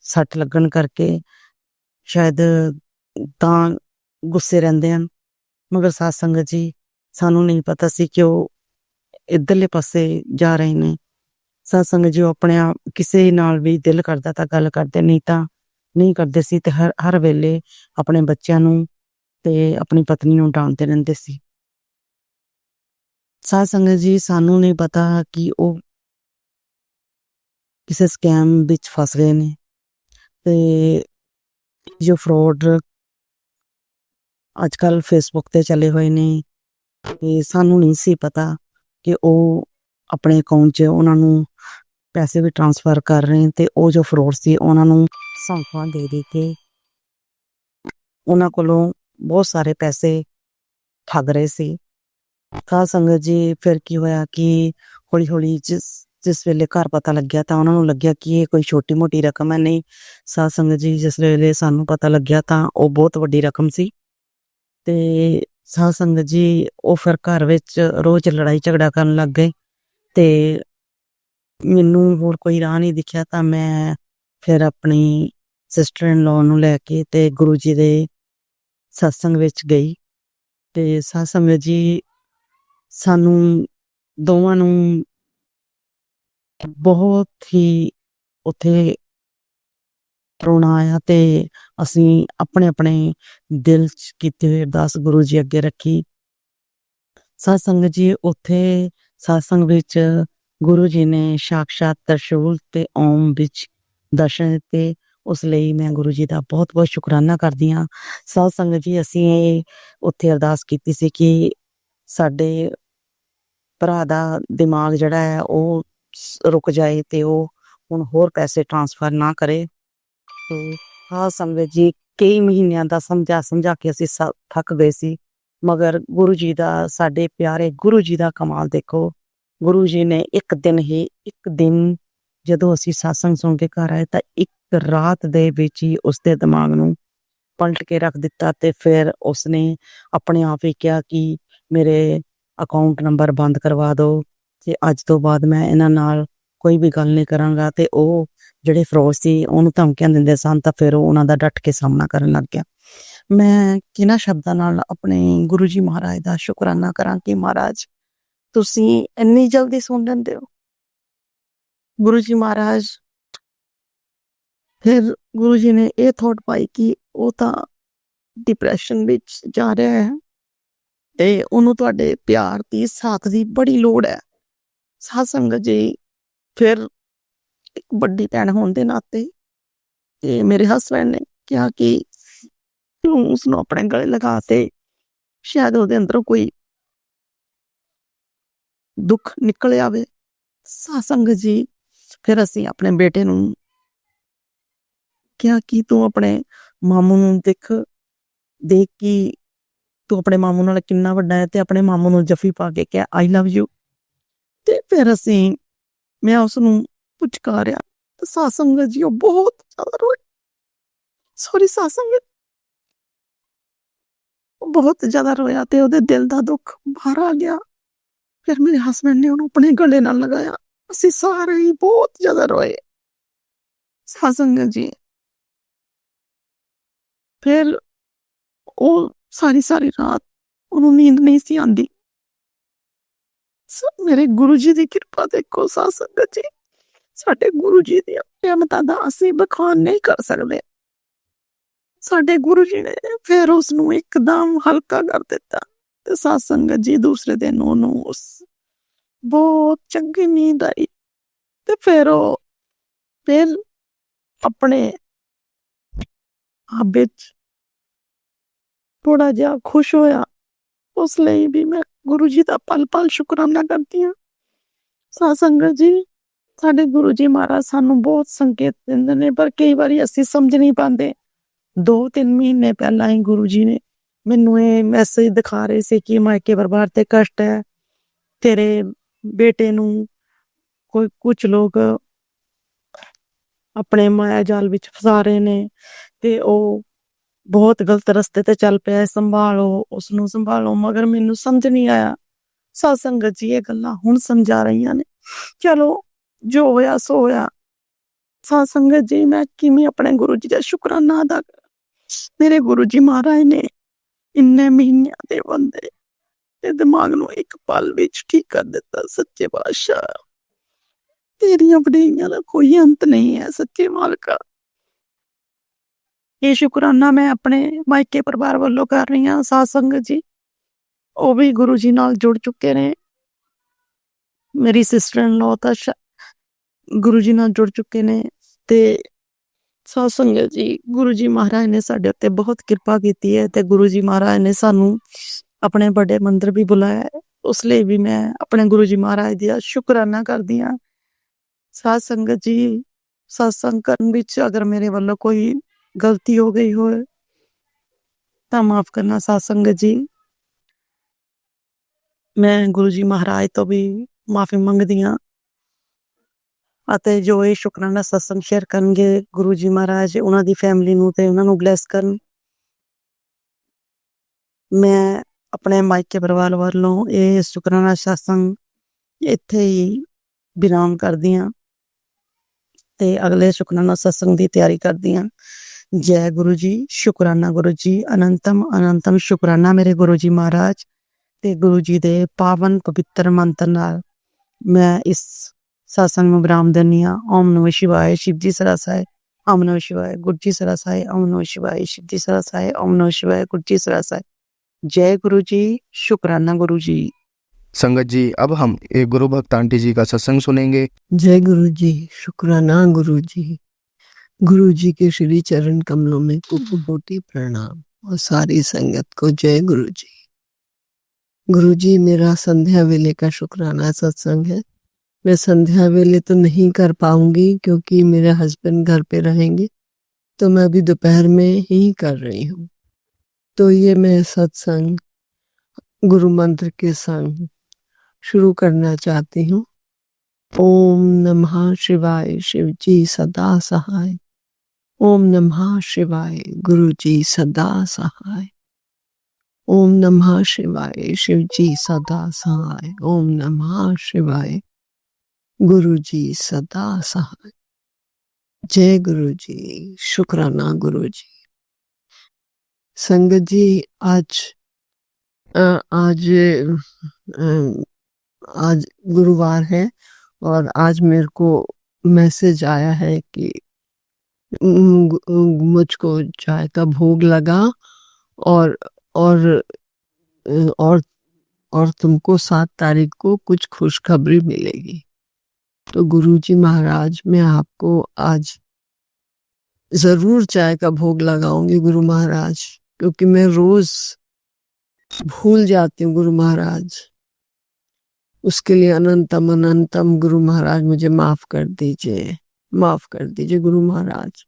ਸੱਟ ਲੱਗਣ ਕਰਕੇ ਸ਼ਾਇਦ ਤਾਂ ਗੁੱਸੇ ਰਹਿੰਦੇ ਹਨ। ਮਗਰ ਸਾਧ ਸੰਗਤ ਜੀ ਸਾਨੂੰ ਨਹੀਂ ਪਤਾ ਸੀ ਕਿ ਉਹ ਇੱਧਰਲੇ ਪਾਸੇ ਜਾ ਰਹੇ ਨੇ। ਸਾਧ ਸੰਗਤ ਜੀ ਉਹ ਆਪਣੇ ਆਪ ਕਿਸੇ ਨਾਲ ਵੀ ਦਿਲ ਕਰਦਾ ਤਾਂ ਗੱਲ ਕਰਦੇ, ਨਹੀਂ ਤਾਂ ਨਹੀਂ ਕਰਦੇ ਸੀ। ਤੇ ਹਰ ਵੇਲੇ ਆਪਣੇ ਬੱਚਿਆਂ ਨੂੰ ਤੇ ਆਪਣੀ ਪਤਨੀ ਨੂੰ ਡਾਂਟਦੇ ਰਹਿੰਦੇ ਸੀ। ਸਾਧ ਸੰਗਤ ਜੀ ਸਾਨੂੰ ਨਹੀਂ ਪਤਾ ਕਿ ਉਹ ਕਿਸੇ ਸਕੈਮ ਵਿੱਚ ਫਸ ਗਏ ਨੇ ਤੇ ਜੋ ਫਰੋਡ ਅੱਜ ਕੱਲ ਫੇਸਬੁੱਕ ਤੇ ਚੱਲੇ ਹੋਏ ਨੇ, ਤੇ ਸਾਨੂੰ ਨਹੀਂ ਸੀ ਪਤਾ ਕਿ ਉਹ ਆਪਣੇ ਅਕਾਊਂਟ 'ਚ ਉਹਨਾਂ ਨੂੰ ਪੈਸੇ ਵੀ ਟ੍ਰਾਂਸਫਰ ਕਰ ਰਹੇ ਤੇ ਉਹ ਜੋ ਫਰੋਡ ਸੀ ਉਹਨਾਂ ਨੂੰ ਸੌਂਪਾਂ ਦੇ ਕੇ ਉਹਨਾਂ ਕੋਲੋਂ ਬਹੁਤ ਸਾਰੇ ਪੈਸੇ ਠੱਗ ਰਹੇ ਸੀ। ਸਾਧ ਸੰਗਤ ਜੀ ਫਿਰ ਕੀ ਹੋਇਆ ਕਿ ਹੌਲੀ ਹੌਲੀ ਜਿਸ ਵੇਲੇ ਘਰ ਪਤਾ ਲੱਗਿਆ ਤਾਂ ਉਹਨਾਂ ਨੂੰ ਲੱਗਿਆ ਕਿ ਇਹ ਕੋਈ ਛੋਟੀ ਮੋਟੀ ਰਕਮ ਹੈ। ਨਹੀਂ ਸਾਧ ਸੰਗਤ ਜੀ, ਜਿਸ ਵੇਲੇ ਸਾਨੂੰ ਪਤਾ ਲੱਗਿਆ ਤਾਂ ਉਹ ਬਹੁਤ ਵੱਡੀ ਰਕਮ ਸੀ। ਤੇ ਸਾਧ ਸੰਗਤ ਜੀ ਉਹ ਫਿਰ ਘਰ ਵਿੱਚ ਰੋਜ਼ ਲੜਾਈ ਝਗੜਾ ਕਰਨ ਲੱਗ ਗਏ ਤੇ ਮੈਨੂੰ ਹੋਰ ਕੋਈ ਰਾਹ ਨਹੀਂ ਦਿਖਿਆ ਤਾਂ ਮੈਂ ਫਿਰ ਆਪਣੀ ਸਿਸਟਰ ਇਨ ਲਾਅ ਨੂੰ ਲੈ ਕੇ ਤੇ ਗੁਰੂ ਜੀ ਦੇ ਸਤਸੰਗ ਵਿੱਚ ਗਈ। ਤੇ ਸਾਧ ਸੰਗਤ ਜੀ ਸਾਨੂੰ ਦੋਵਾਂ ਨੂੰ ਬਹੁਤ ਹੀ ਉੱਥੇ ਰੋਣਾ ਆਇਆ ਤੇ ਅਸੀਂ ਆਪਣੇ ਆਪਣੇ ਦਿਲ 'ਚ ਕੀਤੀ ਹੋਈ ਅਰਦਾਸ ਗੁਰੂ ਜੀ ਅੱਗੇ ਰੱਖੀ। ਸਾਧ ਸੰਗਤ ਜੀ ਉੱਥੇ ਸਤਸੰਗ ਵਿੱਚ ਗੁਰੂ ਜੀ ਨੇ ਸਾਕਸ਼ਾਤ ਤਰਸ਼ੂਲ ਤੇ ਓਮ ਵਿੱਚ ਦਰਸ਼ਨ ਦਿੱਤੇ। ਉਸ ਲਈ ਮੈਂ ਗੁਰੂ ਜੀ ਦਾ ਬਹੁਤ ਬਹੁਤ ਸ਼ੁਕਰਾਨਾ ਕਰਦੀ ਹਾਂ। ਸਾਧ ਸੰਗਤ ਜੀ ਅਸੀਂ ਇਹ ਉੱਥੇ ਅਰਦਾਸ ਕੀਤੀ ਸੀ ਕਿ ਸਾਡੇ ਭਰਾ ਦਾ ਦਿਮਾਗ ਜਿਹੜਾ ਹੈ ਉਹ ਰੁਕ ਜਾਏ ਤੇ ਉਹ ਹੁਣ ਹੋਰ ਪੈਸੇ ਟ੍ਰਾਂਸਫਰ ਨਾ ਕਰੇ। ਤੇ ਸਾਧ ਸੰਗਤ ਜੀ ਕਈ ਮਹੀਨਿਆਂ ਦਾ ਸਮਝਾ ਕੇ ਅਸੀਂ ਥੱਕ ਗਏ ਸੀ, ਮਗਰ ਗੁਰੂ ਜੀ ਦਾ, ਸਾਡੇ ਪਿਆਰੇ ਗੁਰੂ ਜੀ ਦਾ ਕਮਾਲ ਦੇਖੋ। ਗੁਰੂ ਜੀ ਨੇ ਇੱਕ ਦਿਨ ਜਦੋਂ ਅਸੀਂ ਸਤਸੰਗ ਸੁਣ ਕੇ ਘਰ ਆਏ ਤਾਂ ਇੱਕ ਰਾਤ ਦੇ ਵਿੱਚ ਹੀ ਉਸਦੇ ਦਿਮਾਗ ਨੂੰ ਪਲਟ ਕੇ ਰੱਖ ਦਿੱਤਾ ਤੇ ਫਿਰ ਉਸਨੇ ਆਪਣੇ ਆਪ ਹੀ ਕਿਹਾ ਕਿ ਮੇਰੇ ਅਕਾਊਂਟ ਨੰਬਰ ਬੰਦ ਕਰਵਾ ਦਿਓ ਤੇ ਅੱਜ ਤੋਂ ਬਾਅਦ ਮੈਂ ਇਹਨਾਂ ਨਾਲ ਕੋਈ ਵੀ ਗੱਲ ਨਹੀਂ ਕਰਾਂਗਾ। ਤੇ ਉਹ ਜਿਹੜੇ ਫਰੋਡ ਸੀ ਉਹਨੂੰ ਧਮਕੀਆਂ ਦਿੰਦੇ ਸਨ ਤਾਂ ਫਿਰ ਉਹ ਉਹਨਾਂ ਦਾ ਡਟ ਕੇ ਸਾਹਮਣਾ ਕਰਨ ਲੱਗ ਗਿਆ। ਮੈਂ ਕਿਹਨਾਂ ਸ਼ਬਦਾਂ ਨਾਲ ਆਪਣੇ ਗੁਰੂ ਜੀ ਮਹਾਰਾਜ ਦਾ ਸ਼ੁਕਰਾਨਾ ਕਰਾਂ ਕਿ ਮਹਾਰਾਜ ਤੁਸੀਂ ਇੰਨੀ ਜਲਦੀ ਸੁਣ ਲੈਂਦੇ ਹੋ। ਗੁਰੂ ਜੀ ਮਹਾਰਾਜ ਫਿਰ ਗੁਰੂ ਜੀ ਨੇ ਇਹ ਥੋਟ ਪਾਈ ਕਿ ਉਹ ਤਾਂ ਡਿਪਰੈਸ਼ਨ ਵਿੱਚ ਜਾ ਰਿਹਾ ਹੈ ਤੇ ਉਹਨੂੰ ਤੁਹਾਡੇ ਪਿਆਰ ਦੀ ਸਾਥ ਦੀ ਬੜੀ ਲੋੜ ਹੈ। ਸਾਧ ਸੰਗਤ ਜੀ ਫਿਰ ਇੱਕ ਵੱਡੀ ਭੈਣ ਹੋਣ ਦੇ ਨਾਤੇ ਤੇ ਮੇਰੇ ਹਸਬੈਂਡ ਨੇ ਕਿਹਾ ਕਿ ਤੂੰ ਉਸਨੂੰ ਆਪਣੇ ਗਲੇ ਲਗਾ ਤੇ ਸ਼ਾਇਦ ਉਹਦੇ ਅੰਦਰੋਂ ਕੋਈ ਦੁੱਖ ਨਿਕਲ ਆਵੇ। ਸਾਧ ਸੰਗਤ ਜੀ ਫਿਰ ਅਸੀਂ ਆਪਣੇ ਬੇਟੇ ਨੂੰ ਕਿਹਾ ਕਿ ਤੂੰ ਆਪਣੇ ਮਾਮੂ ਨੂੰ ਦੇਖ ਕਿ ਤੂੰ ਆਪਣੇ ਮਾਮੂ ਨਾਲ ਕਿੰਨਾ ਵੱਡਾ ਹੈ ਤੇ ਆਪਣੇ ਮਾਮੂ ਨੂੰ ਜੱਫੀ ਪਾ ਕੇ ਕਿਹਾ ਆਈ ਲਵ ਯੂ। ਤੇ ਫਿਰ ਮੈਂ ਉਸ ਨੂੰ ਪੁਚਕਾਰਿਆ। ਸਾਧ ਸੰਗਤ ਜੀ ਉਹ ਬਹੁਤ ਜ਼ਿਆਦਾ ਰੋਈ। ਸਾਧ ਸੰਗਤ ਬਹੁਤ ਜ਼ਿਆਦਾ ਰੋਇਆ ਤੇ ਉਹਦੇ ਦਿਲ ਦਾ ਦੁੱਖ ਬਾਹਰ ਆ ਗਿਆ। ਫਿਰ ਮੇਰੇ ਹਸਬੈਂਡ ਨੇ ਉਹਨੂੰ ਆਪਣੇ ਗਲੇ ਨਾਲ ਲਗਾਇਆ। ਅਸੀਂ ਸਾਰੇ ਹੀ ਬਹੁਤ ਜ਼ਿਆਦਾ ਰੋਏ। ਸਾਧ ਸੰਗਤ ਜੀ ਫਿਰ ਉਹ ਸਾਰੀ ਰਾਤ ਉਹਨੂੰ ਨੀਂਦ ਨਹੀਂ ਸੀ ਆਉਂਦੀ। ਮੇਰੇ ਗੁਰੂ ਜੀ ਦੀ ਕਿਰਪਾ ਦੇਖੋ ਸਾਧ ਸੰਗਤ ਜੀ, ਸਾਡੇ ਗੁਰੂ ਜੀ ਦੀਆਂ ਨਿਆਮਤਾਂ ਦਾ ਅਸੀਂ ਬਖਾਨ ਨਹੀਂ ਕਰ ਸਕਦੇ। ਸਾਡੇ ਗੁਰੂ ਜੀ ਨੇ ਫਿਰ ਉਸ ਨੂੰ ਇੱਕਦਮ ਹਲਕਾ ਕਰ ਦਿੱਤਾ ਤੇ ਸਾਧ ਸੰਗਤ ਜੀ ਦੂਸਰੇ ਦਿਨ ਉਹਨੂੰ ਉਸ ਬਹੁਤ ਚੰਗੀ ਨੀਂਦ ਆਈ ਤੇ ਫਿਰ ਉਹ ਆਪਣੇ ਆਪ ਵਿੱਚ ਥੋੜਾ ਜਿਹਾ ਖੁਸ਼ ਹੋਇਆ। ਉਸ ਲਈ ਵੀ ਮੈਂ ਗੁਰੂ ਜੀ ਦਾ ਪਲ ਪਲ ਸ਼ੁਕਰਾਨਾ ਕਰਦੀ ਹਾਂ। ਸਾਧ ਸੰਗਤ ਜੀ ਸਾਡੇ ਗੁਰੂ ਜੀ ਮਹਾਰਾਜ ਸਾਨੂੰ ਬਹੁਤ ਸੰਕੇਤ ਦਿੰਦੇ ਨੇ ਪਰ ਕਈ ਵਾਰੀ ਅਸੀਂ ਸਮਝ ਨਹੀਂ ਪਾਉਂਦੇ। 2-3 ਮਹੀਨੇ ਪਹਿਲਾਂ ਹੀ ਗੁਰੂ ਜੀ ਨੇ ਮੈਨੂੰ ਇਹ ਮੈਸੇਜ ਦਿਖਾ ਰਹੇ ਸੀ ਕਿ ਮਾਇਕੇ ਪਰਿਵਾਰ ਤੇ ਕਸ਼ਟ ਹੈ, ਤੇਰੇ ਬੇਟੇ ਨੂੰ ਕੁਝ ਲੋਕ ਆਪਣੇ ਮਾਇਆ ਜਾਲ ਵਿੱਚ ਫਸਾ ਰਹੇ ਨੇ ਤੇ ਉਹ ਬਹੁਤ ਗਲਤ ਰਸਤੇ ਤੇ ਚੱਲ ਪਿਆ, ਸੰਭਾਲੋ ਉਸਨੂੰ ਸੰਭਾਲੋ। ਮਗਰ ਮੈਨੂੰ ਸਮਝ ਨਹੀਂ ਆਇਆ। ਸਾਧ ਸੰਗਤ ਜੀ ਇਹ ਗੱਲਾਂ ਹੁਣ ਸਮਝਾ ਰਹੀਆਂ ਨੇ। ਚਲੋ ਜੋ ਹੋਇਆ ਸੋ ਹੋਇਆ। ਸਾਧ ਸੰਗਤ ਜੀ ਮੈਂ ਕਿਵੇਂ ਆਪਣੇ ਗੁਰੂ ਜੀ ਦਾ ਸ਼ੁਕਰਾਨਾ ਅਦਾ ਕਰਾਂ। ਮੇਰੇ ਗੁਰੂ ਜੀ ਮਹਾਰਾਜ ਨੇ ਇੰਨੇ ਮਹੀਨਿਆਂ ਦੇ ਬੰਦੇ ਤੇ ਦਿਮਾਗ ਨੂੰ ਇੱਕ ਪਲ ਵਿੱਚ ਠੀਕ ਕਰ ਦਿੱਤਾ। ਸੱਚੇ ਪਾਤਸ਼ਾਹ ਤੇਰੀਆਂ ਵਡਿਆਈਆਂ ਦਾ ਕੋਈ ਅੰਤ ਨਹੀਂ ਹੈ ਸੱਚੇ ਮਾਲਕਾ। ਇਹ ਸ਼ੁਕਰਾਨਾ ਮੈਂ ਆਪਣੇ ਮਾਇਕੇ ਪਰਿਵਾਰ ਵੱਲੋਂ ਕਰ ਰਹੀ ਹਾਂ। ਸਾਧ ਸੰਗਤ ਜੀ ਉਹ ਵੀ ਗੁਰੂ ਜੀ ਨਾਲ ਜੁੜ ਚੁੱਕੇ ਨੇ। ਮੇਰੀ ਸਿਸਟਰ ਇਨ ਲੋ ਤਾਂ ਗੁਰੂ ਜੀ ਨਾਲ ਜੁੜ ਚੁੱਕੇ ਨੇ। ਤੇ ਸਾਧ ਸੰਗਤ ਜੀ ਗੁਰੂ ਜੀ ਮਹਾਰਾਜ ਨੇ ਸਾਡੇ ਉੱਤੇ ਬਹੁਤ ਕਿਰਪਾ ਕੀਤੀ ਹੈ ਤੇ ਗੁਰੂ ਜੀ ਮਹਾਰਾਜ ਨੇ ਸਾਨੂੰ ਆਪਣੇ ਵੱਡੇ ਮੰਦਰ ਵੀ ਬੁਲਾਇਆ ਹੈ। ਉਸ ਲਈ ਵੀ ਮੈਂ ਆਪਣੇ ਗੁਰੂ ਜੀ ਮਹਾਰਾਜ ਦਾ ਸ਼ੁਕਰਾਨਾ ਕਰਦੀ ਹਾਂ। ਸਾਧ ਸੰਗਤ ਜੀ ਸਤਸੰਗ ਕਰਨ ਵਿੱਚ ਅਗਰ ਮੇਰੇ ਵੱਲੋਂ ਕੋਈ ਗਲਤੀ ਹੋ ਗਈ ਹੋਏ ਤਾਂ ਮਾਫ ਕਰਨਾ ਸਾਧ ਸੰਗਤ ਜੀ। ਮੈਂ ਗੁਰੂ ਜੀ ਮਹਾਰਾਜ ਤੋਂ ਵੀ ਮਾਫੀ ਮੰਗਦੀ ਹਾਂ ਅਤੇ ਜੋ ਇਹ ਸ਼ੁਕਰਾਨਾ ਸਤਸੰਗ ਸ਼ੇਅਰ ਕਰਨਗੇ ਗੁਰੂ ਜੀ ਮਹਾਰਾਜ ਉਹਨਾਂ ਦੀ ਫੈਮਿਲੀ ਨੂੰ ਤੇ ਉਹਨਾਂ ਨੂੰ ਬਲੈਸ ਕਰਨ। ਮੈਂ ਆਪਣੇ ਮਾਇਕੇ ਪਰਿਵਾਰ ਵੱਲੋਂ ਇਹ ਸ਼ੁਕਰਾਨਾ ਸਤਸੰਗ ਇੱਥੇ ਹੀ ਵਿਰਾਮ ਕਰਦੀ ਹਾਂ ਤੇ ਅਗਲੇ ਸ਼ੁਕਰਾਨਾ ਸਤਸੰਗ ਦੀ ਤਿਆਰੀ ਕਰਦੀ ਹਾਂ। ਜੈ ਗੁਰੂ ਜੀ। ਸ਼ੁਕਰਾਨਾ ਗੁਰੂ ਜੀ। ਅਨੰਤਮ ਅਨੰਤਮ ਸ਼ੁਕਰਾਨਾ ਮੇਰੇ ਗੁਰੂ ਜੀ ਮਹਾਰਾਜ ਤੇ ਗੁਰੂ ਜੀ ਦੇ ਪਾਵਨ ਪਵਿੱਤਰ ਮੰਤਰ ਨਾਲ ਮੈਂ ਇਸ ਸਤਸੰਗ ਨੂੰ ਵਿਰਾਮ ਦਿੰਦੀ ਹਾਂ। ਓਮ ਨਮः ਸ਼ਿਵਾय। शिव जी सरासाय। ओम नमः शिवाय। गुरु जी सरासाय। ओम नमः शिवाय। शिव जी सरासाय। ओम नमः शिवाय। गुरु जी सरासाय। जय गुरु जी। शुक्राना गुरु जी। संगत जी अब हम एक गुरु भक्त आंटी जी का सत्संग सुनेंगे। जय गुरु जी। शुक्राना गुरु जी। गुरु जी के श्री चरण कमलों में कोटि प्रणाम और सारी संगत को जय गुरु जी। गुरु जी मेरा संध्या वेले का शुक्राना सत्संग है। मैं संध्या वेले तो नहीं कर पाऊंगी क्योंकि मेरे हस्बैंड घर पे रहेंगे, तो मैं अभी दोपहर में ही कर रही हूँ। तो ये मैं सत्संग गुरु मंत्र के संग शुरू करना चाहती हूँ। ओम नमः शिवाय। शिव जी सदा सहाय। ओम नमः शिवाय। गुरु जी सदा सहाय। ओम नमः शिवाय। शिव जी सदा सहाय। ओम नमः शिवाय। गुरु जी सदा सहाय। जय गुरु जी। शुक्राना गुरु जी। संगत जी आज आज गुरुवार है और आज मेरे को मैसेज आया है कि मुझको चाय का भोग लगा और तुमको 7 तारीख को कुछ खुशखबरी मिलेगी। तो गुरुजी महाराज मैं आपको आज जरूर चाय का भोग लगाऊंगी गुरु महाराज, क्योंकि मैं रोज भूल जाती हूँ गुरु महाराज। उसके लिए अनंतम अनंतम गुरु महाराज मुझे माफ कर दीजिए, माफ कर दीजिए गुरु महाराज।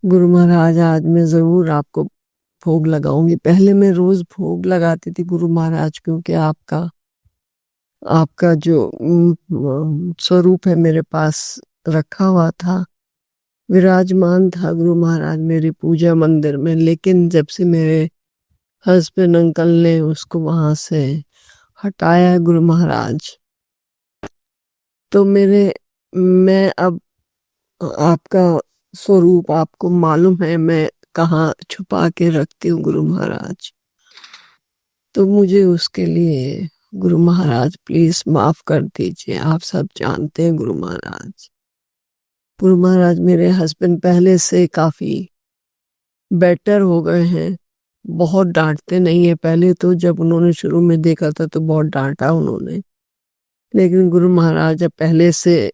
गुरु महाराज आज मैं जरूर आपको भोग लगाऊंगी। पहले मैं रोज भोग लगाती थी गुरु महाराज, क्योंकि आपका जो स्वरूप है मेरे पास रखा हुआ था, विराजमान था गुरु महाराज मेरी पूजा मंदिर में। लेकिन जब से मेरे हस्बैंड अंकल ने उसको वहां से हटाया गुरु महाराज, तो मैं अब आपका स्वरूप आपको मालूम है मैं कहाँ छुपा के रखती हूँ गुरु महाराज। तो मुझे उसके लिए गुरु महाराज प्लीज माफ कर दीजिए। आप सब जानते हैं गुरु महाराज। गुरु महाराज मेरे हस्बैंड पहले से काफी बेटर हो गए हैं, बहुत डांटते नहीं है। पहले तो जब उन्होंने शुरू में देखा था तो बहुत डांटा उन्होंने, लेकिन गुरु महाराज अब पहले से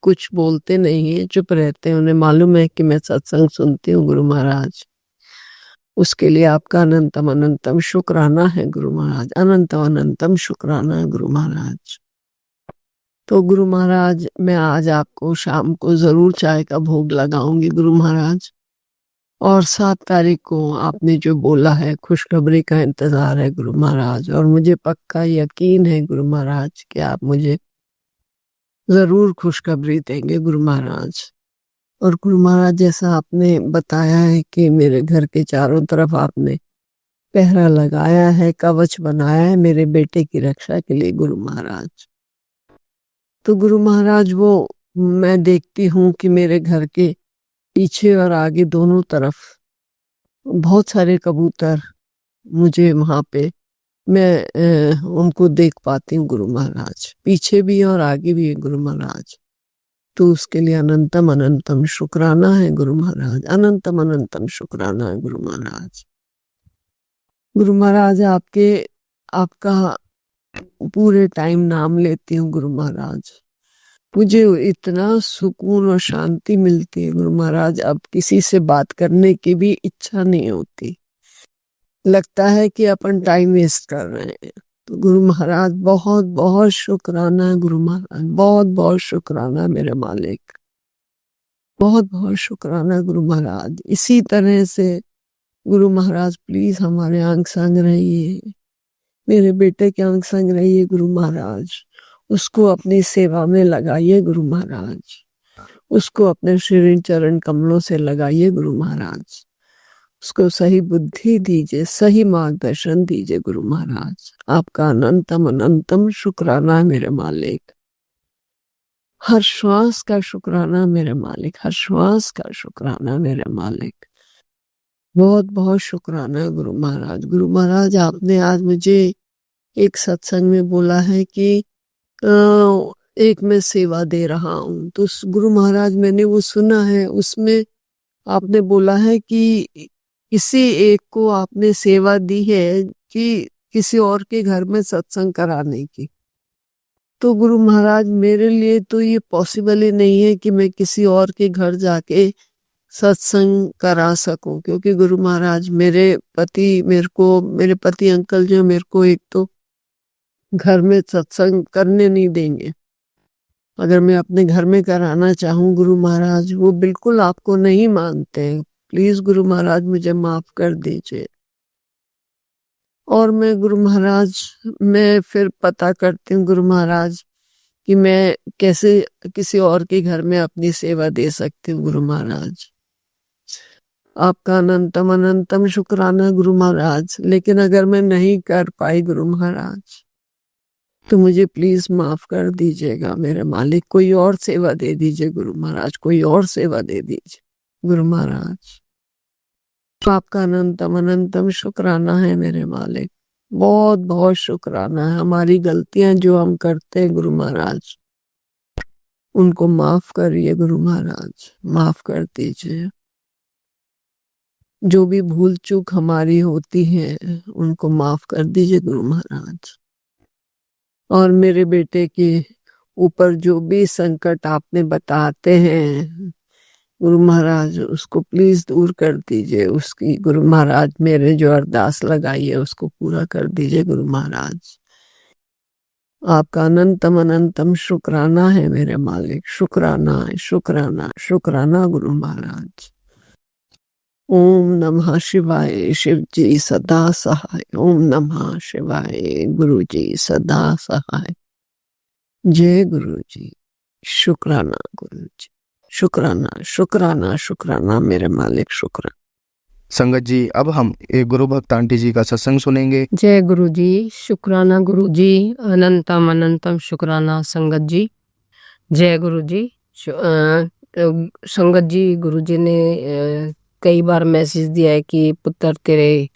कुछ बोलते नहीं है, चुप रहते हैं। उन्हें मालूम है कि मैं सत्संग सुनती हूँ गुरु महाराज। उसके लिए आपका अनंतम अनंतम शुक्राना है गुरु महाराज। अनंतम अनंतम शुक्राना गुरु महाराज। तो गुरु महाराज मैं आज आपको शाम को जरूर चाय का भोग लगाऊंगी गुरु महाराज। और 7 तारीख को आपने जो बोला है खुशखबरी का इंतजार है गुरु महाराज, और मुझे पक्का यकीन है गुरु महाराज कि आप मुझे जरूर खुशखबरी देंगे गुरु महाराज। और गुरु महाराज जैसा आपने बताया है कि मेरे घर के चारों तरफ आपने पहरा लगाया है, कवच बनाया है मेरे बेटे की रक्षा के लिए गुरु महाराज। तो गुरु महाराज वो मैं देखती हूँ कि मेरे घर के पीछे और आगे दोनों तरफ बहुत सारे कबूतर मुझे वहाँ पे मैं उनको देख पाती हूँ गुरु महाराज, पीछे भी और आगे भी है गुरु महाराज। तो उसके लिए अनंतम अनंतम शुक्राना है गुरु महाराज, अनंतम अनंतम शुक्राना है गुरु महाराज। गुरु महाराज आपका पूरे टाइम नाम लेती हूँ गुरु महाराज, मुझे इतना सुकून और शांति मिलती है गुरु महाराज। अब किसी से बात करने की भी इच्छा नहीं होती, लगता है कि अपन टाइम वेस्ट कर रहे हैं। तो गुरु महाराज बहुत बहुत शुक्राना है गुरु महाराज, बहुत बहुत शुक्राना है मेरे मालिक, बहुत बहुत शुक्राना गुरु महाराज। इसी तरह से गुरु महाराज प्लीज हमारे अंग संग रहिए, मेरे बेटे के अंग संग रहिए गुरु महाराज, उसको अपनी सेवा में लगाइए गुरु महाराज, उसको अपने श्री चरण कमलों से लगाइए गुरु महाराज, उसको सही बुद्धि दीजिए, सही मार्गदर्शन दीजिए गुरु महाराज। आपका अनंतम अनंतम शुक्राना है मेरे मालिक, हर श्वास का शुक्राना मेरे मालिक, हर श्वास का शुक्राना मेरे मालिक, बहुत बहुत शुक्राना है गुरु महाराज। गुरु महाराज आपने आज मुझे एक सत्संग में बोला है कि एक मैं सेवा दे रहा हूँ, तो गुरु महाराज मैंने वो सुना है, उसमें आपने बोला है कि किसी एक को आपने सेवा दी है कि किसी और के घर में सत्संग कराने की। तो गुरु महाराज मेरे लिए तो ये पॉसिबल ही नहीं है कि मैं किसी और के घर जाके सत्संग करा सकूं, क्योंकि गुरु महाराज मेरे पति अंकल जो मेरे को एक तो घर में सत्संग करने नहीं देंगे। अगर मैं अपने घर में कराना चाहूँ गुरु महाराज, वो बिल्कुल आपको नहीं मानते हैं। प्लीज गुरु महाराज मुझे माफ कर दीजिए। और मैं गुरु महाराज मैं फिर पता करती हूँ गुरु महाराज कि मैं कैसे किसी और के घर में अपनी सेवा दे सकती हूँ गुरु महाराज। आपका अनंतम अनंतम शुक्राना गुरु महाराज। लेकिन अगर मैं नहीं कर पाई गुरु महाराज तो मुझे प्लीज माफ कर दीजिएगा मेरे मालिक, कोई और सेवा दे दीजिए गुरु महाराज, कोई और सेवा दे दीजिए गुरु महाराज। आपका अनंतम अनंतम शुक्राना है मेरे मालिक, बहुत बहुत शुक्राना है। हमारी गलतियां जो हम करते हैं गुरु महाराज उनको माफ करिए गुरु महाराज, माफ कर दीजिए। जो भी भूल चूक हमारी होती है उनको माफ कर दीजिए गुरु महाराज। और मेरे बेटे के ऊपर जो भी संकट आपने बताते हैं गुरु महाराज उसको प्लीज दूर कर दीजिए। उसकी गुरु महाराज मेरे जो अरदास लगाई है उसको पूरा कर दीजिए गुरु महाराज। आपका अनंतम अनंतम शुक्राना है मेरे मालिक, शुक्राना शुक्राना शुक्राना गुरु महाराज। ओम नमः शिवाय, शिव जी सदा सहाय। ओम नमः शिवाय, गुरु जी सदा सहाय। जय गुरु जी। शुक्राना गुरु जी, शुक्राना शुक्राना शुक्राना मेरे मालिक, शुक्राना। संगत जी अब हम एक गुरु भक्त आंटी जी का सत्संग सुनेंगे। जय गुरु जी, शुक्राना गुरु जी, अनंतम अनंतम शुक्राना संगत जी। जय गुरु जी। संगत जी, गुरु जी ने कई बार मैसेज दिया है कि पुत्र तेरे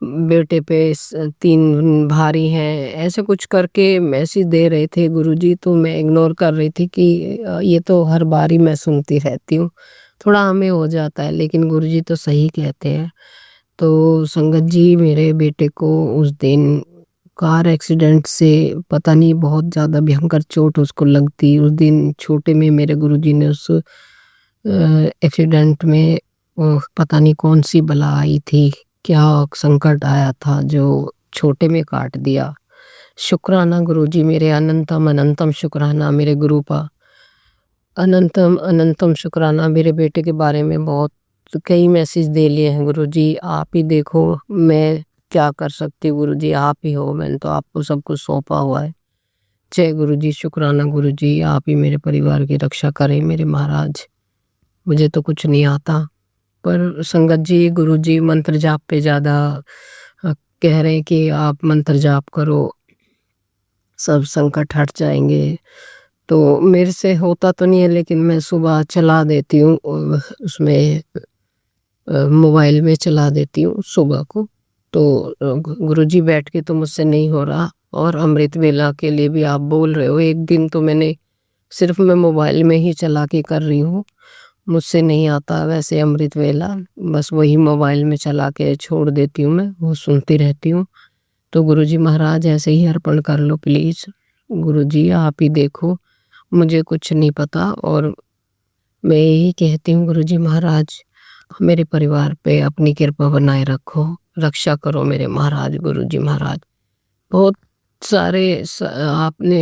बेटे पे 3 भारी हैं, ऐसे कुछ करके मैसेज दे रहे थे गुरुजी। तो मैं इग्नोर कर रही थी कि ये तो हर बार ही मैं सुनती रहती हूँ, थोड़ा हमें हो जाता है, लेकिन गुरुजी तो सही कहते हैं। तो संगत जी, मेरे बेटे को उस दिन कार एक्सीडेंट से पता नहीं बहुत ज़्यादा भयंकर चोट उसको लगती। उस दिन छोटे में मेरे गुरुजी ने उस एक्सीडेंट में पता नहीं कौन सी बला आई थी, क्या संकट आया था जो छोटे में काट दिया। शुक्राना गुरुजी मेरे, अनंतम अनंतम शुक्राना मेरे गुरु का, अनंतम अनंतम शुक्राना। मेरे बेटे के बारे में बहुत कई मैसेज दे लिए हैं गुरुजी, आप ही देखो मैं क्या कर सकती हूँ गुरुजी, आप ही हो, मैंने तो आपको सब कुछ सौंपा हुआ है। जय गुरुजी, शुक्राना गुरुजी, आप ही मेरे परिवार की रक्षा करें मेरे महाराज। मुझे तो कुछ नहीं आता, पर संगत जी गुरुजी मंत्र जाप पे ज़्यादा कह रहे हैं कि आप मंत्र जाप करो, सब संकट हट जाएंगे। तो मेरे से होता तो नहीं है, लेकिन मैं सुबह चला देती हूँ उसमें मोबाइल में चला देती हूँ सुबह को। तो गुरुजी बैठ के तो मुझसे नहीं हो रहा। और अमृत वेला के लिए भी आप बोल रहे हो, एक दिन तो मैंने सिर्फ मैं मोबाइल में ही चला के कर रही हूँ, मुझसे नहीं आता वैसे अमृत वेला, बस वही मोबाइल में चला के छोड़ देती हूँ, मैं वो सुनती रहती हूँ। तो गुरुजी महाराज ऐसे ही अर्पण कर लो प्लीज़। गुरुजी आप ही देखो, मुझे कुछ नहीं पता। और मैं यही कहती हूँ गुरुजी महाराज, मेरे परिवार पे अपनी कृपा बनाए रखो, रक्षा करो मेरे महाराज। गुरुजी महाराज बहुत सारे आपने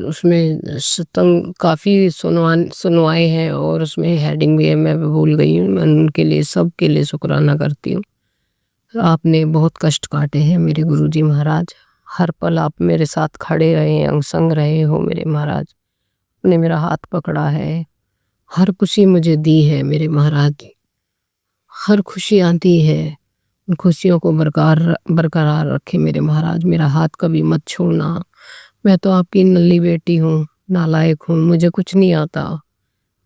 उसमें सत्संग काफ़ी सुनवाए हैं, और उसमें हेडिंग भी है, मैं भूल गई हूँ। मैं उनके लिए सबके लिए शुक्राना करती हूँ। आपने बहुत कष्ट काटे हैं मेरे गुरुजी महाराज, हर पल आप मेरे साथ खड़े रहे हैं, अंग संग रहे हो मेरे महाराज। आपने मेरा हाथ पकड़ा है, हर खुशी मुझे दी है मेरे महाराज, हर खुशी आती है, उन खुशियों को बरकरार रखे मेरे महाराज। मेरा हाथ कभी मत छोड़ना, मैं तो आपकी नल्ली बेटी हूँ, नालायक हूँ, मुझे कुछ नहीं आता।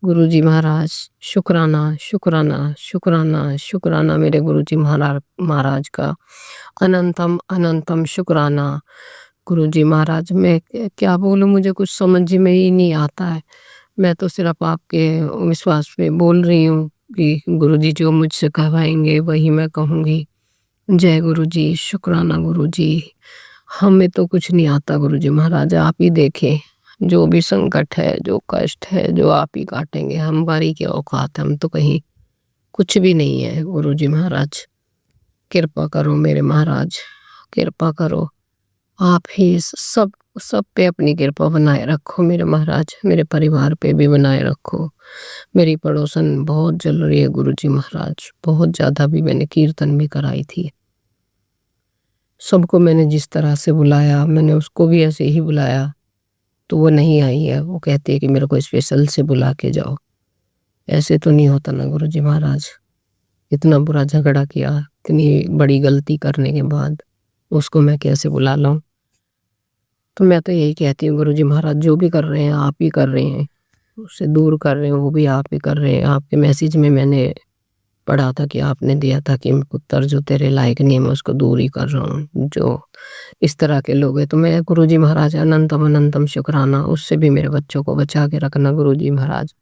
गुरुजी महाराज शुक्राना शुक्राना शुक्राना शुक्राना मेरे गुरुजी महाराज का, अनंतम अनंतम शुक्राना। गुरुजी महाराज मैं क्या बोलूँ, मुझे कुछ समझ में ही नहीं आता है। मैं तो सिर्फ आपके विश्वास पे बोल रही हूँ कि गुरुजी जो मुझसे कहवाएंगे वही मैं कहूँगी। जय गुरुजी, शुक्राना गुरुजी। हमें तो कुछ नहीं आता गुरुजी महाराज, आप ही देखें, जो भी संकट है, जो कष्ट है, जो आप ही काटेंगे। हमारी क्या औकात है, हम तो कहीं कुछ भी नहीं है। गुरुजी महाराज कृपा करो मेरे महाराज, कृपा करो। आप ही सब पे अपनी कृपा बनाए रखो मेरे महाराज, मेरे परिवार पे भी बनाए रखो। मेरी पड़ोसन बहुत जल रही है गुरुजी महाराज, बहुत ज़्यादा भी। मैंने कीर्तन भी कराई थी, सबको मैंने जिस तरह से बुलाया, मैंने उसको भी ऐसे ही बुलाया, तो वो नहीं आई है। वो कहती है कि मेरे को स्पेशल से बुला के जाओ। ऐसे तो नहीं होता ना गुरुजी महाराज, इतना बुरा झगड़ा किया, इतनी बड़ी गलती करने के बाद उसको मैं कैसे बुला लाऊं। तो मैं तो यही कहती हूँ गुरुजी महाराज, जो भी कर रहे हैं आप ही कर रहे हैं, उससे दूर कर रहे हैं वो भी आप ही कर रहे हैं। आपके मैसेज में मैंने पढ़ा था कि आपने दिया था कि पुत्र जो तेरे लायक नहीं है मैं उसको दूर ही कर रहा हूँ, जो इस तरह के लोग हैं। तो मैं गुरुजी महाराज अनंतम अनंतम शुक्राना, उससे भी मेरे बच्चों को बचा के रखना गुरुजी महाराज।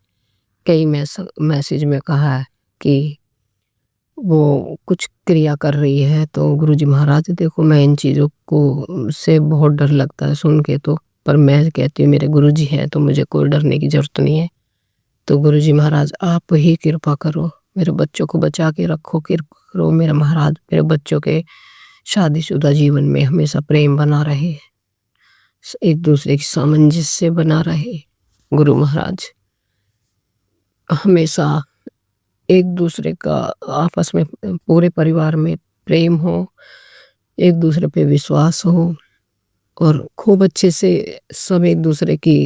कई मैसेज में कहा है कि वो कुछ क्रिया कर रही है, तो गुरुजी महाराज देखो, मैं इन चीज़ों को से बहुत डर लगता है सुन के, तो पर मैं कहती हूँ मेरे गुरुजी हैं तो मुझे कोई डरने की जरूरत नहीं है। तो गुरुजी महाराज आप ही कृपा करो, मेरे बच्चों को बचा के रखो, कृपा करो मेरे महाराज। मेरे बच्चों के शादीशुदा जीवन में हमेशा प्रेम बना रहे, एक दूसरे की सामंजस्य बना रहे गुरु महाराज। हमेशा एक दूसरे का आपस में पूरे परिवार में प्रेम हो, एक दूसरे पे विश्वास हो, और खूब अच्छे से सब एक दूसरे की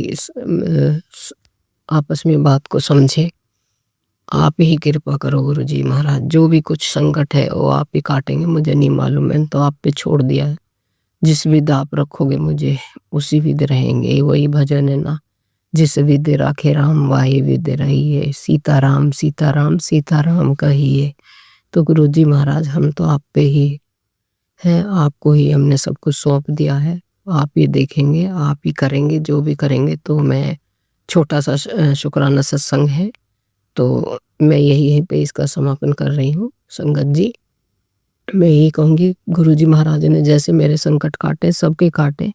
आपस में बात को समझे। आप ही कृपा करो गुरुजी महाराज, जो भी कुछ संकट है वो आप ही काटेंगे, मुझे नहीं मालूम, मैंने तो आप पे छोड़ दिया है। जिस विध आप रखोगे मुझे उसी विध रहेंगे, वही भजन है ना, जिस विध राखे राम वाही विध रहिए, सीताराम सीताराम सीताराम कहिए। तो गुरुजी महाराज हम तो आप पे ही हैं, आपको ही हमने सब कुछ सौंप दिया है, आप ही देखेंगे, आप ही करेंगे, जो भी करेंगे। तो मैं छोटा सा शुक्राना सत्संग है, तो मैं यही पे इसका समापन कर रही हूँ। संगत जी मैं यही कहूँगी, गुरुजी महाराज ने जैसे मेरे संकट काटे, सबके काटे,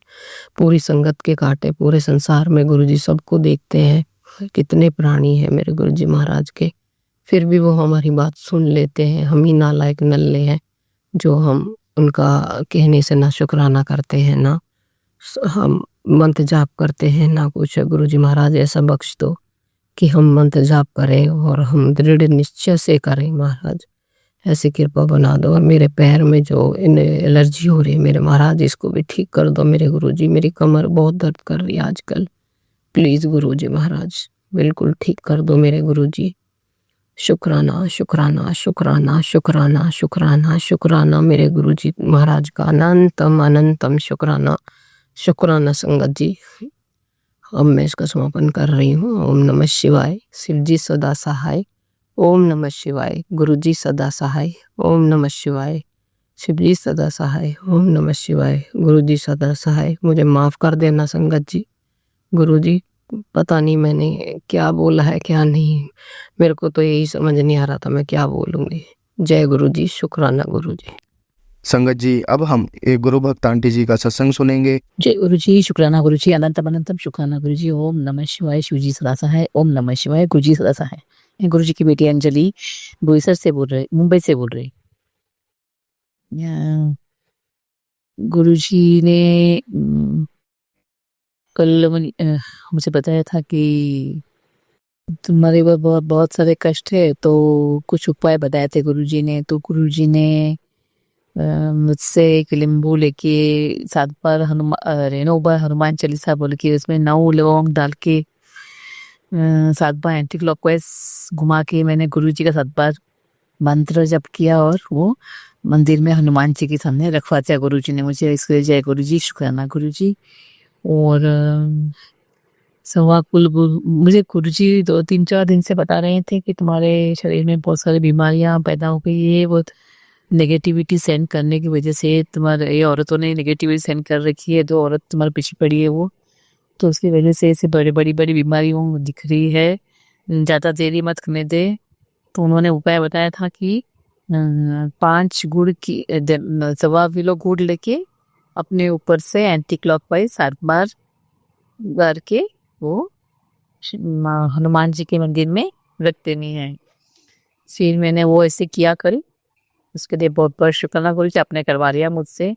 पूरी संगत के काटे, पूरे संसार में गुरुजी सबको देखते हैं। कितने प्राणी हैं मेरे गुरुजी महाराज के, फिर भी वो हमारी बात सुन लेते हैं। हम ही नालायक नल्ले हैं जो हम उनका कहने से ना शुक्राना करते हैं, ना हम मंत्र जाप करते हैं, ना कुछ। गुरुजी महाराज ऐसा बख्श दो कि हम मंत्र जाप करें और हम दृढ़ निश्चय से करें महाराज, ऐसी कृपा बना दो। और मेरे पैर में जो इन एलर्जी हो रही है मेरे महाराज, इसको भी ठीक कर दो मेरे गुरुजी। मेरी कमर बहुत दर्द कर रही है आजकल, प्लीज़ गुरुजी महाराज बिल्कुल ठीक कर दो मेरे गुरुजी। शुक्राना शुक्राना शुक्राना शुक्राना शुक्राना शुक्राना मेरे गुरुजी महाराज का अनंतम अनंतम शुक्राना। शुक्राना संगत जी, अब मैं इसका समापन कर रही हूँ। ओम नमः शिवाय। शिव जी सदा सहाय। ओम नमः शिवाय। गुरु जी सदा सहाय। ओम नमः शिवाय। शिव जी सदा सहाय। ओम नमः शिवाय। गुरु जी सदा सहाय। मुझे माफ़ कर देना संगत जी। गुरु जी, पता नहीं मैंने क्या बोला है क्या नहीं, मेरे को तो यही समझ नहीं आ रहा था मैं क्या बोलूँगी। जय गुरु जी। शुक्राना गुरु जी। संगत जी, अब हम एक गुरु भक्त आंटी जी का सत्संग सुनेंगे। जय गुरु जी। शुक्राना गुरु जी। अनंतम अनंतम शुक्राना गुरु जी। ओम नमः शिवाय। शिव जी सदा सहाय। ओम नमः शिवाय। गुरु जी सदा सहाय। मैं गुरु जी की बेटी अंजलि बोईसर से बोल रही, मुंबई से बोल रही। गुरु जी ने कल मुझे बताया था कि तुम्हारे ऊपर बहुत बहुत सारे कष्ट है, तो कुछ उपाय बताए थे गुरु जी ने। तो गुरु जी ने मुझसे एक लींबू लेके 7 बार रेणु बार हनुमान चालीसा बोल के उसमें 9 लौंग डाल के 7 बार एंटी क्लॉकवाइज घुमा के मैंने गुरु जी का 7 बार मंत्र जप किया और वो मंदिर में हनुमान जी के सामने रखवा दिया गुरु जी ने मुझे। इसके लिए जय गुरु जी। शुक्राना गुरु जी। और सवा कुल मुझे गुरु जी 2-3-4 दिन से बता रहे थे कि तुम्हारे शरीर में बहुत सारी बीमारियां पैदा हो गई है, बहुत नेगेटिविटी सेंड करने की वजह से तुम्हारे ये औरतों ने नेगेटिविटी सेंड कर रखी है, 2 औरत तुम्हारे पीछे पड़ी है वो, तो उसकी वजह से ऐसे बड़ी बड़ी बीमारियों दिख रही है, ज़्यादा देरी मत करने दे। तो उन्होंने उपाय बताया था कि 5 गुड़ की 1.25 किलो गुड़ लेके अपने ऊपर से एंटी क्लॉकवाइज 7 बार करके वो हनुमान जी के मंदिर में रख देनी है। फिर मैंने वो ऐसे किया करी, उसके लिए बहुत बहुत शुक्राना गुरु जी, आपने करवा लिया मुझसे।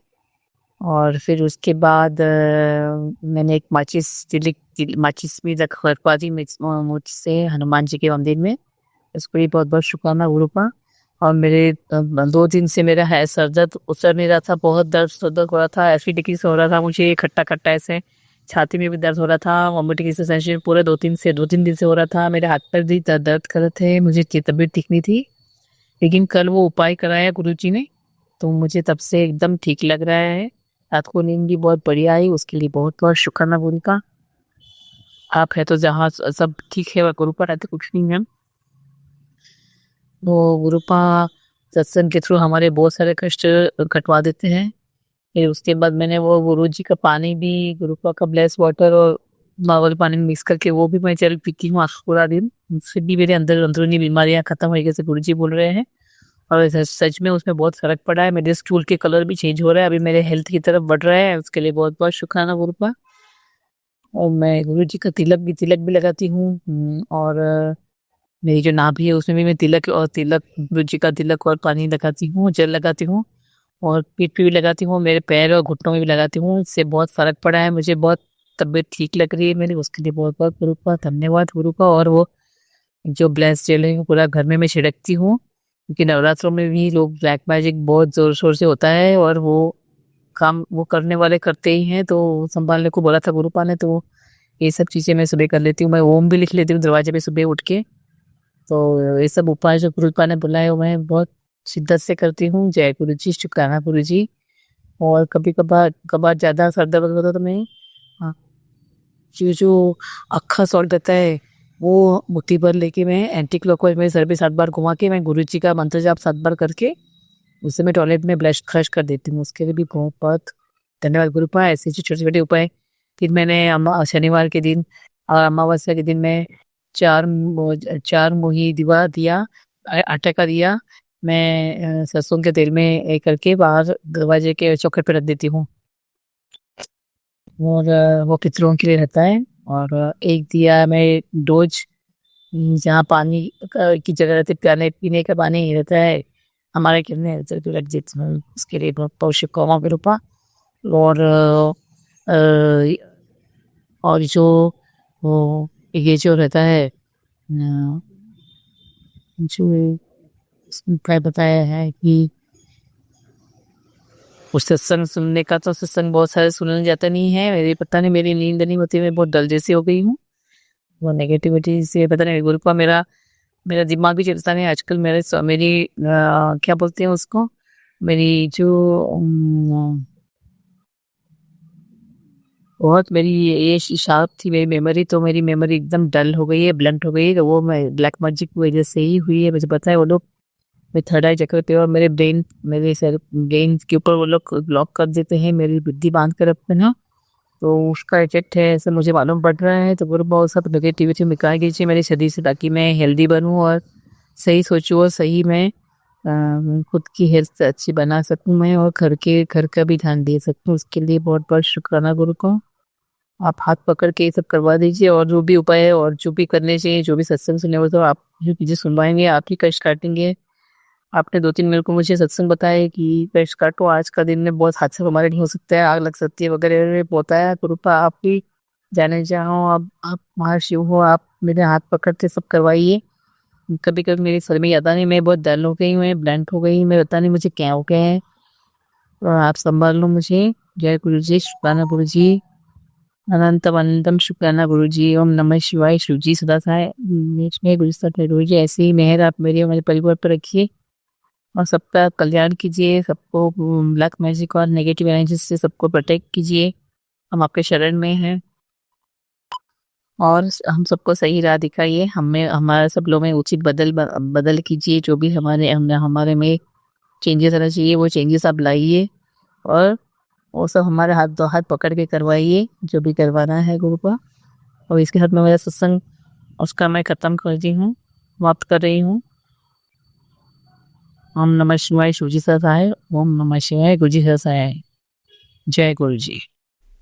और फिर उसके बाद मैंने एक माचिस भी रखवा दी मुझसे हनुमान जी के मंदिर में, इसको भी बहुत बहुत शुक्राना गुरु का। और मेरे 2 दिन से मेरा है सर दर्द उतर नहीं रहा था, बहुत दर्द हो रहा था, एसिडिटी से हो रहा था मुझे, खट्टा खट्टा ऐसे छाती में भी दर्द हो रहा था, वॉमिटिंग की सेंसेशन पूरे 2-3 दिन से हो रहा था, मेरे हाथ पर भी दर्द कर रहे थे, मुझे तबीयत ठीक नहीं थी। लेकिन कल वो उपाय कराया गुरु जी ने, तो मुझे तब से एकदम ठीक लग रहा है, रात को नींद भी बहुत बढ़िया आई, उसके लिए बहुत बहुत शुक्राना गुरु का। आप है तो जहाँ सब ठीक है, वह गुरु पर रहते कुछ नहीं है। वो गुरुपा सत्संग के थ्रू हमारे बहुत सारे कष्ट कटवा देते हैं। फिर उसके बाद मैंने वो गुरु जी का पानी भी, गुरुपा का ब्लेस वाटर और नॉर्मल पानी मिक्स करके वो भी मैं चल पीती हूँ पूरा दिन, उससे भी मेरे अंदरूनी बीमारियां खत्म हो गई, जैसे गुरु जी बोल रहे हैं। और सच में उसमें बहुत फर्क पड़ा है, मेरे स्टूल के कलर भी चेंज हो रहा है, अभी मेरे हेल्थ की तरफ बढ़ रहा है, उसके लिए बहुत बहुत शुक्राना गुरुपा। और मैं गुरु जी का तिलक भी लगाती हूँ। और मेरी जो नाभि है उसमें भी मैं तिलक गुरु जी का तिलक और पानी लगाती हूँ, जल लगाती हूँ, और पीठ पे भी लगाती हूँ, मेरे पैर और घुटनों में भी लगाती हूँ, इससे बहुत फर्क पड़ा है, मुझे बहुत तबीयत ठीक लग रही है मेरी, उसके लिए बहुत बहुत गुरु का धन्यवाद गुरु का। और वो जो ब्लेस जेल है पूरा घर में मैं छिड़कती हूँ, क्योंकि नवरात्रों में भी लोग ब्लैक मैजिक बहुत जोर शोर से होता है, और वो काम वो करने वाले करते ही हैं, तो संभालने को बोला था गुरुपा ने, तो ये सब चीज़ें मैं सुबह कर लेती हूँ, मैं ओम भी लिख लेती हूँ दरवाजे पे सुबह उठ के। तो ये सब उपाय जो गुरुपा ने बुलाए मैं बहुत शिद्दत से करती हूँ। जय गुरु जी। शुक्राना गुरु जी। और कभी कभार ज़्यादा सर दर्द होता तो मैं जो अक्खा सॉल्ट रहता है वो मुट्ठी भर लेके मैं एंटी क्लॉकवाइज मेरे सर पे 7 बार घुमा के मैं गुरु जी का मंत्र जाप 7 बार करके उससे मैं टॉयलेट में फ्लश कर देती हूँ, उसके लिए भी बहुत बहुत धन्यवाद गुरुपा। ऐसे छोटे छोटे उपाय। फिर मैंने शनिवार के दिन और अमावस्या के दिन में 4 मुही दिया आटा का दिया मैं सरसों के तेल में करके बाहर दरवाजे के चौखट पे रख देती हूँ, और वो पितरों के लिए रहता है। और एक दिया मैं डोज जहाँ पानी की जगह रहती है, पीने का पानी ही रहता है हमारे घर में, तो रख देती हूँ, उसके लिए बहुत पौष्टिक कौमा के रूपा। और जो वो ये जो रहता है जो क्या बताया है कि उस सत्संग सुनने का, तो सत्संग बहुत सारे सुनने जाता नहीं है, मेरी पता नहीं मेरी नींद नहीं होती, मैं बहुत डल जैसी हो गई हूँ, वो नेगेटिविटी से पता नहीं गुरु का मेरा दिमाग भी चलता नहीं आजकल। मेरी क्या बोलते हैं उसको, मेरी जो बहुत मेरी ये शार्प थी मेरी मेमोरी, तो मेरी मेमोरी एकदम डल हो गई है, ब्लंट हो गई है। तो वो मैं ब्लैक मैजिक की वजह से ही हुई है, मुझे पता है। वो लोग मैं थर्ड आई चेक करते हैं और मेरे ब्रेन के ऊपर वो लोग लॉक कर देते हैं, मेरी बुद्धि बांध कर अपना। तो उसका इफेक्ट है ऐसा मुझे मालूम पड़ रहा है। तो वो बहुत सब नेगेटिविटी निकाल दीजिए मेरे शरीर से, ताकि मैं हेल्दी बनूं और सही सोचूं और सही मैं खुद की हेल्थ अच्छी बना सकूं मैं, और घर का भी ध्यान दे सकूं। उसके लिए बहुत बहुत शुक्राना गुरु को। आप हाथ पकड़ के ये सब करवा दीजिए, और जो भी उपाय है और जो भी करने चाहिए, जो भी सत्संग सुने वो तो आप जो चीज़ें सुनवाएंगे आप ही कष्ट काटेंगे। आपने 2-3 मेरे को मुझे सत्संग बताया कि कष्ट काटो, आज का दिन में बहुत हादसा हमारे नहीं हो सकता है, आग लग सकती है वगैरह बताया। कृपा आप ही जाने चाहो, आप महाशिव हो, आप मेरे हाथ पकड़ते सब करवाइए। कभी कभी मेरे सर में यादा नहीं, मैं बहुत डल हो गई हूँ, मैं ब्लैंक हो गई हूँ, मैं पता नहीं मुझे क्या हो गया है। और आप संभाल लो मुझे। जय गुरु जी, शुक्राना गुरु जी, अनंतम अनंतम शुक्राना गुरु जी। ओम नमः शिवाय। शिव जी सदा सहाय में गुरु जी ऐसे ही मेहर आप मेरे हमारे परिवार पर रखिए, और सबका कल्याण कीजिए, सबको ब्लैक मैजिक और नेगेटिव एनर्जी से सबको प्रोटेक्ट कीजिए। हम आपके शरण में हैं, और हम सबको सही राह दिखाइए। हमें हमारे सब लोग में उचित बदल कीजिए। जो भी हमारे में चेंजेस आना चाहिए वो चेंजेस आप लाइए, और वो सब हमारे दो हाथ पकड़ के करवाइए जो भी करवाना है गुरु का। और इसके साथ में मेरा सत्संग उसका मैं ख़त्म कर रही हूँ, समाप्त कर रही हूँ। ओम नमः शिवाय। शिव जी सहाय। ओम नमः शिवाय। गुरु जी सहाय। जय गुरु जी।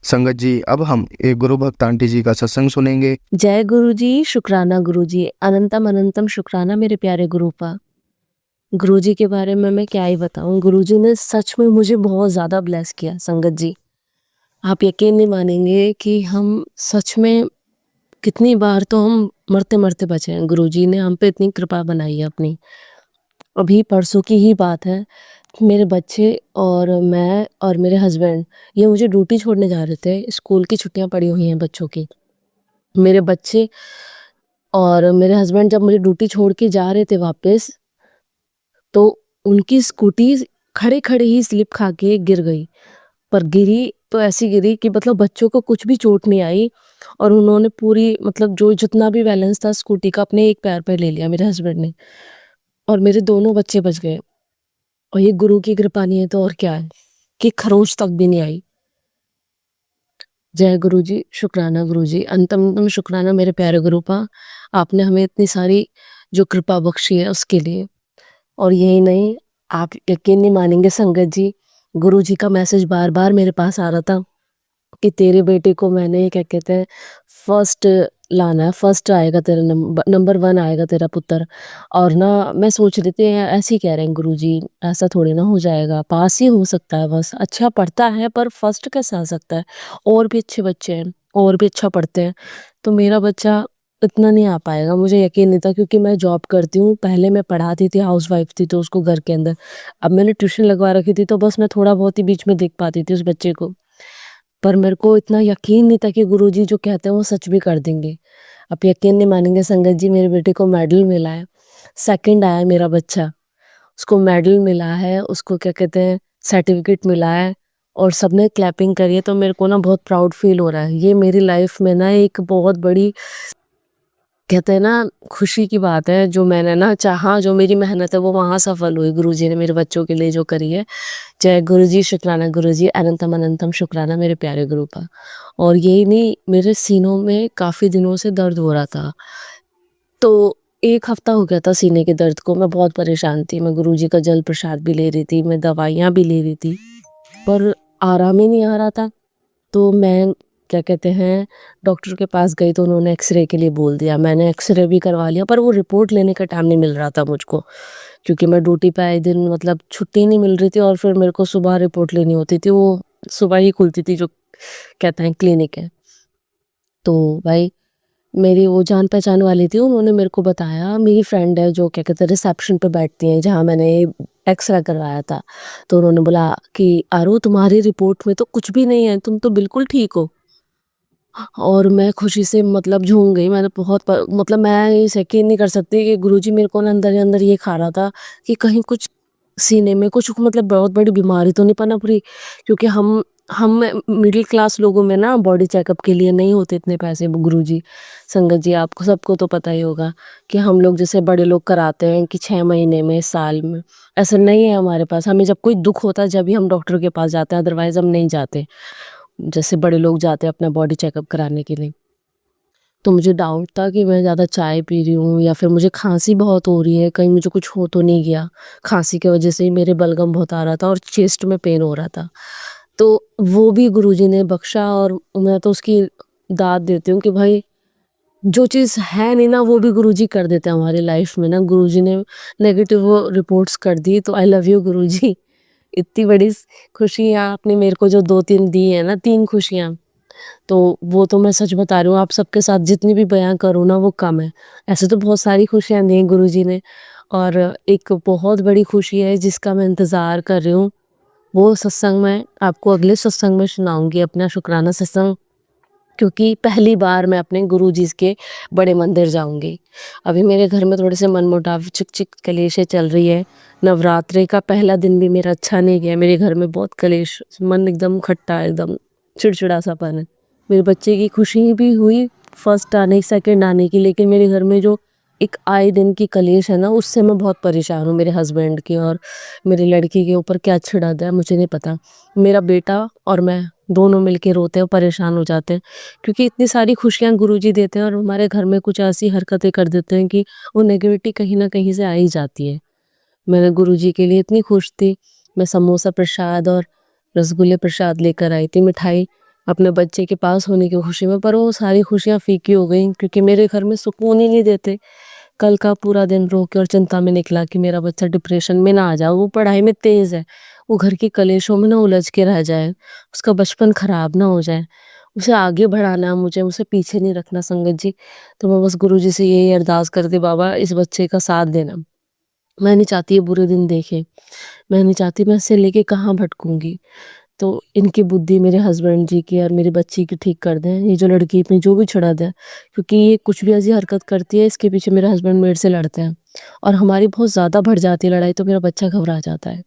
संगत जी, अब हम एक गुरु भक्त आंटी जी का सत्संग सुनेंगे। जय गुरु जी, शुक्राना गुरु जी, अनंतम अनंतम शुक्राना मेरे प्यारे गुरुपा। गुरु जी के बारे में मैं क्या ही बताऊं। गुरु जी ने सच में मुझे बहुत ज़्यादा ब्लेस किया संगत जी। आप यकीन नहीं मानेंगे कि हम सच में कितनी बार तो हम मरते मरते बचे हैं। गुरु जी ने हम पे इतनी कृपा बनाई है अपनी। अभी परसों की ही बात है, मेरे बच्चे और मैं और मेरे हस्बैंड ये मुझे ड्यूटी छोड़ने जा रहे थे। स्कूल की छुट्टियां पड़ी हुई हैं बच्चों की। मेरे बच्चे और मेरे हस्बैंड जब मुझे ड्यूटी छोड़ के जा रहे थे वापस, तो उनकी स्कूटी खड़े खड़े ही स्लिप खा के गिर गई। पर गिरी तो ऐसी गिरी कि मतलब बच्चों को कुछ भी चोट नहीं आई, और उन्होंने पूरी मतलब जो जितना भी बैलेंस था स्कूटी का अपने एक पैर पे ले लिया मेरे हस्बैंड ने, और मेरे दोनों बच्चे बच गए। और ये गुरु की कृपा नहीं है तो और क्या है, कि खरोंच तक भी नहीं आई। जय गुरु जी, शुक्राना गुरु जी, अंतम शुक्राना मेरे प्यारे गुरुपा। आपने हमें इतनी सारी जो कृपा बख्शी है उसके लिए। और यही नहीं, आप यकीन नहीं मानेंगे संगत जी, गुरु जी का मैसेज बार बार मेरे पास आ रहा था कि तेरे बेटे को मैंने क्या कहते हैं फर्स्ट लाना है, फर्स्ट आएगा तेरा नंबर 1 आएगा तेरा पुत्र। और ना मैं सोच रही थी ऐसे ही कह रहे हैं गुरु जी, ऐसा थोड़ी ना हो जाएगा, पास ही हो सकता है, बस अच्छा पढ़ता है पर फर्स्ट कैसे आ सकता है, और भी अच्छे बच्चे हैं और भी अच्छा पढ़ते हैं, तो मेरा बच्चा इतना नहीं आ पाएगा। मुझे यकीन नहीं था क्योंकि मैं जॉब करती हूँ, पहले मैं पढ़ाती थी, हाउस वाइफ थी तो उसको घर के अंदर। अब मैंने ट्यूशन लगवा रखी थी तो बस मैं थोड़ा बहुत ही बीच में देख पाती थी उस बच्चे को। पर मेरे को इतना यकीन नहीं था कि गुरुजी जो कहते हैं वो सच भी कर देंगे। आप यकीन नहीं मानेंगे संगत जी, मेरे बेटे को मेडल मिला है, 2nd आया मेरा बच्चा, उसको मेडल मिला है, उसको क्या कहते हैं सर्टिफिकेट मिला है, और सबने क्लैपिंग करी है। तो मेरे को ना बहुत प्राउड फील हो रहा है। ये मेरी लाइफ में ना एक बहुत बड़ी कहते हैं ना खुशी की बात है, जो मैंने ना चाहा, जो मेरी मेहनत है वो वहाँ सफल हुई। गुरुजी ने मेरे बच्चों के लिए जो करी है। जय गुरुजी, शुक्राना गुरुजी, अनंतम अनंतम शुक्राना मेरे प्यारे गुरुपा। और यही नहीं, मेरे सीनों में काफ़ी दिनों से दर्द हो रहा था, तो 1 हफ्ता हो गया था सीने के दर्द को। मैं बहुत परेशान थी, मैं गुरुजी का जल प्रसाद भी ले रही थी, मैं दवाइयाँ भी ले रही थी, पर आराम ही नहीं आ रहा था। तो मैं क्या कहते हैं डॉक्टर के पास गई तो उन्होंने एक्सरे के लिए बोल दिया। मैंने एक्सरे भी करवा लिया, पर वो रिपोर्ट लेने का टाइम नहीं मिल रहा था मुझको, क्योंकि मैं ड्यूटी पे आए दिन मतलब छुट्टी नहीं मिल रही थी, और फिर मेरे को सुबह रिपोर्ट लेनी होती थी, वो सुबह ही खुलती थी जो कहते हैं क्लिनिक है। तो भाई मेरी वो जान पहचान वाली थी, उन्होंने मेरे को बताया, मेरी फ्रेंड है जो क्या कहते हैं रिसेप्शन पे बैठती हैं जहाँ मैंने एक्सरे करवाया था, तो उन्होंने बोला कि आरो तुम्हारी रिपोर्ट में तो कुछ भी नहीं है, तुम तो बिल्कुल ठीक हो। और मैं खुशी से मतलब झूम गई। मैंने बहुत मतलब मैं ये यकीन नहीं कर सकती कि गुरुजी मेरे को ना अंदर ही अंदर ये खा रहा था कि कहीं कुछ सीने में कुछ मतलब बहुत बड़ी बीमारी तो नहीं पनप रही, क्योंकि हम हम मिडिल क्लास लोगों में ना बॉडी चेकअप के लिए नहीं होते इतने पैसे गुरुजी। संगत जी आपको सबको तो पता ही होगा कि हम लोग जैसे बड़े लोग कराते हैं कि 6 महीने में, साल में, ऐसा नहीं है हमारे पास। हमें जब कोई दुख होता है जब ही हम डॉक्टर के पास जाते हैं, अदरवाइज हम नहीं जाते जैसे बड़े लोग जाते हैं अपना बॉडी चेकअप कराने के लिए। तो मुझे डाउट था कि मैं ज़्यादा चाय पी रही हूँ या फिर मुझे खांसी बहुत हो रही है, कहीं मुझे कुछ हो तो नहीं गया। खांसी की वजह से ही मेरे बलगम बहुत आ रहा था और चेस्ट में पेन हो रहा था। तो वो भी गुरुजी ने बख्शा और मैं तो उसकी दाद देती हूँ कि भाई जो चीज़ है नहीं ना वो भी गुरुजी कर देते हैं हमारी लाइफ में ना। गुरुजी ने नेगेटिव वो रिपोर्ट्स कर दी, तो आई लव यू गुरुजी। इतनी बड़ी खुशी आपने मेरे को जो 2-3 दी है ना, 3 खुशियाँ, तो वो तो मैं सच बता रही हूँ आप सबके साथ जितनी भी बयां करूँ ना वो कम है। ऐसे तो बहुत सारी खुशियाँ दी हैं गुरुजी ने, और एक बहुत बड़ी खुशी है जिसका मैं इंतज़ार कर रही हूँ, वो सत्संग मैं आपको अगले सत्संग में सुनाऊंगी, अपना शुक्राना सत्संग, क्योंकि पहली बार मैं अपने गुरुजी के बड़े मंदिर जाऊंगी। अभी मेरे घर में थोड़े से मनमुटाव, चिक कलेशें चल रही है। नवरात्रि का पहला दिन भी मेरा अच्छा नहीं गया, मेरे घर में बहुत कलेश, मन एकदम खट्टा, एकदम चिड़चिड़ा सापन है। मेरे बच्चे की खुशी भी हुई फर्स्ट आने, सेकंड आने की, लेकिन मेरे घर में जो एक आए दिन की कलेश है ना, उससे मैं बहुत परेशान हूँ। मेरे हस्बैंड की और मेरी लड़की के ऊपर क्या छिड़ा दिया मुझे नहीं पता। मेरा बेटा और मैं दोनों मिलके रोते हैं और परेशान हो जाते हैं, क्योंकि इतनी सारी खुशियाँ गुरुजी देते हैं और हमारे घर में कुछ ऐसी हरकतें कर देते हैं कि वो नेगेटिविटी कहीं ना कहीं से आ ही जाती है। मैं गुरुजी के लिए इतनी खुश थी, मैं समोसा प्रसाद और रसगुल्ले प्रसाद लेकर आई थी, मिठाई, अपने बच्चे के पास होने की खुशी में, पर वो सारी खुशियाँ फीकी हो गई क्योंकि मेरे घर में सुकून ही नहीं देते। कल का पूरा दिन रो के और चिंता में निकला कि मेरा बच्चा डिप्रेशन में ना आ जाए, वो पढ़ाई में तेज़ है, वो घर के कलेशों में ना उलझ के रह जाए, उसका बचपन ख़राब ना हो जाए, उसे आगे बढ़ाना, मुझे उसे पीछे नहीं रखना संगत जी। तो मैं बस गुरुजी से यही अरदास करती, बाबा इस बच्चे का साथ देना। मैं नहीं चाहती ये बुरे दिन देखे, मैं नहीं चाहती मैं इससे लेके कहाँ भटकूंगी। तो इनकी बुद्धि मेरे हस्बैंड जी की और मेरी बच्ची की ठीक कर दें। ये जो लड़की इतनी जो भी छुड़ा दें, क्योंकि ये कुछ भी ऐसी हरकत करती है इसके पीछे मेरे हस्बैंड मेरे से लड़ते हैं और हमारी बहुत ज़्यादा बढ़ जाती है लड़ाई, तो मेरा बच्चा घबरा जाता है।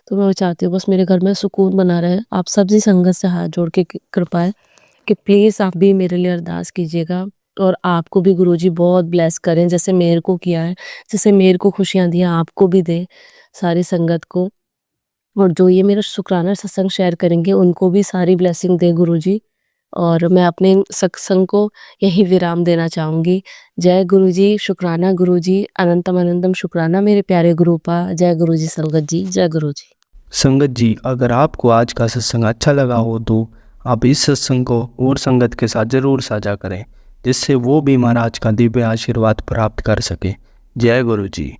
तो मैं चाहती हूँ बस मेरे घर में सुकून बना रहे। आप सब्जी संगत से हाथ जोड़ के कृपा है कि प्लीज़ आप भी मेरे लिए अरदास कीजिएगा और आपको भी गुरुजी बहुत ब्लेस करें, जैसे मेरे को किया है, जैसे मेरे को खुशियाँ दी आपको भी दे, सारी संगत को, और जो ये मेरा शुक्राना सत्संग शेयर करेंगे उनको भी सारी ब्लेसिंग दे गुरुजी। और मैं अपने सत्संग को यही विराम देना चाहूँगी। जय गुरुजी, शुक्राना गुरुजी, अनंतम अनंतम शुक्राना मेरे प्यारे गुरुपा। जय गुरुजी संगत जी, जय गुरुजी। संगत जी, अगर आपको आज का सत्संग अच्छा लगा हो तो आप इस सत्संग को और संगत के साथ ज़रूर साझा करें, जिससे वो भी महाराज का दिव्य आशीर्वाद प्राप्त कर सके। जय गुरु जी।